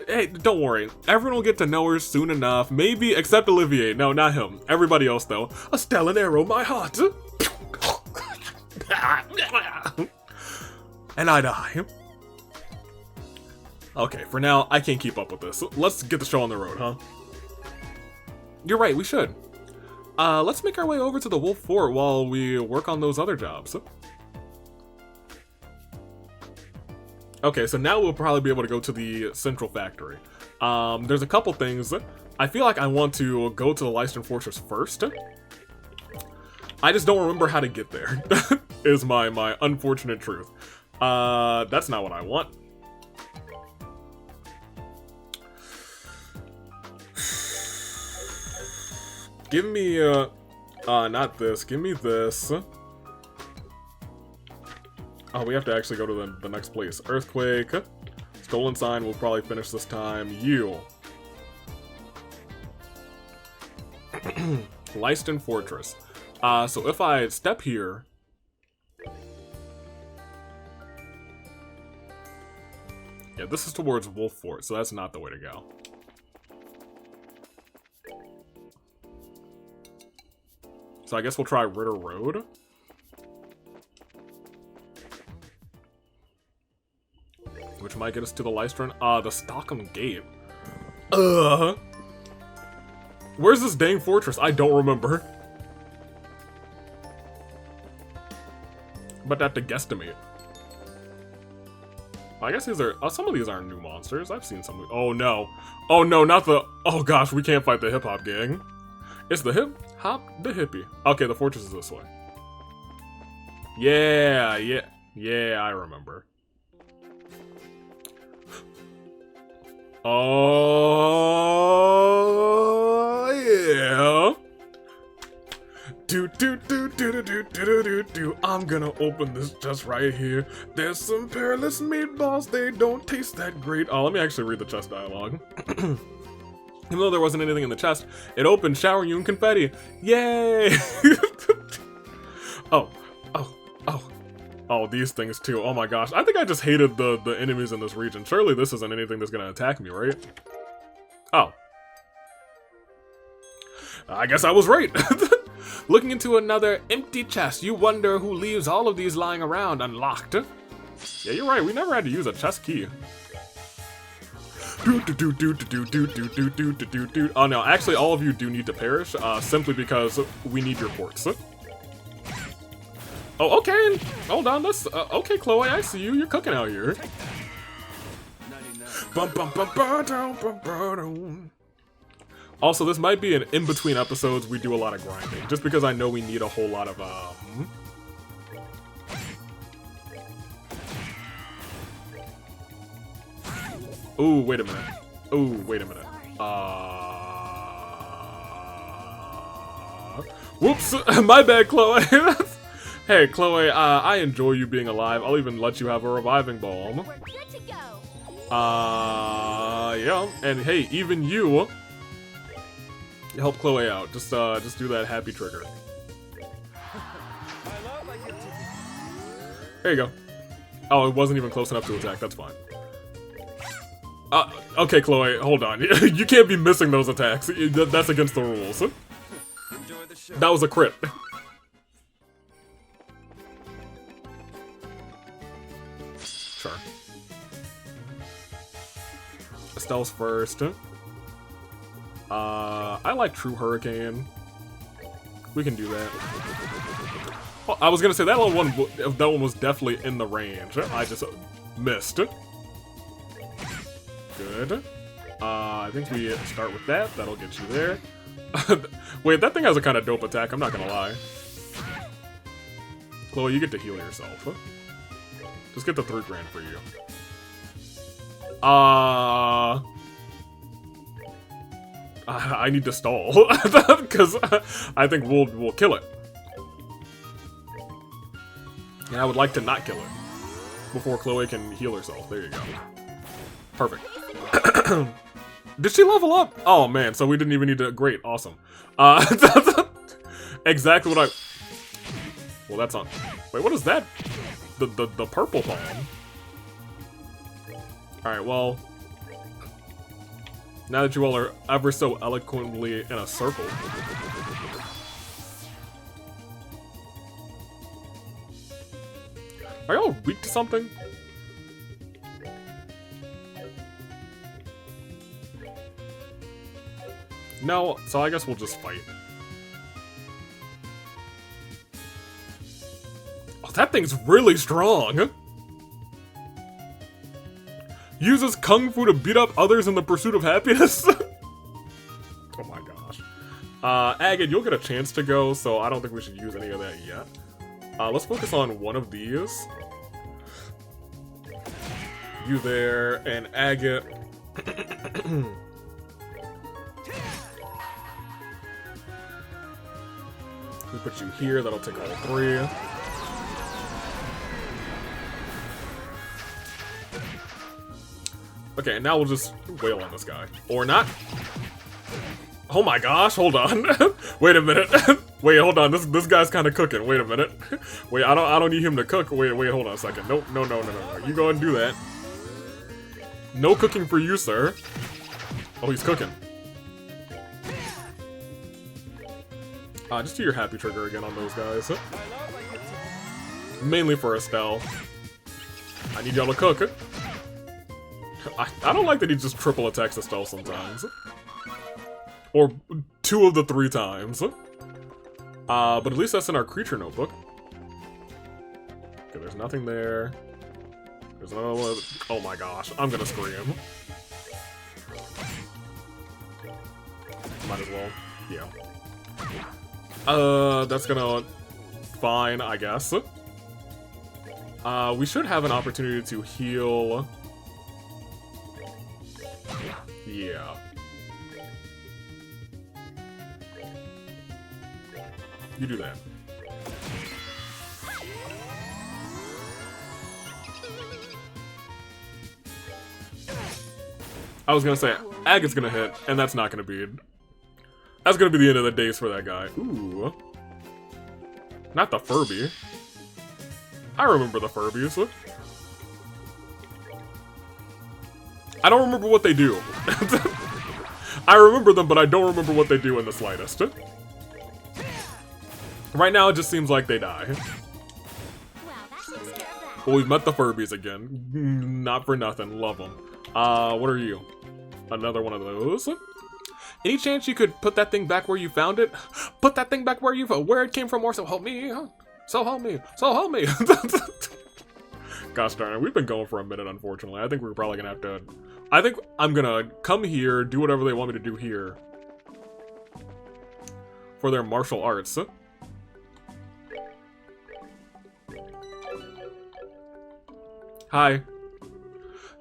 Hey, don't worry. Everyone will get to know her soon enough. Maybe, except Olivier. No, not him. Everybody else, though. Estelle, an arrow, my heart. And I die. Okay, for now, I can't keep up with this. Let's get the show on the road, huh? You're right, we should. Let's make our way over to the Wolf Fort while we work on those other jobs. Okay, so now we'll probably be able to go to the Central Factory. There's a couple things. I feel like I want to go to the Leicester Fortress first. I just don't remember how to get there, is my unfortunate truth. That's not what I want. Give me, not this. Give me this. Oh, we have to actually go to the next place. Earthquake. Stolen Sign will probably finish this time. You. Leicester Fortress. So if I step here... Yeah, this is towards Wolf Fort, so that's not the way to go. So I guess we'll try Ritter Road. Which might get us to the Leicester. The Stockham Gate. Where's this dang fortress? I don't remember. But I have to guesstimate. I guess these are... some of these aren't new monsters. I've seen some... Oh no. Oh no, not the... Oh gosh, we can't fight the hip-hop gang. It's the hip-hop, the hippie. Okay, the fortress is this way. Yeah, I remember. Oh, yeah. I'm gonna open this just right here. There's some perilous meatballs, they don't taste that great. Oh, let me actually read the chest dialogue. Even though there wasn't anything in the chest, it opened, showering you in confetti. Yay! Oh, these things too. Oh my gosh. I think I just hated the enemies in this region. Surely this isn't anything that's gonna attack me, right? Oh. I guess I was right. Looking into another empty chest, you wonder who leaves all of these lying around unlocked. Yeah, you're right. We never had to use a chest key. Oh no, actually all of you do need to perish, simply because we need your quartz. Oh, okay, hold on, let's, okay, Chloe, I see you, you're cooking out here. Also, this might be an in-between episodes we do a lot of grinding, just because I know we need a whole lot of, Ooh, wait a minute. Ooh, wait a minute. Whoops, my bad, Chloe. Hey, Chloe, I enjoy you being alive. I'll even let you have a reviving balm. We're good to go. Yeah, and hey, even you help Chloe out. Just do that happy trigger. There you go. Oh, it wasn't even close enough to attack. That's fine. Okay, Chloe, hold on. You can't be missing those attacks. That's against the rules. That was a crit. Sure. Estelle's first. I like True Hurricane. We can do that. Oh, I was gonna say that one was definitely in the range. I just missed. Good. I think we start with that. That'll get you there. Wait, that thing has a kind of dope attack. I'm not gonna lie. Chloe, you get to heal yourself. Just get the 3 grand for you. I need to stall because I think we'll kill it. And I would like to not kill it before Chloe can heal herself. There you go. Perfect. Did she level up? Oh man, so we didn't even need to. Great, awesome. Exactly what I. Well, that's on. Wait, what is that? The purple palm. All right, well. Now that you all are ever so eloquently in a circle. Are y'all weak to something? No, so I guess we'll just fight. Oh, that thing's really strong! Uses Kung Fu to beat up others in the pursuit of happiness? Oh my gosh. Agate, you'll get a chance to go, so I don't think we should use any of that yet. Let's focus on one of these. You there, and Agate. We put you here, that'll take all 3. Okay, now we'll just wail on this guy. Or not. Oh my gosh, hold on. Wait a minute. Wait, hold on. This guy's kind of cooking. Wait a minute. Wait, I don't need him to cook. Wait, hold on a second. Nope, no. You go and do that. No cooking for you, sir. Oh, he's cooking. Just do your happy trigger again on those guys. Mainly for Estelle. I need y'all to cook. I don't like that he just triple attacks Estelle sometimes. Or 2 of the 3 times. But at least that's in our creature notebook. Okay, there's nothing there. There's another one. Oh my gosh, I'm gonna scream. Might as well. Yeah. That's gonna... Fine, I guess. We should have an opportunity to heal... Yeah. You do that. I was gonna say, Agate's gonna hit, and that's not gonna be... That's gonna be the end of the days for that guy. Ooh. Not the Furby. I remember the Furbies. I don't remember what they do. I remember them, but I don't remember what they do in the slightest. Right now, it just seems like they die. Well, we've met the Furbies again. Not for nothing. Love them. What are you? Another one of those? Any chance you could put that thing back where you found it? Put that thing back where it came from, or so help me. So help me. So help me. Gosh darn it, we've been going for a minute, unfortunately. I think we're probably gonna have to... I think I'm gonna come here, do whatever they want me to do here. For their martial arts. Hi.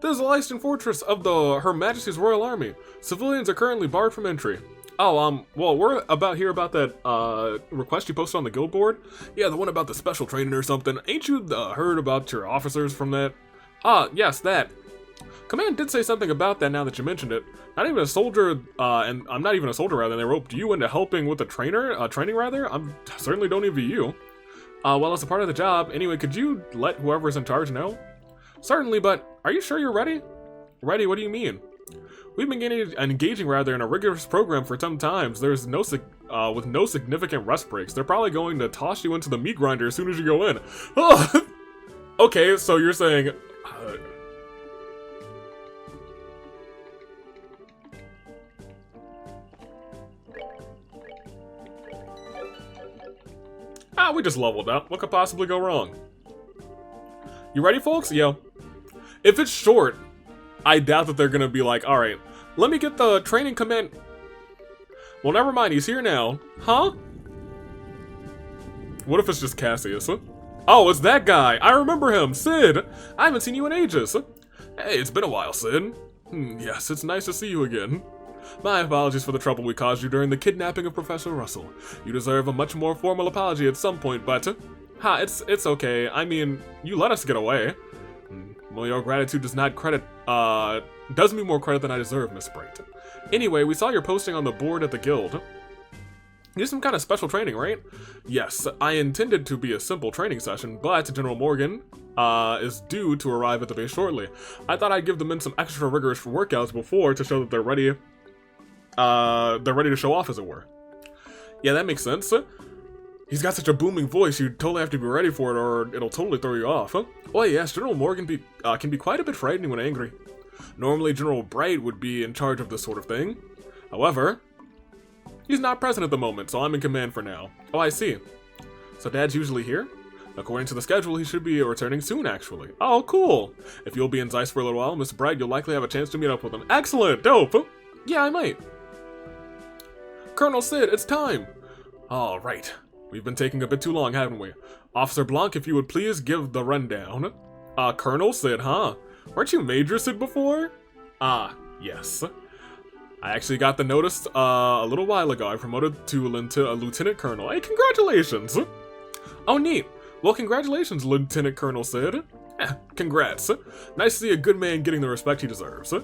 This is the Leiston Fortress of Her Majesty's Royal Army. Civilians are currently barred from entry. Oh, well, we're here about that, request you posted on the guild board? Yeah, the one about the special training or something. Ain't you, heard about your officers from that? Ah, yes, that. Command did say something about that now that you mentioned it. Not even a soldier, and I'm not even a soldier rather, they roped you into helping with the training rather? I certainly don't envy you. Well, as a part of the job, anyway, could you let whoever's in charge know? Certainly, but are you sure you're ready? Ready, what do you mean? We've been engaging rather in a rigorous program for some times. There's with no significant rest breaks. They're probably going to toss you into the meat grinder as soon as you go in. Oh! Okay, so you're saying... we just leveled up. What could possibly go wrong? You ready, folks? Yo. If it's short, I doubt that they're gonna be like, alright, let me get the training command. Well, never mind, he's here now. Huh? What if it's just Cassius? Oh, it's that guy. I remember him, Sid. I haven't seen you in ages. Hey, it's been a while, Sid. Yes, it's nice to see you again. My apologies for the trouble we caused you during the kidnapping of Professor Russell. You deserve a much more formal apology at some point, but... it's okay. I mean, you let us get away. Well, your gratitude does me more credit than I deserve, Miss Bright. Anyway, we saw your posting on the board at the guild. You did some kind of special training, right? Yes, I intended to be a simple training session, but General Morgan is due to arrive at the base shortly. I thought I'd give the men some extra rigorous workouts before to show that they're ready to show off, as it were. Yeah, that makes sense. He's got such a booming voice, you totally have to be ready for it or it'll totally throw you off, huh? Oh yes, General Morgan can be quite a bit frightening when angry. Normally, General Bright would be in charge of this sort of thing. However, he's not present at the moment, so I'm in command for now. Oh, I see. So Dad's usually here? According to the schedule, he should be returning soon, actually. Oh, cool. If you'll be in Zeiss for a little while, Miss Bright, you'll likely have a chance to meet up with him. Excellent! Dope! Yeah, I might. Colonel Sid, it's time! All right. We've been taking a bit too long, haven't we? Officer Blanc, if you would please give the rundown. Colonel Sid, huh? Weren't you Major Sid before? Ah, yes. I actually got the notice a little while ago. I promoted to Lieutenant Colonel. Hey, congratulations! Oh, neat. Well, congratulations, Lieutenant Colonel Sid. Congrats. Nice to see a good man getting the respect he deserves.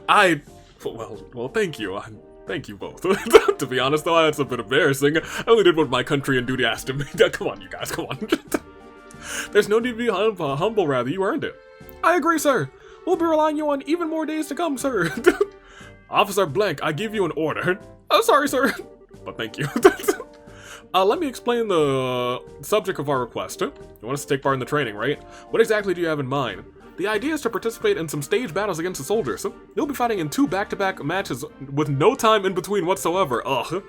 Well, thank you. Thank you both. To be honest, though, it's a bit embarrassing. I only did what my country and duty asked of me. Come on, you guys, come on. There's no need to be humble, rather. You earned it. I agree, sir. We'll be relying on you on even more days to come, sir. Officer Blank, I give you an order. Oh, sorry, sir. But thank you. Let me explain the subject of our request. You want us to take part in the training, right? What exactly do you have in mind? The idea is to participate in some stage battles against the soldiers. You'll be fighting in 2 back-to-back matches with no time in between whatsoever. Ugh.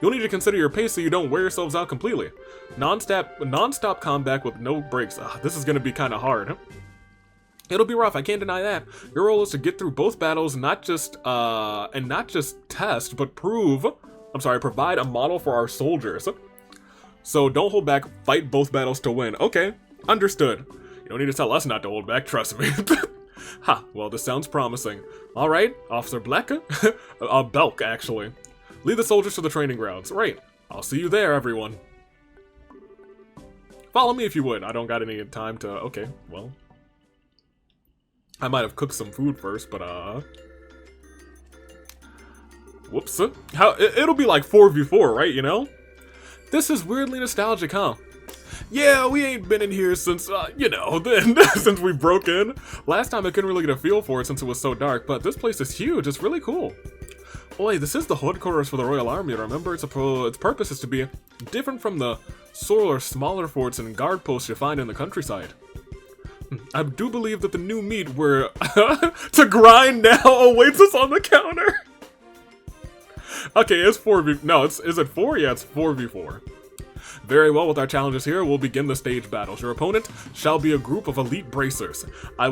You'll need to consider your pace so you don't wear yourselves out completely. Non-stop combat with no breaks. This is gonna be kind of hard. It'll be rough, I can't deny that. Your role is to get through both battles, not just test, but provide a model for our soldiers. So don't hold back, fight both battles to win. Okay, understood. You don't need to tell us not to hold back, trust me. Ha, well, this sounds promising. Alright, Officer Belk, actually. Lead the soldiers to the training grounds. Right, I'll see you there, everyone. Follow me if you would. I don't got any time to... Okay, well... I might have cooked some food first, but, whoops. It'll be like 4v4, right, you know? This is weirdly nostalgic, huh? Yeah, we ain't been in here since, since we broke in. Last time I couldn't really get a feel for it since it was so dark, but this place is huge. It's really cool. Oi, this is the headquarters for the Royal Army. Remember, its purpose is to be different from the smaller forts and guard posts you find in the countryside. I do believe that the new meat we're to grind now awaits us on the counter. Okay, it's 4v... No, is it 4? Yeah, it's 4v4. Very well, with our challenges here, we'll begin the stage battles. Your opponent shall be a group of elite bracers. I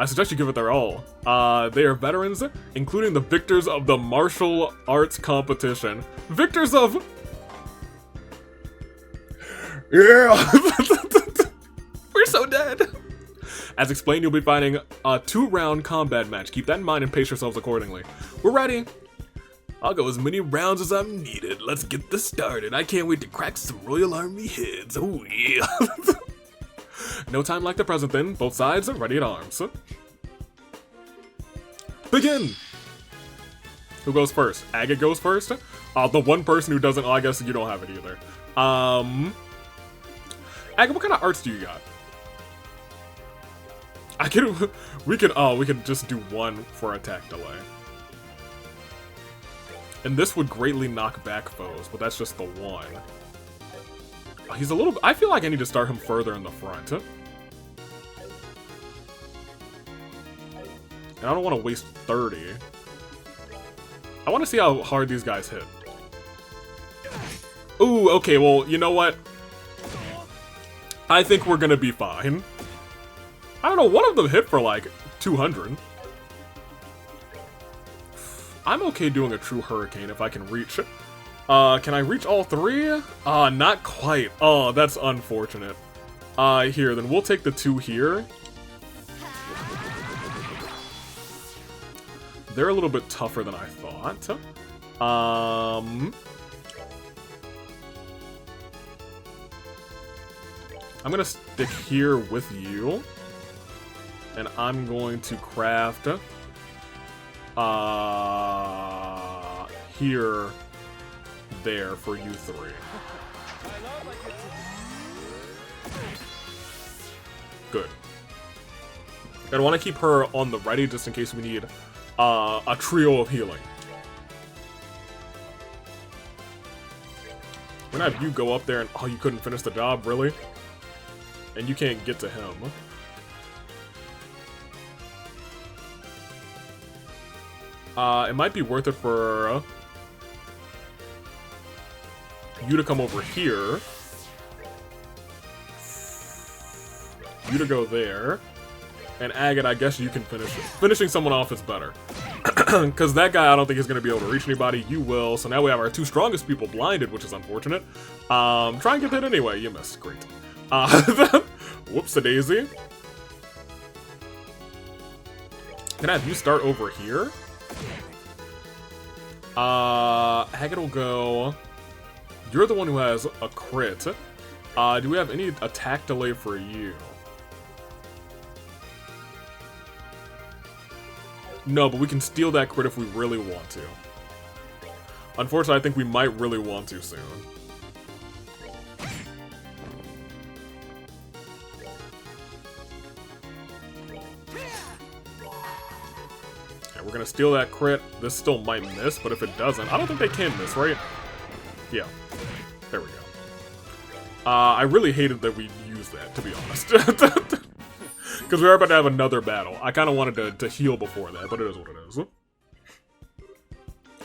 suggest you give it their all. They are veterans, including the victors of the martial arts competition. Victors of... Yeah! We're so dead! As explained, you'll be fighting a 2-round combat match. Keep that in mind and pace yourselves accordingly. We're ready! I'll go as many rounds as I'm needed. Let's get this started. I can't wait to crack some Royal Army heads. Oh yeah. No time like the present then. Both sides are ready at arms. Begin! Who goes first? Agate goes first? The one person who doesn't... Oh, I guess you don't have it either. Agate, what kind of arts do you got? We could just do one for attack delay. And this would greatly knock back foes, but that's just the one. He's a little... I feel like I need to start him further in the front. And I don't want to waste 30. I want to see how hard these guys hit. Ooh, okay, well, you know what? I think we're gonna be fine. I don't know, one of them hit for like 200. I'm okay doing a true hurricane if I can reach it. Can I reach all three? Not quite. Oh, that's unfortunate. Here, then we'll take the 2 here. They're a little bit tougher than I thought. I'm gonna stick here with you. And I'm going to craft... here... there for you 3. Good. I want to keep her on the ready just in case we need a trio of healing. We're gonna have you go up there and... Oh, you couldn't finish the job, really? And you can't get to him. It might be worth it for you to come over here. You to go there. And Agate, I guess you can finish it. Finishing someone off is better. Because that guy, I don't think is going to be able to reach anybody. You will. So now we have our 2 strongest people blinded, which is unfortunate. Try and get hit anyway. You missed. Great. Whoops-a-daisy. Can I have you start over here? Agate will go... You're the one who has a crit. Do we have any attack delay for you? No, but we can steal that crit if we really want to. Unfortunately, I think we might really want to soon. Okay, we're gonna steal that crit. This still might miss, but if it doesn't... I don't think they can miss, right? Yeah. There we go. I really hated that we used that, to be honest. Because we are about to have another battle. I kind of wanted to heal before that, but it is what it is.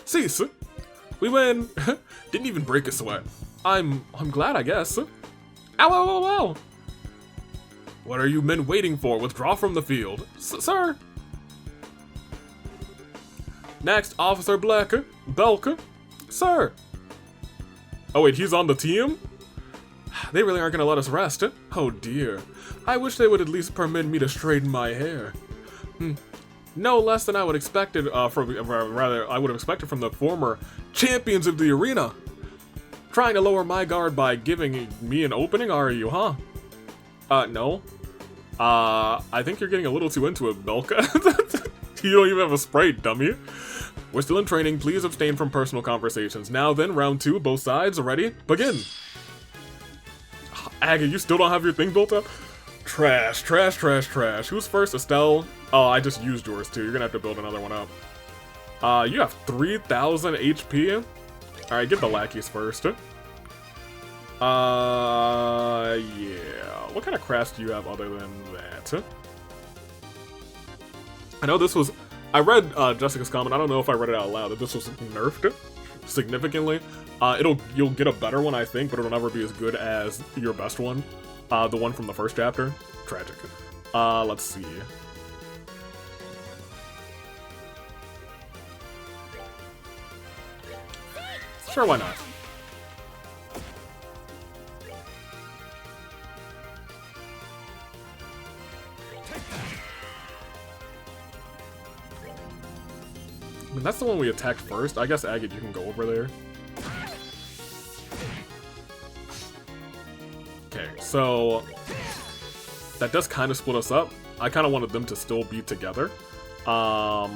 Cease. We win. Didn't even break a sweat. I'm glad, I guess. Ow, ow, ow, ow. What are you men waiting for? Withdraw from the field. Sir. Next, Officer Belk. Sir. Oh wait, he's on the team? They really aren't gonna let us rest. Oh dear. I wish they would at least permit me to straighten my hair. No less than I would expect it I would have expected from the former champions of the arena. Trying to lower my guard by giving me an opening, are you, huh? No. I think you're getting a little too into it, Belka. You don't even have a spray, dummy. We're still in training. Please abstain from personal conversations. Now then, round 2, both sides. Ready? Begin. Agate, you still don't have your thing built up? Trash, trash, trash, trash. Who's first? Estelle? Oh, I just used yours too. You're gonna have to build another one up. You have 3,000 HP? Alright, get the lackeys first. Yeah. What kind of crafts do you have other than that? I know this was... I read Jessica's comment. I don't know if I read it out loud, that this was nerfed significantly. You'll get a better one, I think, but it'll never be as good as your best one. The one from the first chapter. Tragic. Let's see. Sure, why not? I mean, that's the one we attacked first. I guess, Agate, you can go over there. Okay, so... That does kind of split us up. I kind of wanted them to still be together. Oh,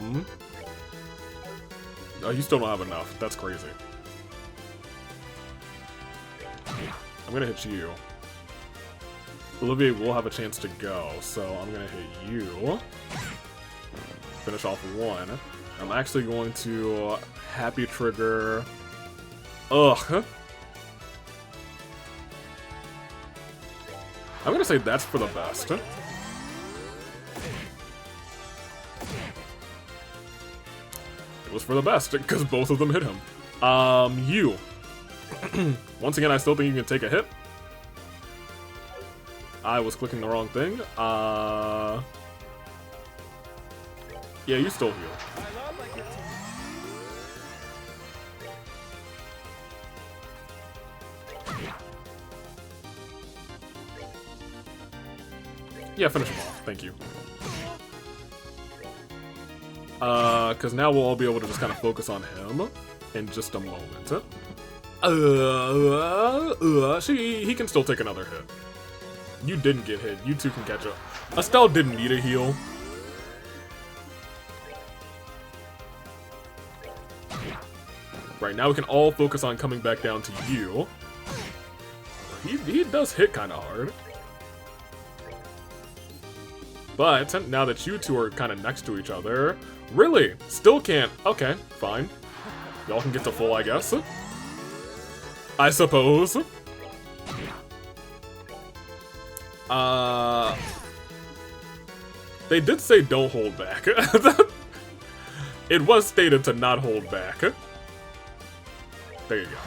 you still don't have enough. That's crazy. I'm gonna hit you. Olivier will have a chance to go, so I'm gonna hit you. Finish off one. I'm actually going to happy trigger. Ugh. I'm gonna say that's for the best. It was for the best, because both of them hit him. You. Once again, I still think you can take a hit. I was clicking the wrong thing. Yeah, you still heal. Yeah, finish him off. Thank you. Because now we'll all be able to just kind of focus on him in just a moment. See, he can still take another hit. You didn't get hit. You two can catch up. Estelle didn't need a heal. Right, now we can all focus on coming back down to you. He does hit kind of hard. But now that you two are kind of next to each other, really, still can't. Okay, fine. Y'all can get to full, I guess. I suppose. They did say don't hold back. It was stated to not hold back. There you go.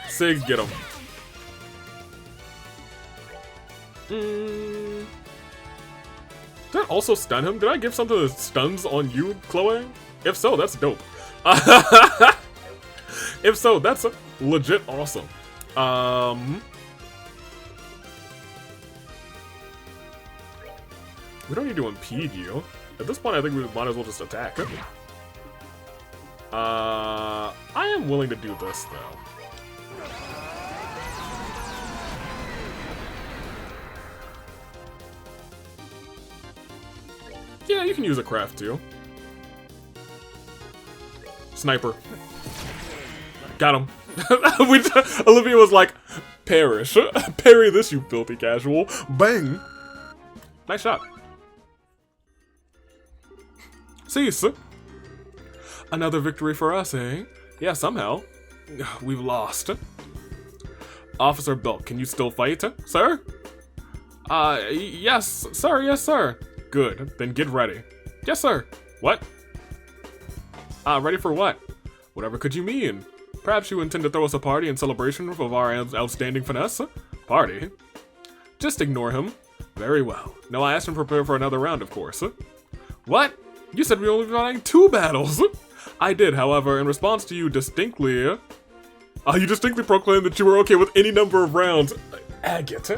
Sig, get him. Did that also stun him? Did I give something that stuns on you, Chloe? If so, that's dope. If so, that's legit awesome. We don't need to impede you. At this point, I think we might as well just attack. I am willing to do this, though. Yeah, you can use a craft, too. Sniper. Got him. Olivia was like, perish. Parry this, you filthy casual. Bang. Nice shot. Cease. Another victory for us, eh? Yeah, somehow. We've lost. Officer Belk, can you still fight, sir? Yes, sir, yes, sir. Good, then get ready. Yes, sir. What? Ready for what? Whatever could you mean? Perhaps you intend to throw us a party in celebration of our outstanding finesse? Party? Just ignore him. Very well. No, I asked him to prepare for another round, of course. What? You said we only be fighting 2 battles. I did, however, in response to you distinctly... you distinctly proclaimed that you were okay with any number of rounds. Agate,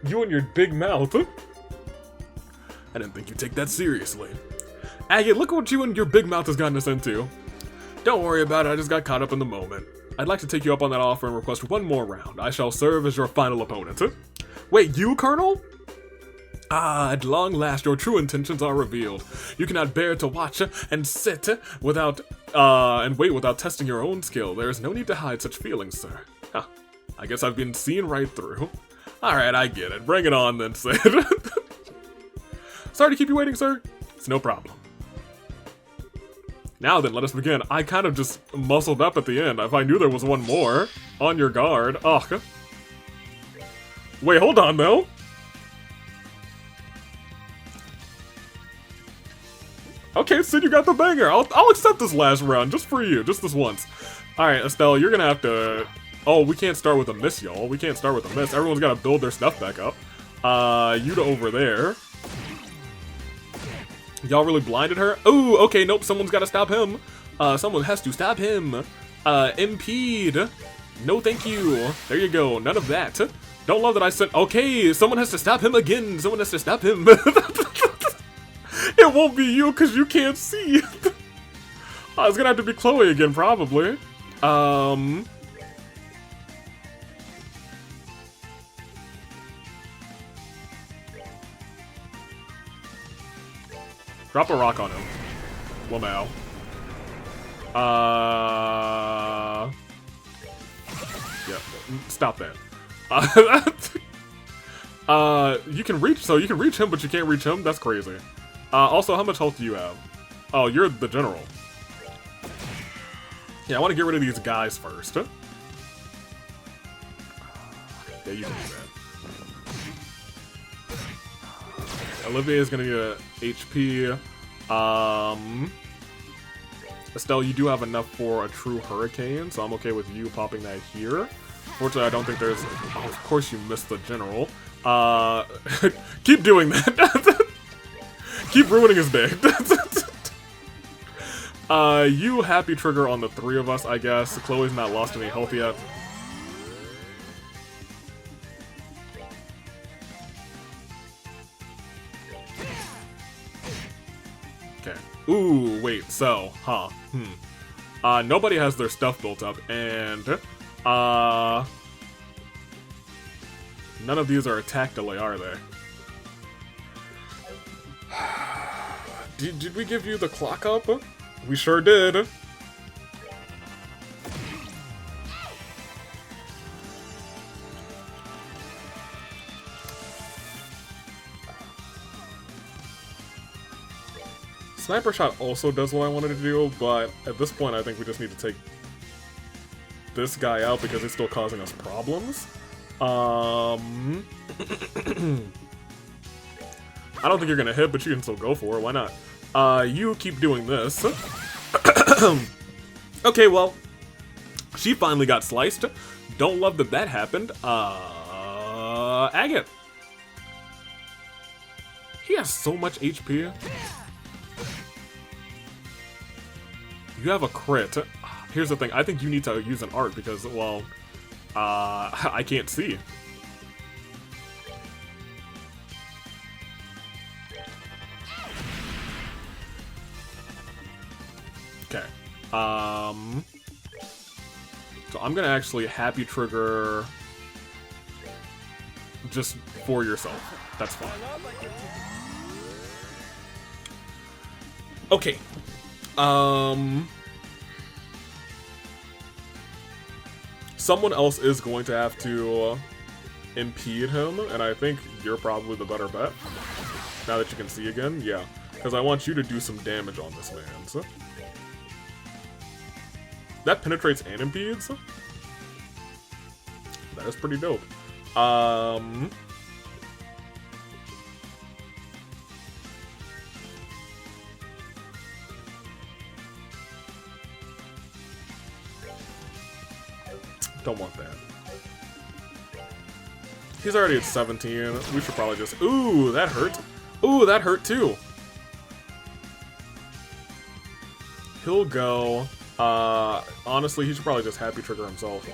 you and your big mouth. I didn't think you'd take that seriously. Agate, look what you and your big mouth has gotten us into. Don't worry about it, I just got caught up in the moment. I'd like to take you up on that offer and request one more round. I shall serve as your final opponent. Wait, you, Colonel? At long last, your true intentions are revealed. You cannot bear to watch and sit without, and wait without testing your own skill. There is no need to hide such feelings, sir. Huh. I guess I've been seen right through. Alright, I get it. Bring it on then, Sid. Sorry to keep you waiting, sir. It's no problem. Now then, let us begin. I kind of just muscled up at the end. If I knew there was one more. On your guard. Ugh. Wait, hold on, though. Okay, Sid, you got the banger. I'll accept this last round, just for you. Just this once. Alright, Estelle, you're gonna have to... Oh, we can't start with a miss, y'all. We can't start with a miss. Everyone's gotta build their stuff back up. You to over there. Y'all really blinded her? Ooh, okay, nope, someone's gotta stop him. Someone has to stop him. Impede. No thank you. There you go, none of that. Don't love that I said, okay, someone has to stop him again. Someone has to stop him. It won't be you, because you can't see. It's gonna have to be Chloe again, probably. Drop a rock on him. Lamau. Yeah, stop that. You can reach him, but you can't reach him? That's crazy. Also, how much health do you have? Oh, you're the general. Yeah, I want to get rid of these guys first. Yeah, you can do that. Olivier is gonna get HP. Estelle, you do have enough for a true hurricane, so I'm okay with you popping that here. Fortunately, I don't think there's... Oh, of course you missed the general. Keep doing that. Keep ruining his day. You happy trigger on the three of us, I guess. Chloe's not lost any health yet. Okay. Ooh, wait, so, nobody has their stuff built up, and, none of these are attack delay, are they? Did we give you the clock up? We sure did. Sniper shot also does what I wanted to do, but at this point I think we just need to take this guy out because it's still causing us problems. I don't think you're gonna hit, but you can still go for it. Why not? You keep doing this. Okay, well, she finally got sliced. Don't love that that happened. Agate. He has so much HP. You have a crit. Here's the thing. I think you need to use an art because, well, I can't see. Okay. So I'm gonna actually happy trigger just for yourself. That's fine. Okay. Someone else is going to have to impede him, and I think you're probably the better bet. Now that you can see again, yeah. Because I want you to do some damage on this man. So. That penetrates and impedes? That is pretty dope. Don't want that. He's already at 17. We should probably just... Ooh, that hurt. Ooh, that hurt too. He'll go... honestly, he should probably just happy trigger himself.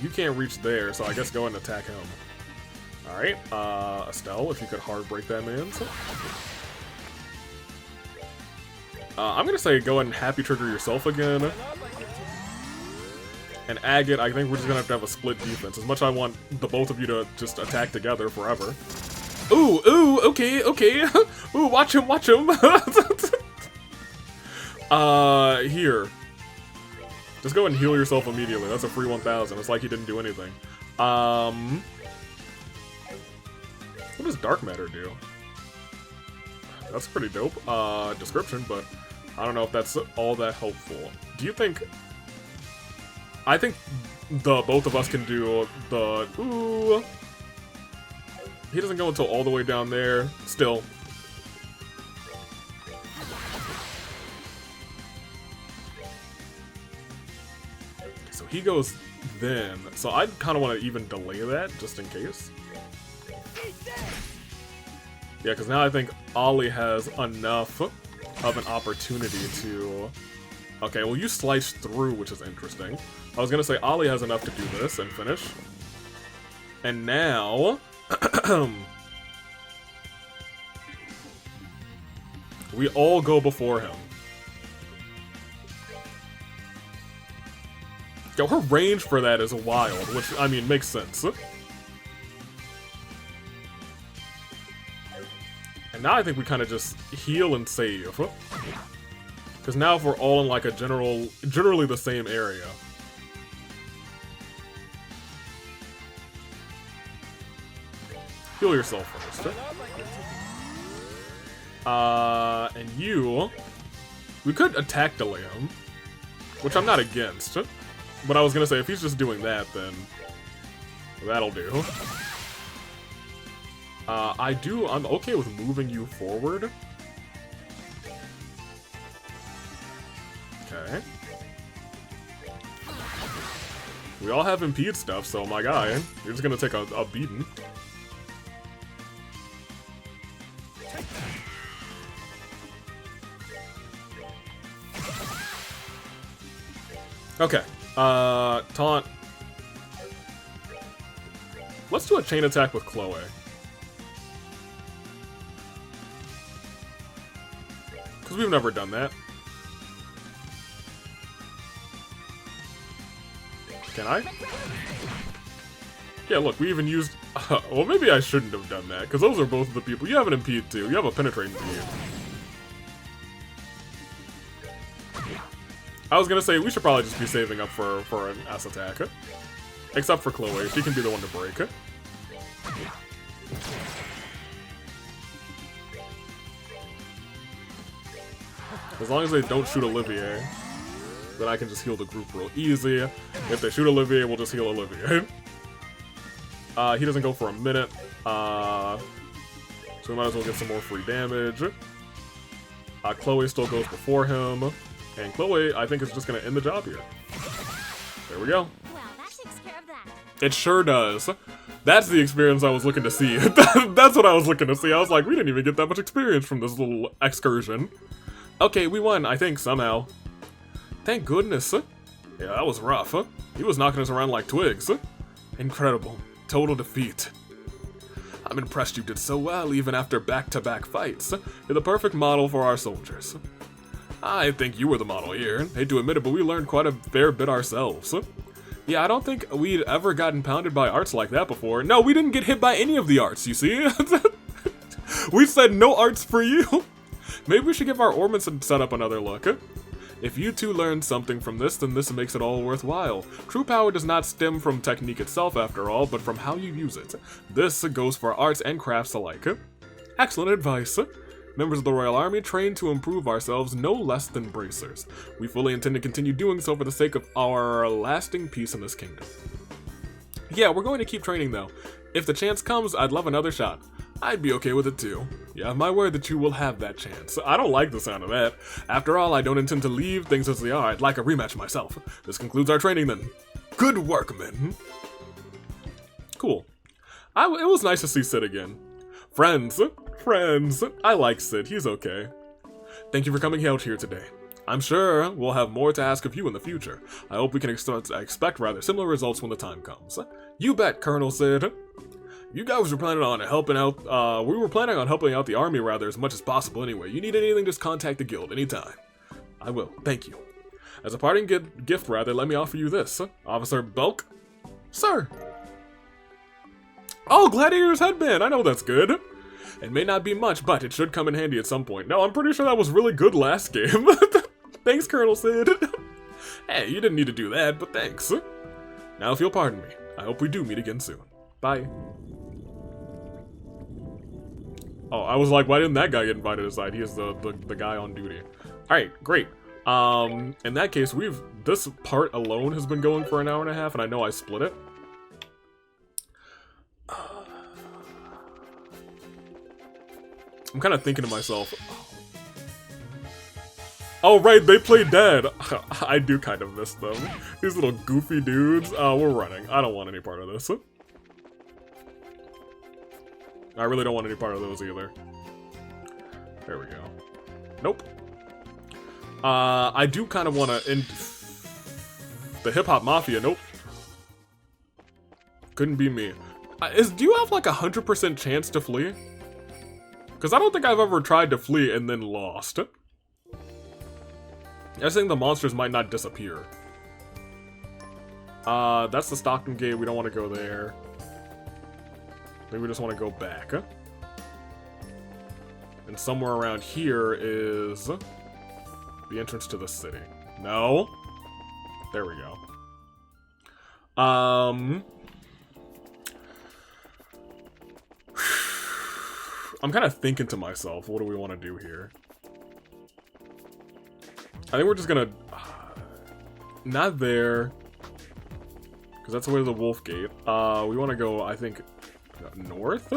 You can't reach there, so I guess go and attack him. Alright, Estelle, if you could hard break that man. I'm gonna say go ahead and happy trigger yourself again. And Agate, I think we're just gonna have a split defense. As much as I want the both of you to just attack together forever. Ooh, ooh, okay, okay. Ooh, watch him, watch him. Here. Just go and heal yourself immediately. That's a free 1,000. It's like he didn't do anything. What does Dark Matter do? That's pretty dope. Description, but I don't know if that's all that helpful. Do you think... I think the both of us can do the... Ooh... He doesn't go until all the way down there. Still. So he goes then. So I kind of want to even delay that, just in case. Yeah, because now I think Ollie has enough of an opportunity to... Okay, well you sliced through, which is interesting. I was going to say Ollie has enough to do this and finish. And now... We all go before him. Yo, her range for that is wild, which, I mean, makes sense. And now I think we kind of just heal and save. Because now if we're all in like a generally the same area. Heal yourself first. And you... We could attack delay him, which I'm not against. But I was gonna say, if he's just doing that, then that'll do. I'm okay with moving you forward. Okay. We all have impede stuff, so my guy, you're just gonna take a beating. Okay. Taunt. Let's do a chain attack with Chloe. Because we've never done that. Can I? Yeah, look, we even used... well, maybe I shouldn't have done that, because those are both of the people. You have an impede, too. You have a penetrating impede. I was gonna say, we should probably just be saving up for an S attack. Except for Chloe, she can be the one to break. As long as they don't shoot Olivier, then I can just heal the group real easy. If they shoot Olivier, we'll just heal Olivier. He doesn't go for a minute, so we might as well get some more free damage. Chloe still goes before him. And Chloe, I think, is just gonna end the job here. There we go. Well, that takes care of that. It sure does. That's the experience I was looking to see. That's what I was looking to see. I was like, we didn't even get that much experience from this little excursion. Okay, we won, I think, somehow. Thank goodness. Yeah, that was rough. He was knocking us around like twigs. Incredible. Total defeat. I'm impressed you did so well, even after back-to-back fights. You're the perfect model for our soldiers. I think you were the model here. Hate to admit it, but we learned quite a fair bit ourselves. Yeah, I don't think we'd ever gotten pounded by arts like that before. No, we didn't get hit by any of the arts, you see? We said no arts for you. Maybe we should give our Ormond setup another look. If you two learned something from this, then this makes it all worthwhile. True power does not stem from technique itself, after all, but from how you use it. This goes for arts and crafts alike. Excellent advice. Members of the Royal Army train to improve ourselves no less than bracers. We fully intend to continue doing so for the sake of our lasting peace in this kingdom. Yeah, we're going to keep training though. If the chance comes, I'd love another shot. I'd be okay with it too. You have my word that you will have that chance. I don't like the sound of that. After all, I don't intend to leave things as they are. I'd like a rematch myself. This concludes our training then. Good work, men. Cool. It was nice to see Sid again. Friends. I like Sid, he's okay. Thank you for coming out here today. I'm sure we'll have more to ask of you in the future. I hope we can expect rather similar results when the time comes. You bet, Colonel Sid. You guys were planning on helping out, we were planning on helping out the army rather as much as possible anyway. You need anything, just contact the guild anytime. I will, thank you. As a parting gift rather, let me offer you this. Officer Belk? Sir. Oh, Gladiator's headband, I know that's good. It may not be much, but it should come in handy at some point. No, I'm pretty sure that was really good last game. Thanks, Colonel Sid. Hey, you didn't need to do that, but thanks. Now if you'll pardon me, I hope we do meet again soon. Bye. Oh, I was like, why didn't that guy get invited aside? He is the guy on duty. Alright, great. In that case, this part alone has been going for an hour and a half, and I know I split it. I'm kind of thinking to myself, oh right, they play dead. I do kind of miss them. These little goofy dudes. We're running. I don't want any part of this. I really don't want any part of those either. There we go. Nope. I do kind of want to end the Hip Hop Mafia. Nope. Couldn't be me. Do you have like 100% chance to flee? Because I don't think I've ever tried to flee and then lost. I just think the monsters might not disappear. That's the Stockton Gate. We don't want to go there. Maybe we just want to go back. And somewhere around here is the entrance to the city. No. There we go. I'm kind of thinking to myself, what do we want to do here? I think we're just gonna... not there. Because that's the way to the Wolf Gate. We want to go, I think, north?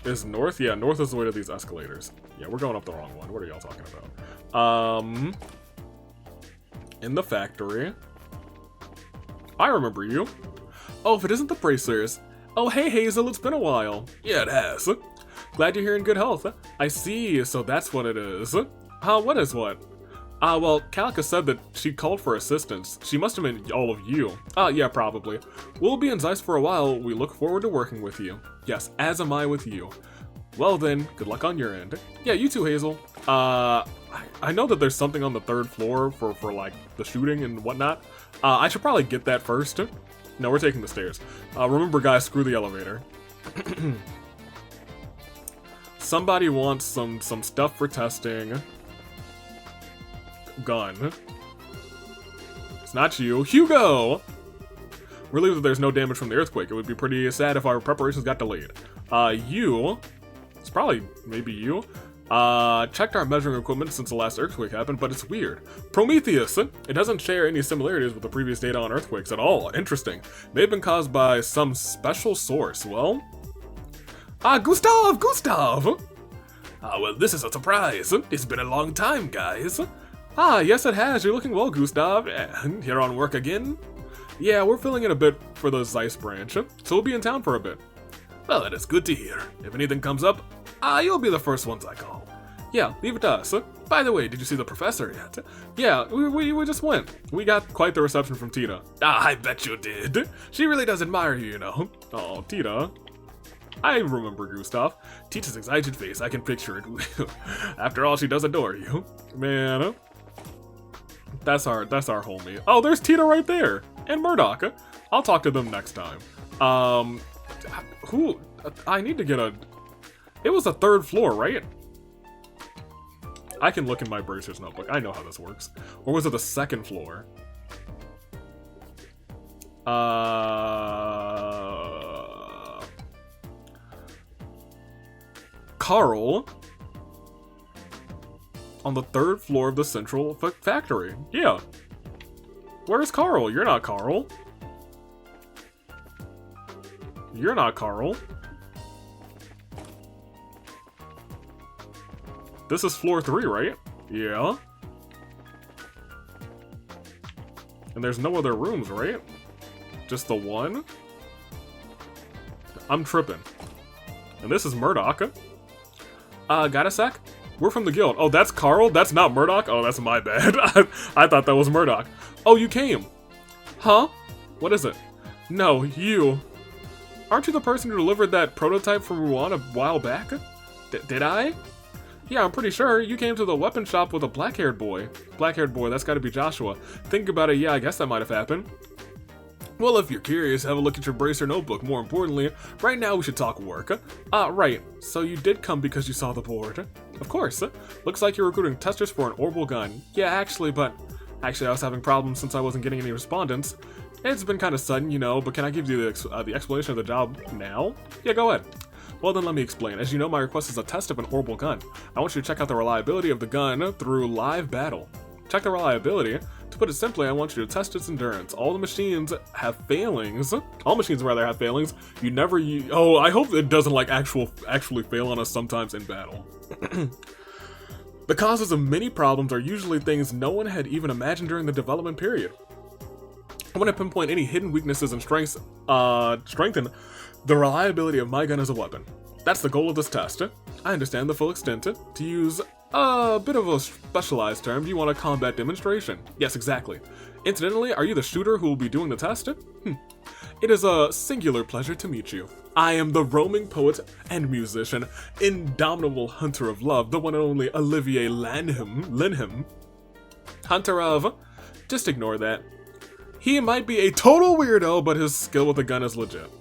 Is north? Yeah, north is the way to these escalators. Yeah, we're going up the wrong one. What are y'all talking about? In the factory. I remember you. Oh, if it isn't the Bracers. Oh, hey, Hazel, it's been a while. Yeah, it has. Glad you're here in good health. I see, so that's what it is. What is what? Well, Calica said that she called for assistance. She must have been all of you. Yeah, probably. We'll be in Zeiss for a while. We look forward to working with you. Yes, as am I with you. Well then, good luck on your end. Yeah, you too, Hazel. I know that there's something on the 3rd floor for like, the shooting and whatnot. I should probably get that first. No, we're taking the stairs. Remember, guys, screw the elevator. Somebody wants some stuff for testing. Gun. It's not you. Hugo! Relieved that there's no damage from the earthquake. It would be pretty sad if our preparations got delayed. You... It's probably maybe you. Checked our measuring equipment since the last earthquake happened, but it's weird. Prometheus! It doesn't share any similarities with the previous data on earthquakes at all. Interesting. May have been caused by some special source. Well... Gustav! Well, this is a surprise. It's been a long time, guys. Yes it has. You're looking well, Gustav. Here on work again? Yeah, we're filling in a bit for the Zeiss branch, so we'll be in town for a bit. Well, that is good to hear. If anything comes up, you'll be the first ones I call. Yeah, leave it to us. By the way, did you see the professor yet? Yeah, we just went. We got quite the reception from Tita. I bet you did. She really does admire you, you know. Oh, Tita. I remember Gustav. Tita's excited face, I can picture it. After all, she does adore you. Man, that's our homie. Oh, there's Tita right there. And Murdoch. I'll talk to them next time. Who? I need to get a... It was the 3rd floor, right? I can look in my Bracer's notebook. I know how this works. Or was it the 2nd floor? Carl? On the 3rd floor of the central factory. Yeah. Where's Carl? You're not Carl. You're not Carl. This is floor 3, right? Yeah. And there's no other rooms, right? Just the one? I'm tripping. And this is Murdoch. Got a sec? We're from the guild. Oh, that's Carl? That's not Murdoch? Oh, that's my bad. I thought that was Murdoch. Oh, you came. Huh? What is it? No, you. Aren't you the person who delivered that prototype from Rouen a while back? Did I? Yeah, I'm pretty sure. You came to the weapon shop with a black-haired boy. Black-haired boy, that's gotta be Joshua. Think about it, yeah, I guess that might have happened. Well, if you're curious, have a look at your Bracer notebook. More importantly, right now we should talk work. Right. So you did come because you saw the board. Of course. Looks like you're recruiting testers for an orbital gun. Yeah, actually, I was having problems since I wasn't getting any respondents. It's been kind of sudden, you know, but can I give you the explanation of the job now? Yeah, go ahead. Well then, let me explain. As you know, my request is a test of an orbital gun. I want you to check out the reliability of the gun through live battle. Check the reliability. To put it simply, I want you to test its endurance. All the machines have failings. All machines rather have failings. You never use... Oh, I hope it doesn't like actually fail on us sometimes in battle. The causes of many problems are usually things no one had even imagined during the development period. I want to pinpoint any hidden weaknesses and strengths, strengthen the reliability of my gun as a weapon. That's the goal of this test. I understand the full extent. To use a bit of a specialized term, do you want a combat demonstration? Yes, exactly. Incidentally, are you the shooter who will be doing the test? It is a singular pleasure to meet you. I am the roaming poet and musician, indomitable hunter of love, the one and only Olivier Linham. Hunter of... Just ignore that. He might be a total weirdo, but his skill with a gun is legit.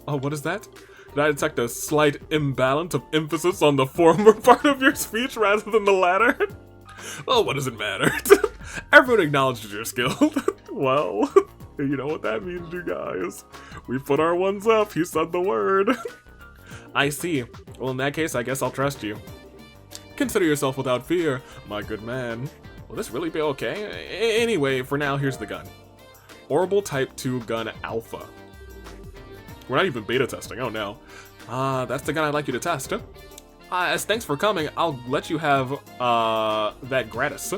Oh, what is that? Did I detect a slight imbalance of emphasis on the former part of your speech rather than the latter? Well, what does it matter? Everyone acknowledges your skill. Well, you know what that means, you guys. We put our ones up. He said the word. I see. Well, in that case, I guess I'll trust you. Consider yourself without fear, my good man. Will this really be okay? Anyway, for now, here's the gun. Orbital Type 2 Gun Alpha. We're not even beta testing, oh no. That's the gun I'd like you to test. As thanks for coming, I'll let you have, that gratis.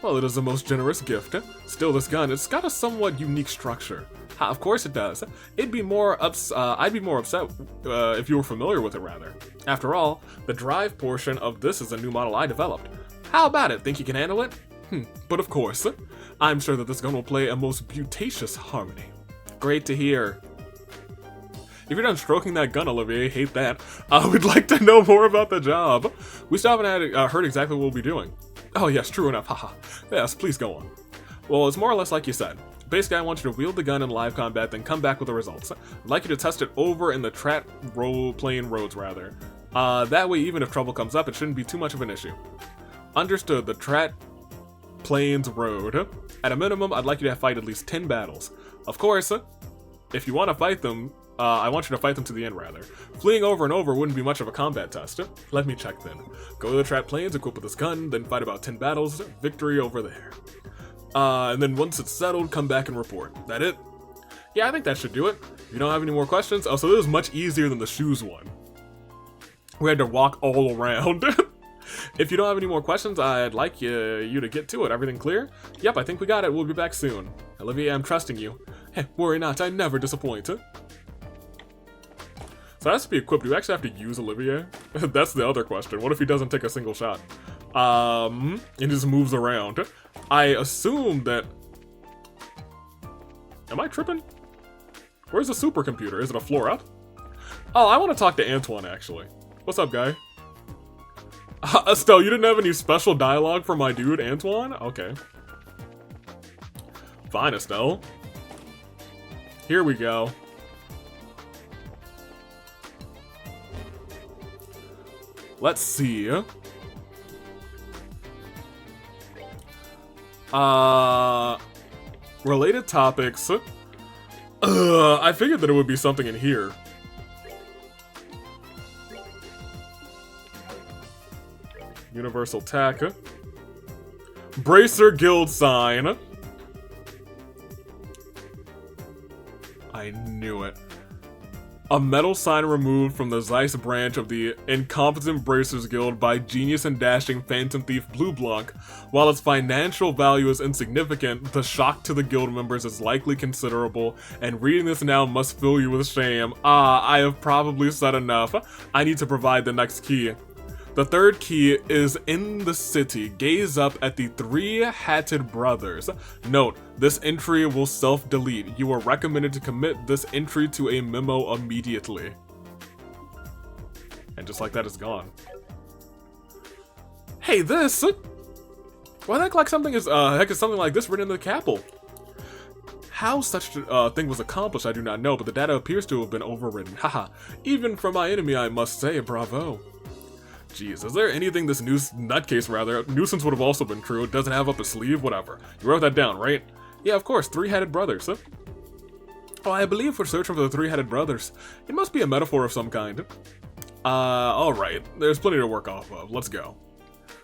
Well, it is the most generous gift. Still, this gun, it's got a somewhat unique structure. Of course it does. I'd be more upset if you were familiar with it, rather. After all, the drive portion of this is a new model I developed. How about it? Think you can handle it? But of course, I'm sure that this gun will play a most beauteous harmony. Great to hear. If you're done stroking that gun, Olivier, hate that. We'd like to know more about the job. We still haven't heard exactly what we'll be doing. Oh yes, true enough, haha. Yes, please go on. Well, it's more or less like you said. Basically, I want you to wield the gun in live combat, then come back with the results. I'd like you to test it over in the Trat role-playing roads, rather. That way, even if trouble comes up, it shouldn't be too much of an issue. Understood, the Trat Plains Road. At a minimum, I'd like you to fight at least 10 battles. Of course, if you want to fight them, I want you to fight them to the end, rather. Fleeing over and over wouldn't be much of a combat test. Let me check then. Go to the Trat Plains, equip with this gun, then fight about 10 battles, victory over there. And then once it's settled, come back and report. That it? Yeah, I think that should do it. If you don't have any more questions, oh, so this is much easier than the shoes one. We had to walk all around. If you don't have any more questions, I'd like you to get to it. Everything clear? Yep, I think we got it. We'll be back soon. Olivier, I'm trusting you. Hey, worry not, I never disappoint. So that has to be equipped. Do you actually have to use Olivier? That's the other question. What if he doesn't take a single shot? And just moves around. I assume that... Am I tripping? Where's the supercomputer? Is it a floor up? Oh, I want to talk to Antoine, actually. What's up, guy? Estelle, you didn't have any special dialogue for my dude, Antoine? Okay. Fine, Estelle. Here we go. Let's see. Related topics. I figured that it would be something in here. Universal tack. Bracer guild sign. I knew it. A metal sign removed from the Zeiss branch of the Incompetent Bracers Guild by genius and dashing phantom thief Blue Blanc. While its financial value is insignificant, the shock to the guild members is likely considerable, and reading this now must fill you with shame. I have probably said enough. I need to provide the next key. The third key is in the city. Gaze up at the three-hatted brothers. Note, this entry will self-delete. You are recommended to commit this entry to a memo immediately. And just like that, it's gone. Hey, this! Why the heck like something is something like this written in the capital? How such a thing was accomplished, I do not know, but the data appears to have been overridden. Haha. Even for my enemy, I must say, bravo. Jeez, is there anything this nuisance would have also been true? It doesn't have up his sleeve? Whatever. You wrote that down, right? Yeah, of course, three-headed brothers. Oh, I believe we're searching for the three-headed brothers. It must be a metaphor of some kind. Alright. There's plenty to work off of. Let's go.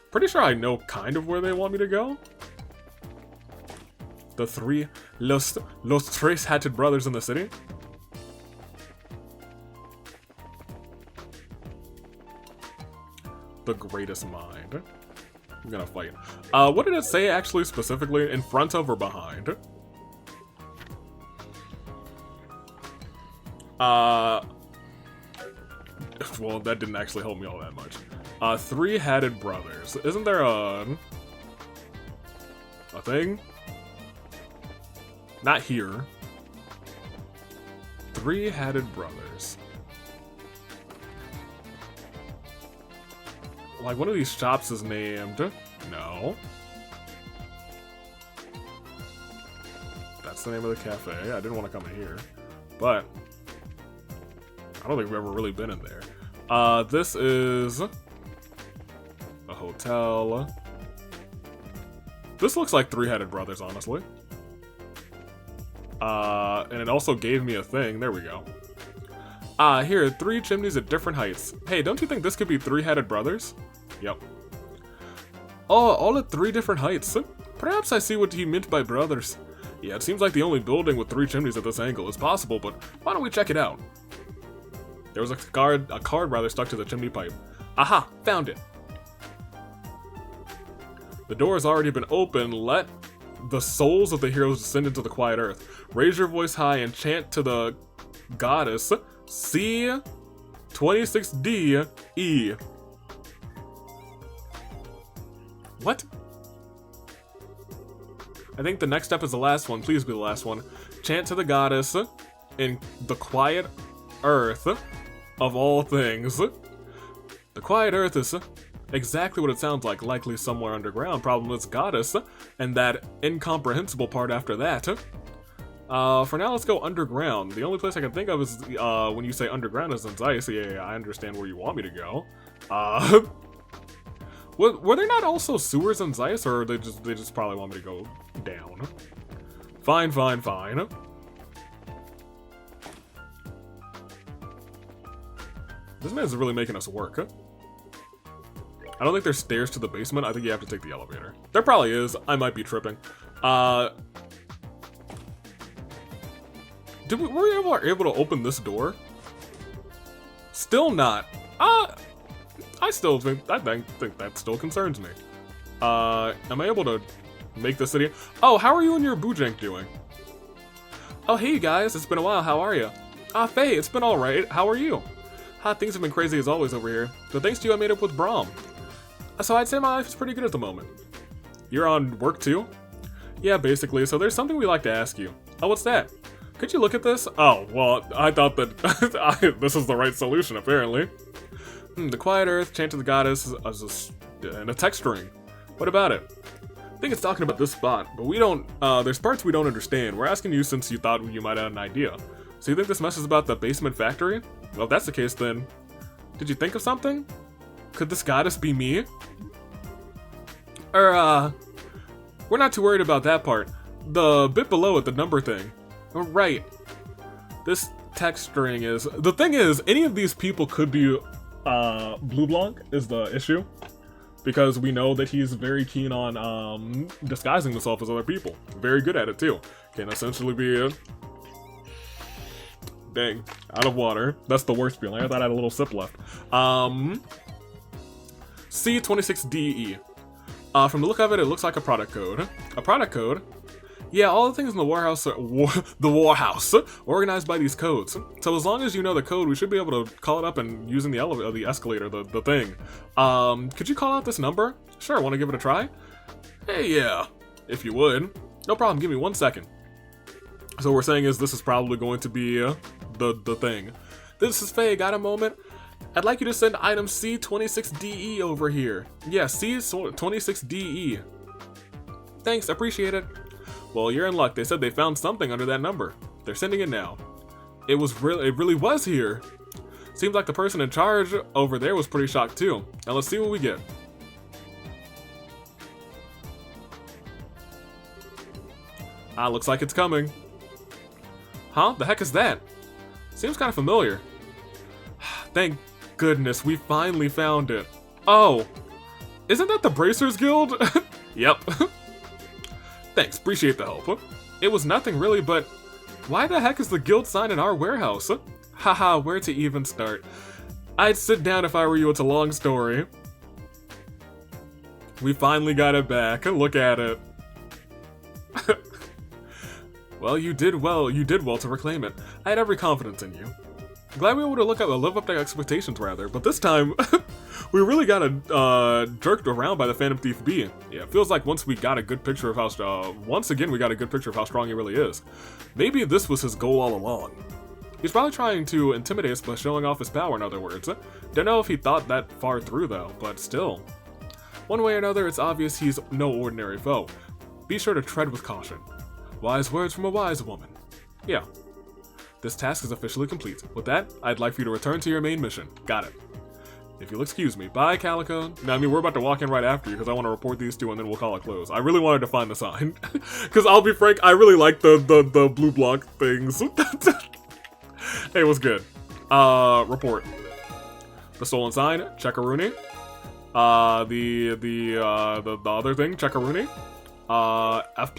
Pretty sure I know kind of where they want me to go. The Los Tres-Hatted brothers in the city. The greatest mind. I'm gonna fight. What did it say actually specifically? In front of or behind? Well, that didn't actually help me all that much. Three-hatted brothers. Isn't there a thing? Not here. Three-headed brothers. Like, one of these shops is named... No. That's the name of the cafe. I didn't want to come in here. But... I don't think we've ever really been in there. This is... a hotel. This looks like Three-Headed Brothers, honestly. And it also gave me a thing. There we go. Here, 3 chimneys at different heights. Hey, don't you think this could be Three-Headed Brothers? Yep. Oh, all at 3 different heights. Perhaps I see what he meant by brothers. Yeah, it seems like the only building with 3 chimneys at this angle is possible, but why don't we check it out? There was a card rather stuck to the chimney pipe. Aha, found it. The door has already been opened. Let the souls of the heroes descend into the quiet earth. Raise your voice high and chant to the goddess C26DE. What? I think the next step is the last one. Please be the last one. Chant to the goddess in the quiet earth of all things. The quiet earth is exactly what it sounds like, likely somewhere underground. Problem is goddess, and that incomprehensible part after that. For now, let's go underground. The only place I can think of is when you say underground is in Zeiss. Yeah, I understand where you want me to go. Were there not also sewers in Zeiss, or they just probably want me to go down? Fine, fine, fine. This man's really making us work. I don't think there's stairs to the basement. I think you have to take the elevator. There probably is. I might be tripping. Were we able to open this door? Still not. I think that still concerns me. Am I able to make the city? Oh, how are you and your Boojank doing? Oh, hey you guys, it's been a while. How are you? Faye, it's been alright. How are you? Things have been crazy as always over here. But thanks to you, I made up with Brahm. So I'd say my life is pretty good at the moment. You're on work too? Yeah, basically. So there's something we'd like to ask you. Oh, what's that? Could you look at this? Oh, well, I thought that this is the right solution, apparently. The quiet earth, chant to the goddess, and a text string. What about it? I think it's talking about this spot, but we don't, there's parts we don't understand. We're asking you since you thought you might have an idea. So you think this mess is about the basement factory? Well, if that's the case, then did you think of something? Could this goddess be me? Or, we're not too worried about that part. The bit below it, the number thing. Oh, right. This text string is... The thing is, any of these people could be, Blue Blanc is the issue. Because we know that he's very keen on, disguising himself as other people. Very good at it, too. Can essentially be... Dang, out of water. That's the worst feeling. I thought I had a little sip left. C26DE. From the look of it, it looks like a product code. A product code? Yeah, all the things in the warehouse are organized by these codes. So as long as you know the code, we should be able to call it up and using the elevator, the escalator, the thing. Could you call out this number? Sure, want to give it a try? Hey, yeah, if you would. No problem, give me 1 second. So what we're saying is this is probably going to be the thing. This is Faye, got a moment? I'd like you to send item C26DE over here. Yeah, C26DE. Thanks, appreciate it. Well, you're in luck. They said they found something under that number. They're sending it now. It really was here. Seems like the person in charge over there was pretty shocked too. Now let's see what we get. Looks like it's coming. Huh? The heck is that? Seems kind of familiar. Thank goodness, we finally found it. Oh, isn't that the Bracers Guild? Yep. Thanks, appreciate the help. It was nothing really, but why the heck is the guild sign in our warehouse? Haha, where to even start? I'd sit down if I were you, it's a long story. We finally got it back, look at it. Well, you did well to reclaim it. I had every confidence in you. Glad we were able to live up to expectations rather, but this time, we really got jerked around by the Phantom Thief B. Yeah, it feels like once again we got a good picture of how strong he really is. Maybe this was his goal all along. He's probably trying to intimidate us by showing off his power, in other words. Don't know if he thought that far through, though, but still. One way or another, it's obvious he's no ordinary foe. Be sure to tread with caution. Wise words from a wise woman. Yeah. This task is officially complete. With that, I'd like for you to return to your main mission. Got it. If you'll excuse me. Bye, Calico. No, I mean, we're about to walk in right after you because I want to report these two and then we'll call it close. I really wanted to find the sign. Because I'll be frank, I really like the blue block things. Hey, what's good? Report. The stolen sign, Checkaroonie. The other thing, Checkaroonie. F+.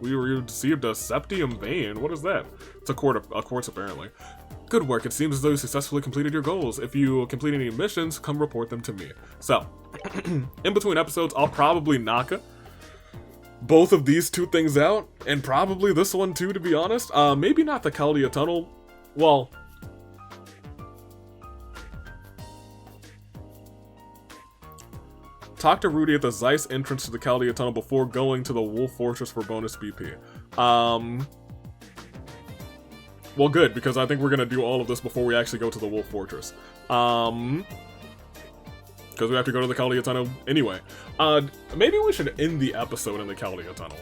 We received a septium vein. What is that? It's a quartz apparently. Good work. It seems as though you successfully completed your goals. If you complete any missions, come report them to me. So, in between episodes, I'll probably knock both of these two things out, and probably this one too, to be honest. Maybe not the Chaldea Tunnel. Well, talk to Rudy at the Zeiss entrance to the Chaldea Tunnel before going to the Wolf Fortress for bonus BP. Well, good, because I think we're gonna do all of this before we actually go to the Wolf Fortress. Because we have to go to the Chaldea Tunnel anyway. Maybe we should end the episode in the Chaldea Tunnel.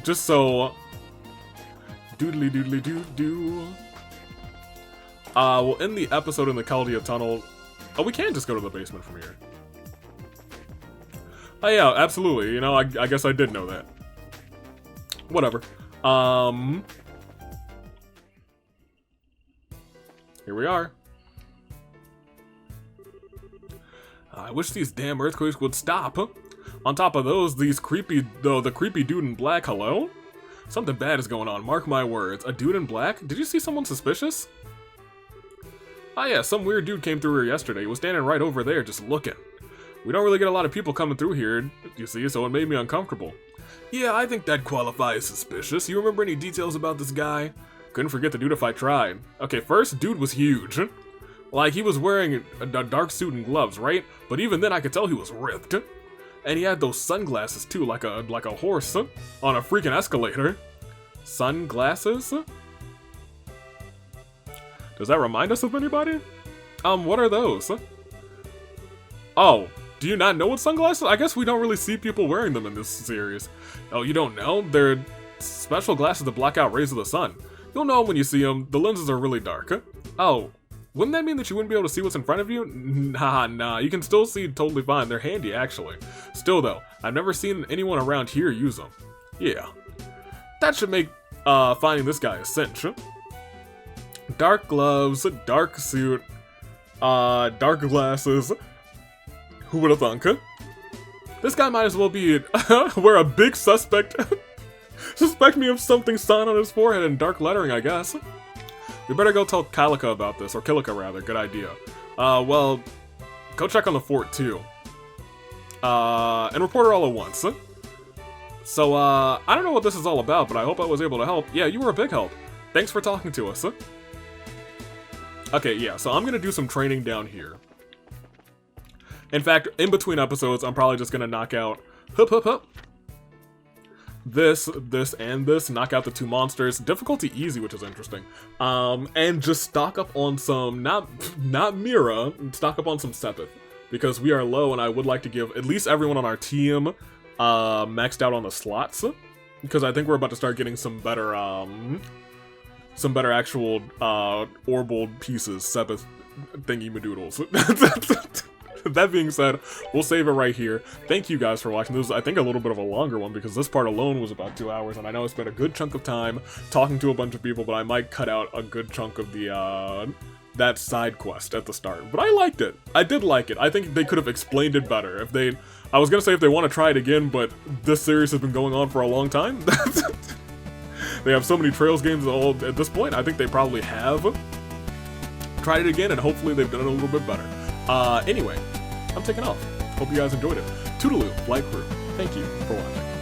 Just so... Doodly doodly doo doo. We'll end the episode in the Chaldea Tunnel. Oh, we can just go to the basement from here. Oh yeah, absolutely. You know, I guess I did know that. Whatever. Here we are. I wish these damn earthquakes would stop. On top of those, the creepy dude in black, hello? Something bad is going on, mark my words. A dude in black? Did you see someone suspicious? Ah yeah, some weird dude came through here yesterday. He was standing right over there just looking. We don't really get a lot of people coming through here, you see, so it made me uncomfortable. Yeah, I think that qualifies as suspicious. You remember any details about this guy? Couldn't forget the dude if I tried. Okay, first, dude was huge. Like, he was wearing a dark suit and gloves, right? But even then, I could tell he was ripped. And he had those sunglasses, too, like a horse on a freaking escalator. Sunglasses? Does that remind us of anybody? What are those? Oh, do you not know what sunglasses? I guess we don't really see people wearing them in this series. Oh, you don't know? They're special glasses that block out rays of the sun. You'll know when you see them. The lenses are really dark. Oh, wouldn't that mean that you wouldn't be able to see what's in front of you? Nah, you can still see totally fine. They're handy, actually. Still, though, I've never seen anyone around here use them. Yeah. That should make finding this guy a cinch. Dark gloves, dark suit, dark glasses. Who would have thunk? This guy might as well be wear a big suspect me of something sign on his forehead in dark lettering, I guess. We better go tell Calico about this, or Kilika rather, good idea. Well, go check on the fort too. And report her all at once. So, I don't know what this is all about, but I hope I was able to help. Yeah, you were a big help. Thanks for talking to us. Okay, yeah, so I'm gonna do some training down here. In fact, in between episodes, I'm probably just gonna knock out this, and this, knock out the two monsters. Difficulty easy, which is interesting. And just stock up on some, not Mira, stock up on some Sepith. Because we are low, and I would like to give at least everyone on our team maxed out on the slots. Because I think we're about to start getting some better actual orbal pieces, Sepith thingy-madoodles. That being said, we'll save it right here. Thank you guys for watching. This was, I think, a little bit of a longer one because this part alone was about 2 hours, and I know I spent a good chunk of time talking to a bunch of people, but I might cut out a good chunk of the that side quest at the start. But I liked it. I did like it. I think they could have explained it better. If they, I was gonna say if they want to try it again, but this series has been going on for a long time. They have so many Trails games all at this point. I think they probably have tried it again, and hopefully they've done it a little bit better. Anyway, I'm taking off. Hope you guys enjoyed it. Toodaloo, Flight Crew. Thank you for watching.